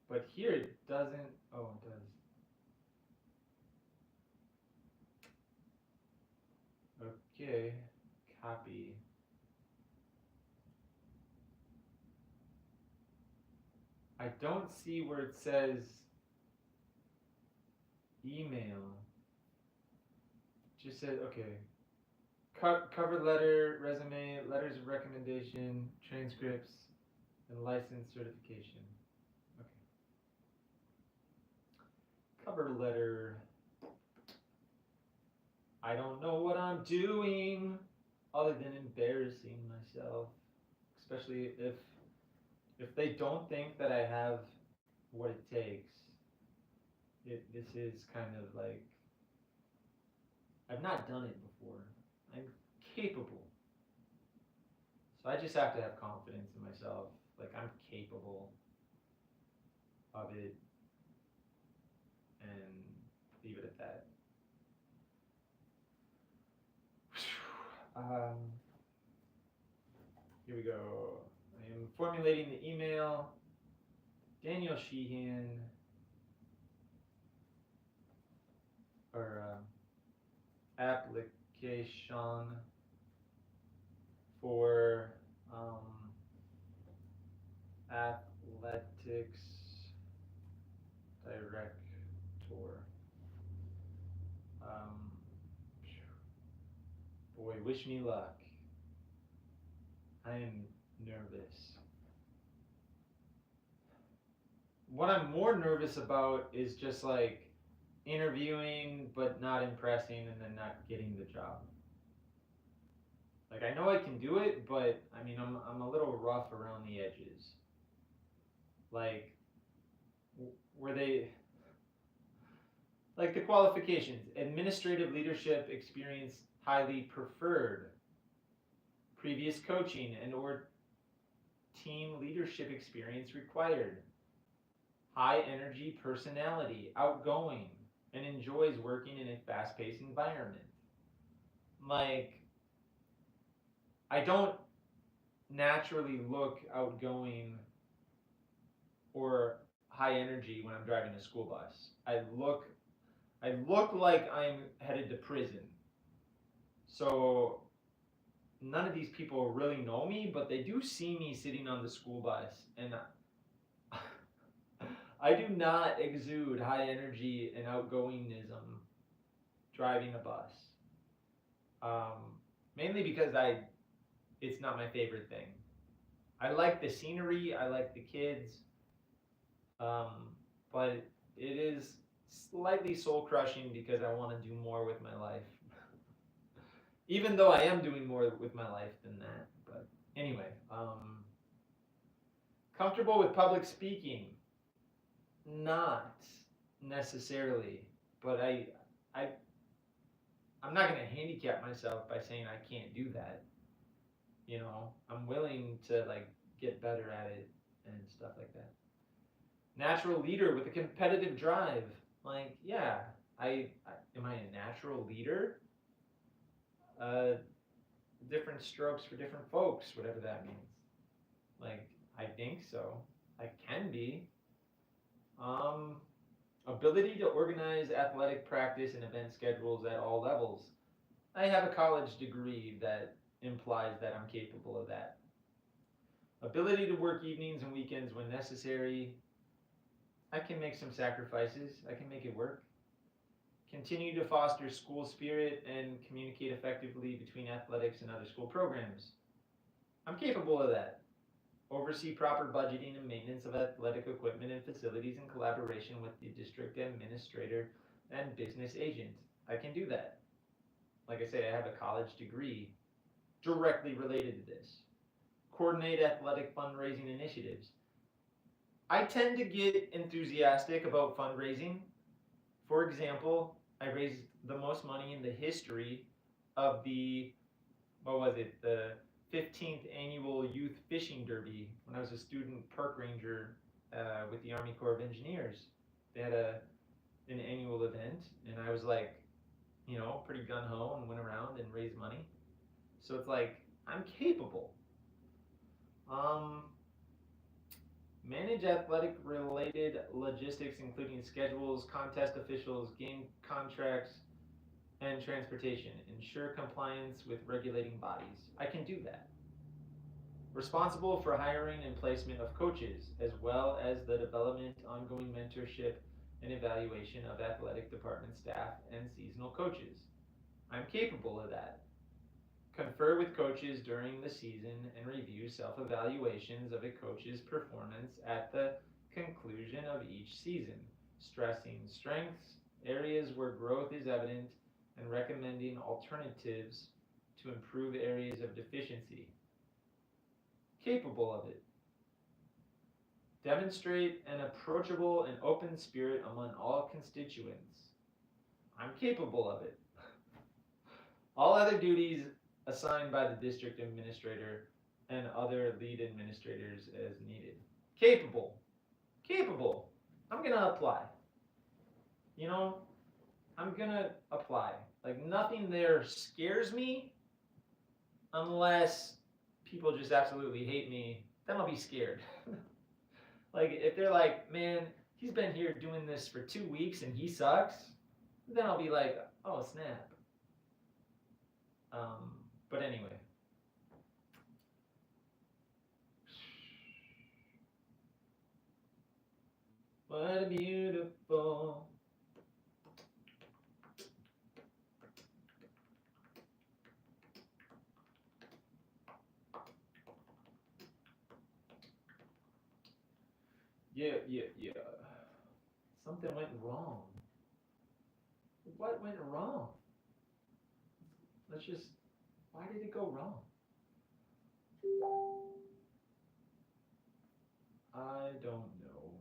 But here it doesn't. Oh, it does. Okay. Copy. I don't see where it says email. Just said, okay. Cover letter, resume, letters of recommendation, transcripts, and license certification. Okay. Cover letter. I don't know what I'm doing other than embarrassing myself, especially if they don't think that I have what it takes. This is kind of like I've not done it before. I'm capable. So I just have to have confidence in myself. Like I'm capable of it and leave it at that. Um, Here we go. I am formulating the email. Daniel Sheehan, or application for athletics director. Um, Boy, wish me luck. I am nervous. What I'm more nervous about is just like interviewing but not impressing and then not getting the job. Like I know I can do it, but I mean I'm a little rough around the edges. Like were they like the qualifications, administrative leadership experience highly preferred. previous coaching and or team leadership experience required. High energy personality, outgoing, and enjoys working in a fast paced environment. Like, I don't naturally look outgoing or high energy when I'm driving a school bus. I look like I'm headed to prison. So none of these people really know me, but they do see me sitting on the school bus, and I do not exude high energy and outgoingism driving a bus. Mainly because it's not my favorite thing. I like the scenery, I like the kids, but it is slightly soul crushing because I want to do more with my life. Even though I am doing more with my life than that. But anyway, comfortable with public speaking? Not necessarily, but I, I'm not gonna handicap myself by saying I can't do that. I'm willing to like get better at it and stuff like that. Natural leader with a competitive drive. Like, yeah, I am I a natural leader? Uh, Different strokes for different folks, whatever that means. Like, I think so. I can be. Um, Ability to organize athletic practice and event schedules at all levels. I have a college degree that implies that I'm capable of that. Ability to work evenings and weekends when necessary. I can make some sacrifices. I can make it work. Continue to foster school spirit and communicate effectively between athletics and other school programs. I'm capable of that. Oversee proper budgeting and maintenance of athletic equipment and facilities in collaboration with the district administrator and business agent. I can do that. Like I say, I have a college degree directly related to this. Coordinate athletic fundraising initiatives. I tend to get enthusiastic about fundraising. For example, I raised the most money in the history of what was it, the 15th annual Youth Fishing Derby when I was a student park ranger with the Army Corps of Engineers. They had an annual event, and I was like, pretty gun ho and went around and raised money. So it's like, I'm capable. Um, Manage athletic related logistics, including schedules, contest officials, game contracts, and transportation. Ensure compliance with regulating bodies. I can do that. Responsible for hiring and placement of coaches, as well as the development, ongoing mentorship, and evaluation of athletic department staff and seasonal coaches. I'm capable of that. Confer with coaches during the season and review self evaluations of a coach's performance at the conclusion of each season, stressing strengths, areas where growth is evident, and recommending alternatives to improve areas of deficiency. Capable of it. Demonstrate an approachable and open spirit among all constituents. I'm capable of it. All other duties assigned by the district administrator and other lead administrators as needed. Capable. Capable. I'm gonna apply. You know, I'm gonna apply. Like, nothing there scares me unless people just absolutely hate me. Then I'll be scared. Like, if they're like, man, he's been here doing this for 2 weeks and he sucks, then I'll be like, oh snap. But anyway. What a beautiful. Yeah. Something went wrong. What went wrong? Why did it go wrong? I don't know.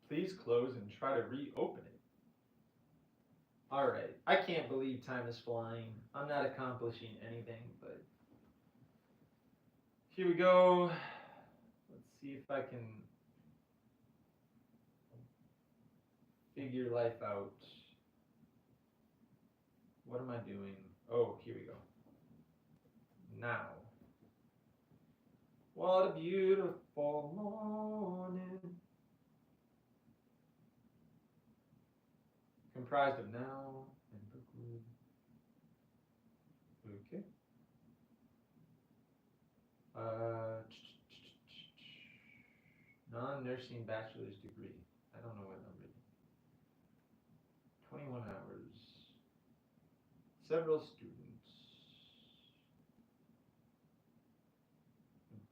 Please close and try to reopen it. All right. I can't believe time is flying. I'm not accomplishing anything, but here we go. Let's see if I can figure life out. What am I doing? Oh, here we go. Now. What a beautiful morning. Comprised of now and Brookwood. Okay. Non-nursing bachelor's degree. I don't know what I'm reading. 21 hours. Several students.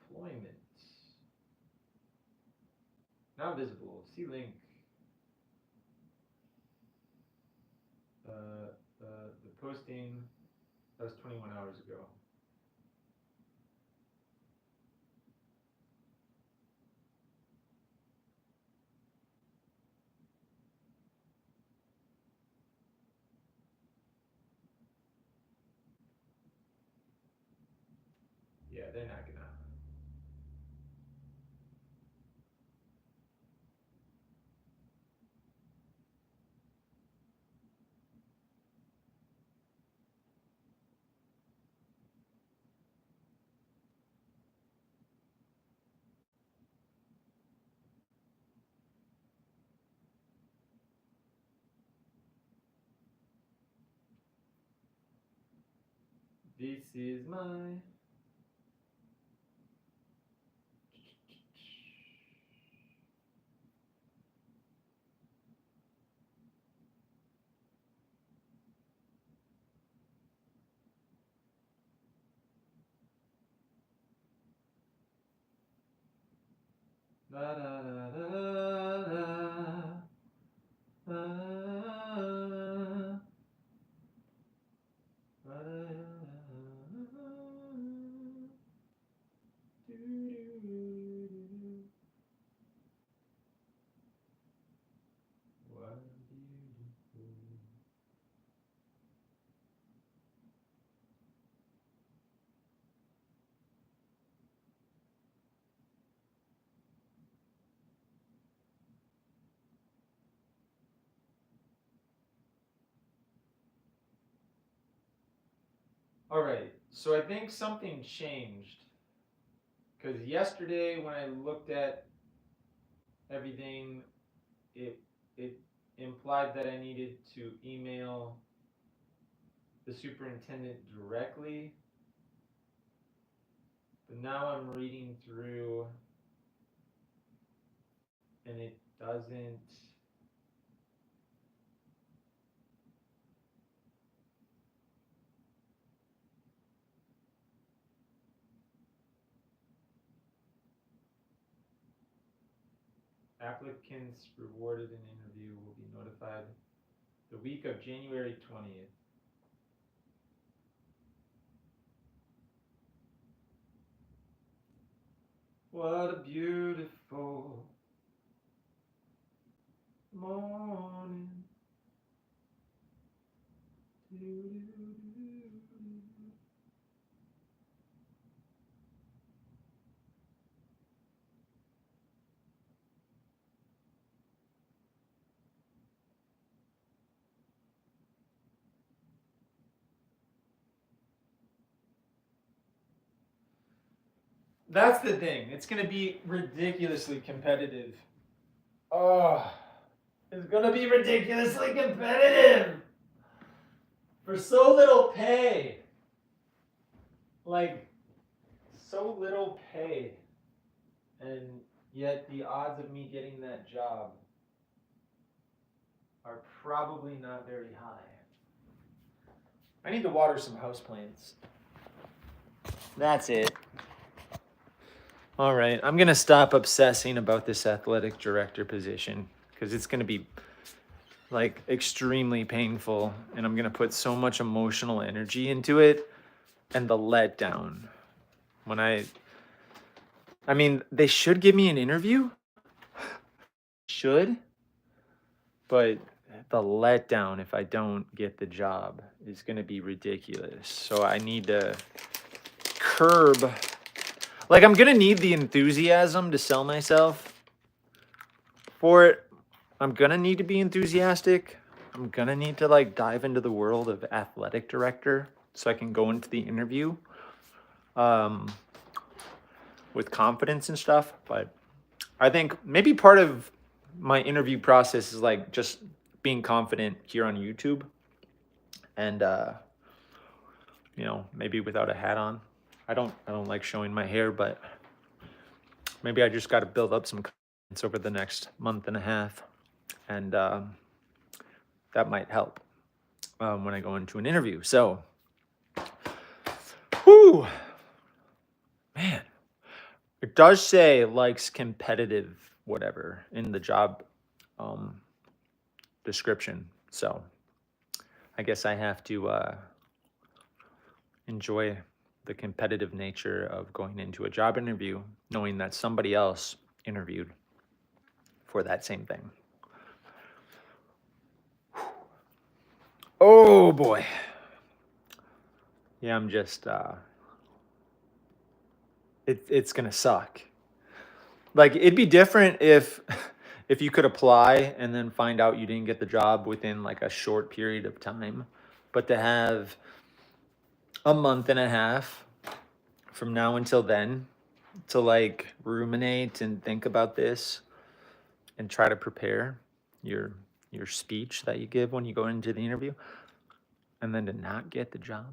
Employment. Now visible. See link. The posting, that was 21 hours ago. Yeah, they're not gonna. This is my. Da da da da da. What beautiful. All right, so I think something changed because yesterday when I looked at everything, it implied that I needed to email the superintendent directly. But now I'm reading through and it doesn't. Applicants rewarded in interview will be notified the week of January 20th. What a beautiful morning. That's the thing. It's going to be ridiculously competitive. Oh, it's going to be ridiculously competitive for so little pay. Like, so little pay. And yet the odds of me getting that job are probably not very high. I need to water some houseplants. That's it. All right, I'm going to stop obsessing about this athletic director position because it's going to be like extremely painful and I'm going to put so much emotional energy into it and the letdown when I mean, they should give me an interview. Should, but the letdown if I don't get the job is going to be ridiculous. So I need to curb, like, I'm going to need the enthusiasm to sell myself for it. I'm going to need to be enthusiastic. I'm going to need to like dive into the world of athletic director so I can go into the interview with confidence and stuff. But I think maybe part of my interview process is like just being confident here on YouTube and maybe without a hat on. I don't like showing my hair, but maybe I just got to build up some confidence over the next month and a half, and that might help when I go into an interview. So, whoo, man, it does say likes competitive whatever in the job description. So I guess I have to enjoy the competitive nature of going into a job interview, knowing that somebody else interviewed for that same thing. Oh boy. Yeah, I'm just it's gonna suck. Like, it'd be different if you could apply and then find out you didn't get the job within like a short period of time, but to have a month and a half from now until then to like ruminate and think about this and try to prepare your speech that you give when you go into the interview, and then to not get the job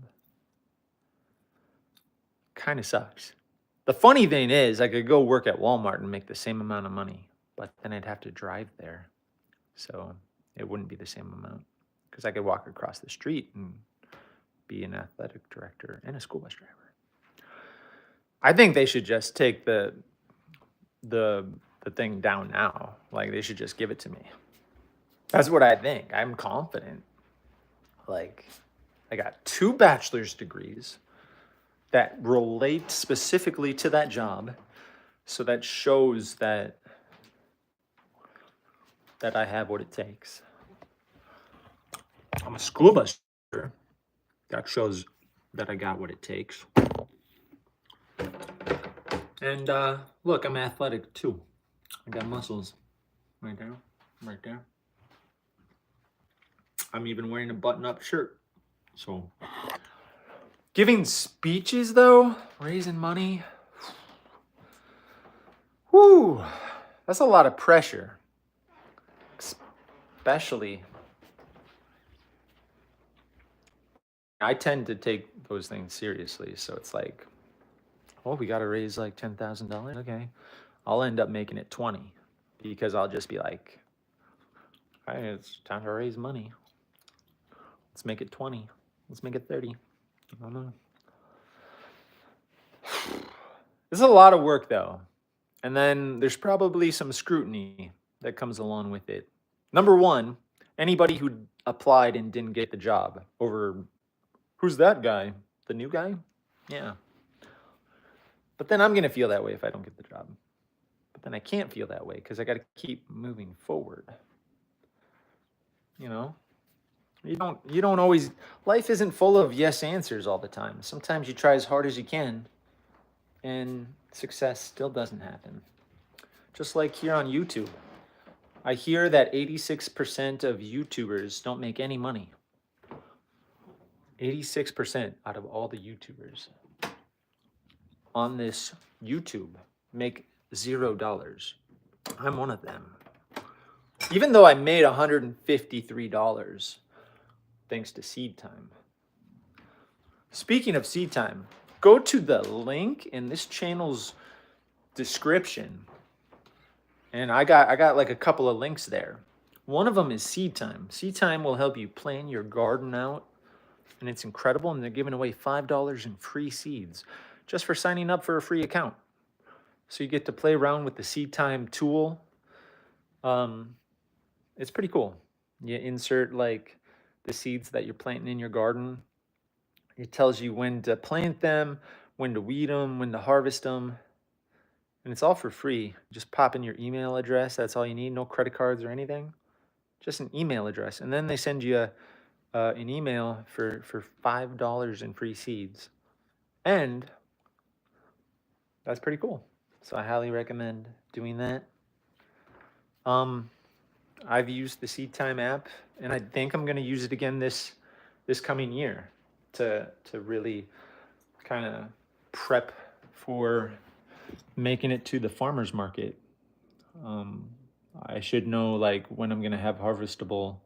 kind of sucks. The funny thing is, I could go work at Walmart and make the same amount of money, but then I'd have to drive there. So it wouldn't be the same amount because I could walk across the street and be an athletic director and a school bus driver. I think they should just take the thing down now. Like, they should just give it to me. That's what I think. I'm confident. Like, I got 2 bachelor's degrees that relate specifically to that job. So that shows that I have what it takes. I'm a school bus driver. That shows that I got what it takes. And look, I'm athletic too. I got muscles right there, right there. I'm even wearing a button-up shirt. So, giving speeches though, raising money, whoo, that's a lot of pressure. Especially, I tend to take those things seriously. So it's like, oh, we got to raise like $10,000. Okay, I'll end up making it 20 because I'll just be like, hey, it's time to raise money. Let's make it 20. Let's make it 30. I don't know. This is a lot of work though. And then there's probably some scrutiny that comes along with it. Number one, anybody who applied and didn't get the job over, who's that guy? The new guy? Yeah. But then I'm going to feel that way if I don't get the job. But then I can't feel that way because I got to keep moving forward. You know? You don't always, life isn't full of yes answers all the time. Sometimes you try as hard as you can and success still doesn't happen. Just like here on YouTube. I hear that 86% of YouTubers don't make any money. 86% out of all the YouTubers on this YouTube make $0. I'm one of them. Even though I made $153 thanks to Seed Time. Speaking of Seed Time, go to the link in this channel's description. And I got like a couple of links there. One of them is Seed Time. Seed Time will help you plan your garden out. And it's incredible. And they're giving away $5 in free seeds just for signing up for a free account. So you get to play around with the Seed Time tool. It's pretty cool. You insert like the seeds that you're planting in your garden. It tells you when to plant them, when to weed them, when to harvest them. And it's all for free. Just pop in your email address. That's all you need. No credit cards or anything. just an email address, and then they send you an email for $5 in free seeds, and that's pretty cool. So I highly recommend doing that. Um, I've used the Seed Time app, and I think I'm going to use it again this coming year to really kind of prep for making it to the farmers market. Um, I should know like when I'm going to have harvestable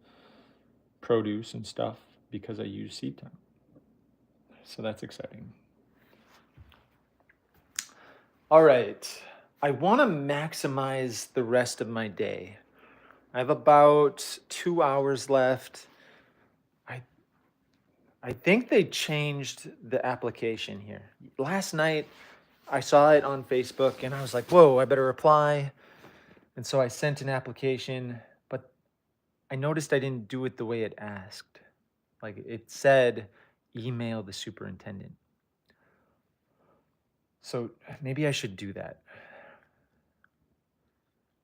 produce and stuff because I use Seed Time. So that's exciting. All right. I want to maximize the rest of my day. I have about 2 hours left. I I think they changed the application here. Last night I saw it on Facebook and I was like, "Whoa, I better reply." And so I sent an application, but I noticed I didn't do it the way it asked. Like it said, email the superintendent. So maybe I should do that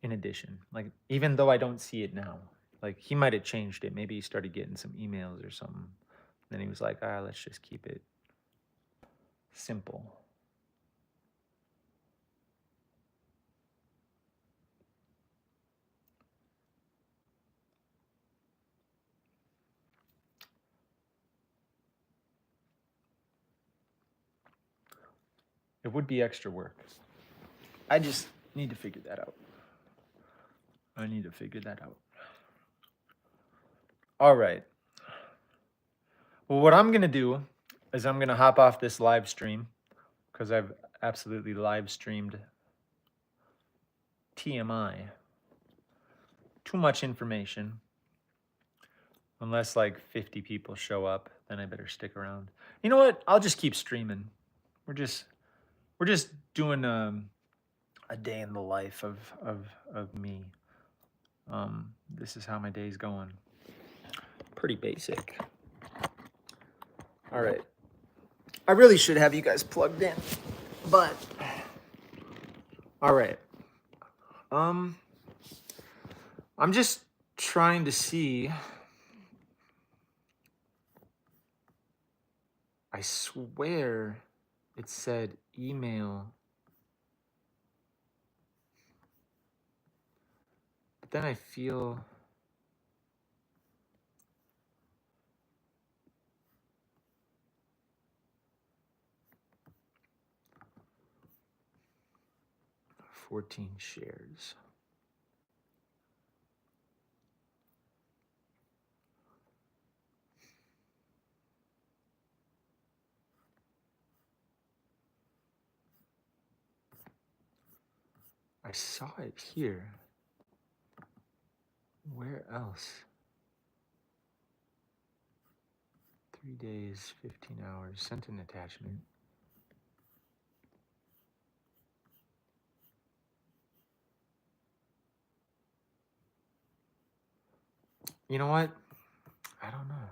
in addition. Like, even though I don't see it now, like he might have changed it. Maybe he started getting some emails or something. Then he was like, let's just keep it simple. It would be extra work. I just need to figure that out. I need to figure that out. All right. Well, what I'm going to do is I'm going to hop off this live stream because I've absolutely live streamed TMI. Too much information. Unless like 50 people show up, then I better stick around. You know what? I'll just keep streaming. We're just doing a day in the life of me. This is how my day's going. Pretty basic. All right. I really should have you guys plugged in, but all right. I'm just trying to see. I swear it said email. But then I feel $14 shares. I saw it here. Where else? 3 days, 15 hours. Sent an attachment. You know what? I don't know.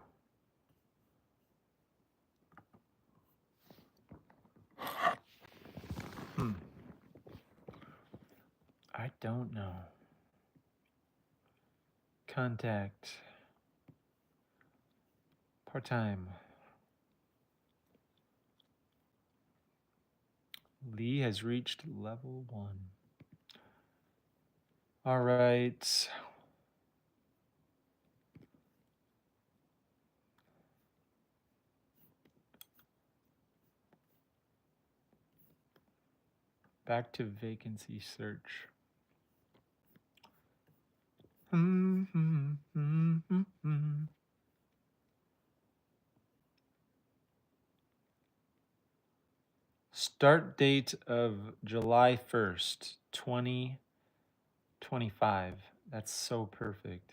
I don't know. Contact. Part-time. Lee has reached level 1. All right. Back to vacancy search. Start date of July 1st, 2025. That's so perfect.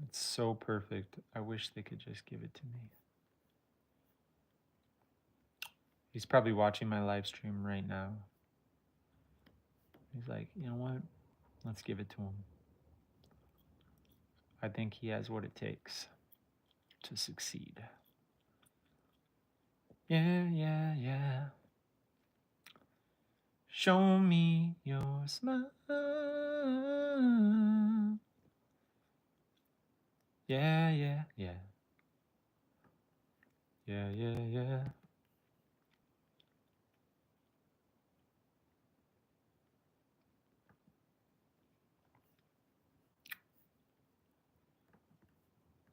It's so perfect. I wish they could just give it to me. He's probably watching my live stream right now. He's like, you know what? Let's give it to him. I think he has what it takes to succeed. Yeah, yeah, yeah. Show me your smile. Yeah, yeah, yeah. Yeah, yeah, yeah.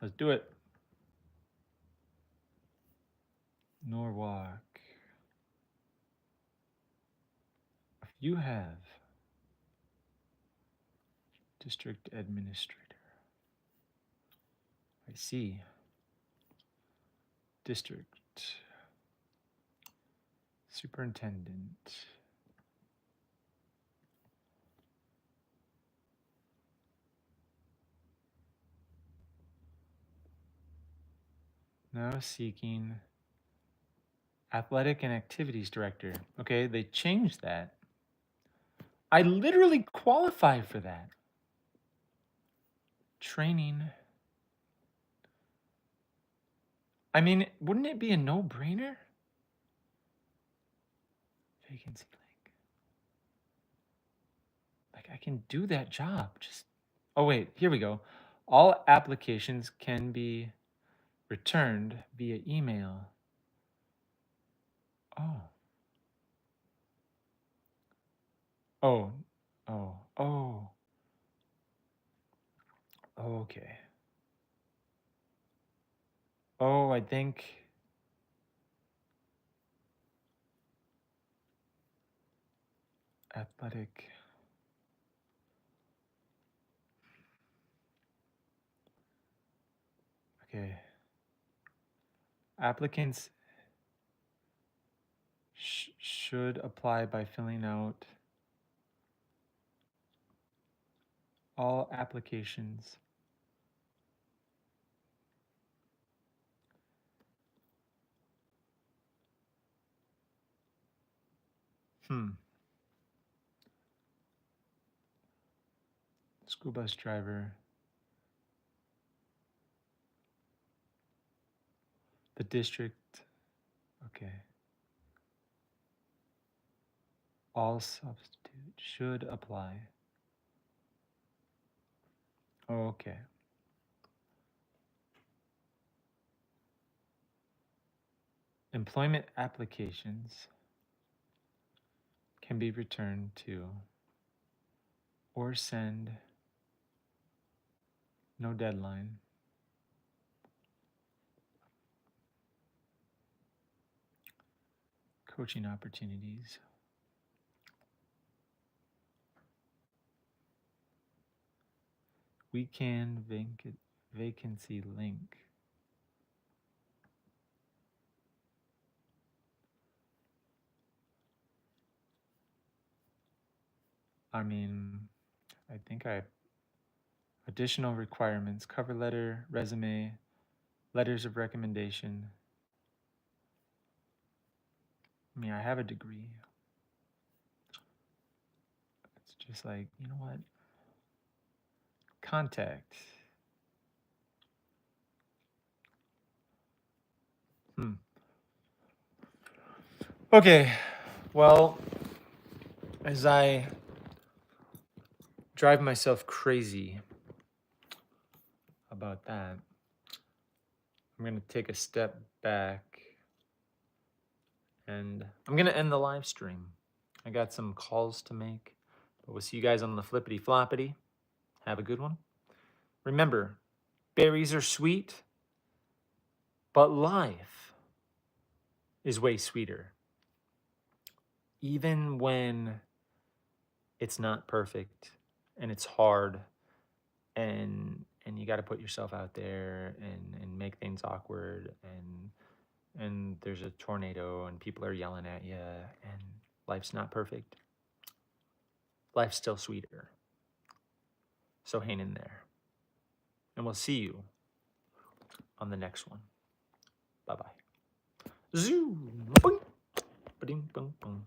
Let's do it. Norwalk. If you have district administrator, I see. District superintendent. Now seeking athletic and activities director. Okay, they changed that. I literally qualify for that. Training. I mean, wouldn't it be a no-brainer? Vacancy link. Like I can do that job. Just oh wait, here we go. All applications can be returned via email. Oh. Oh. Oh. Oh. Okay. Oh, I think athletic. Okay. Applicants should apply by filling out all applications. School bus driver. The district. Okay. All substitute should apply. Okay. Employment applications can be returned to or send no deadline. Coaching opportunities. We can vacancy link. I mean, I think I additional requirements, cover letter, resume, letters of recommendation. I mean, I have a degree. It's just like, you know what? Contact. Okay, well, as I drive myself crazy about that, I'm going to take a step back and I'm going to end the live stream. I got some calls to make, but we'll see you guys on the flippity floppity. Have a good one. Remember, berries are sweet, but life is way sweeter. Even when it's not perfect and it's hard and you got to put yourself out there and make things awkward and there's a tornado and people are yelling at you and life's not perfect. Life's still sweeter. So hang in there. And we'll see you on the next one. Bye-bye. Zoo. Boing. Ba-ding, boing, boing.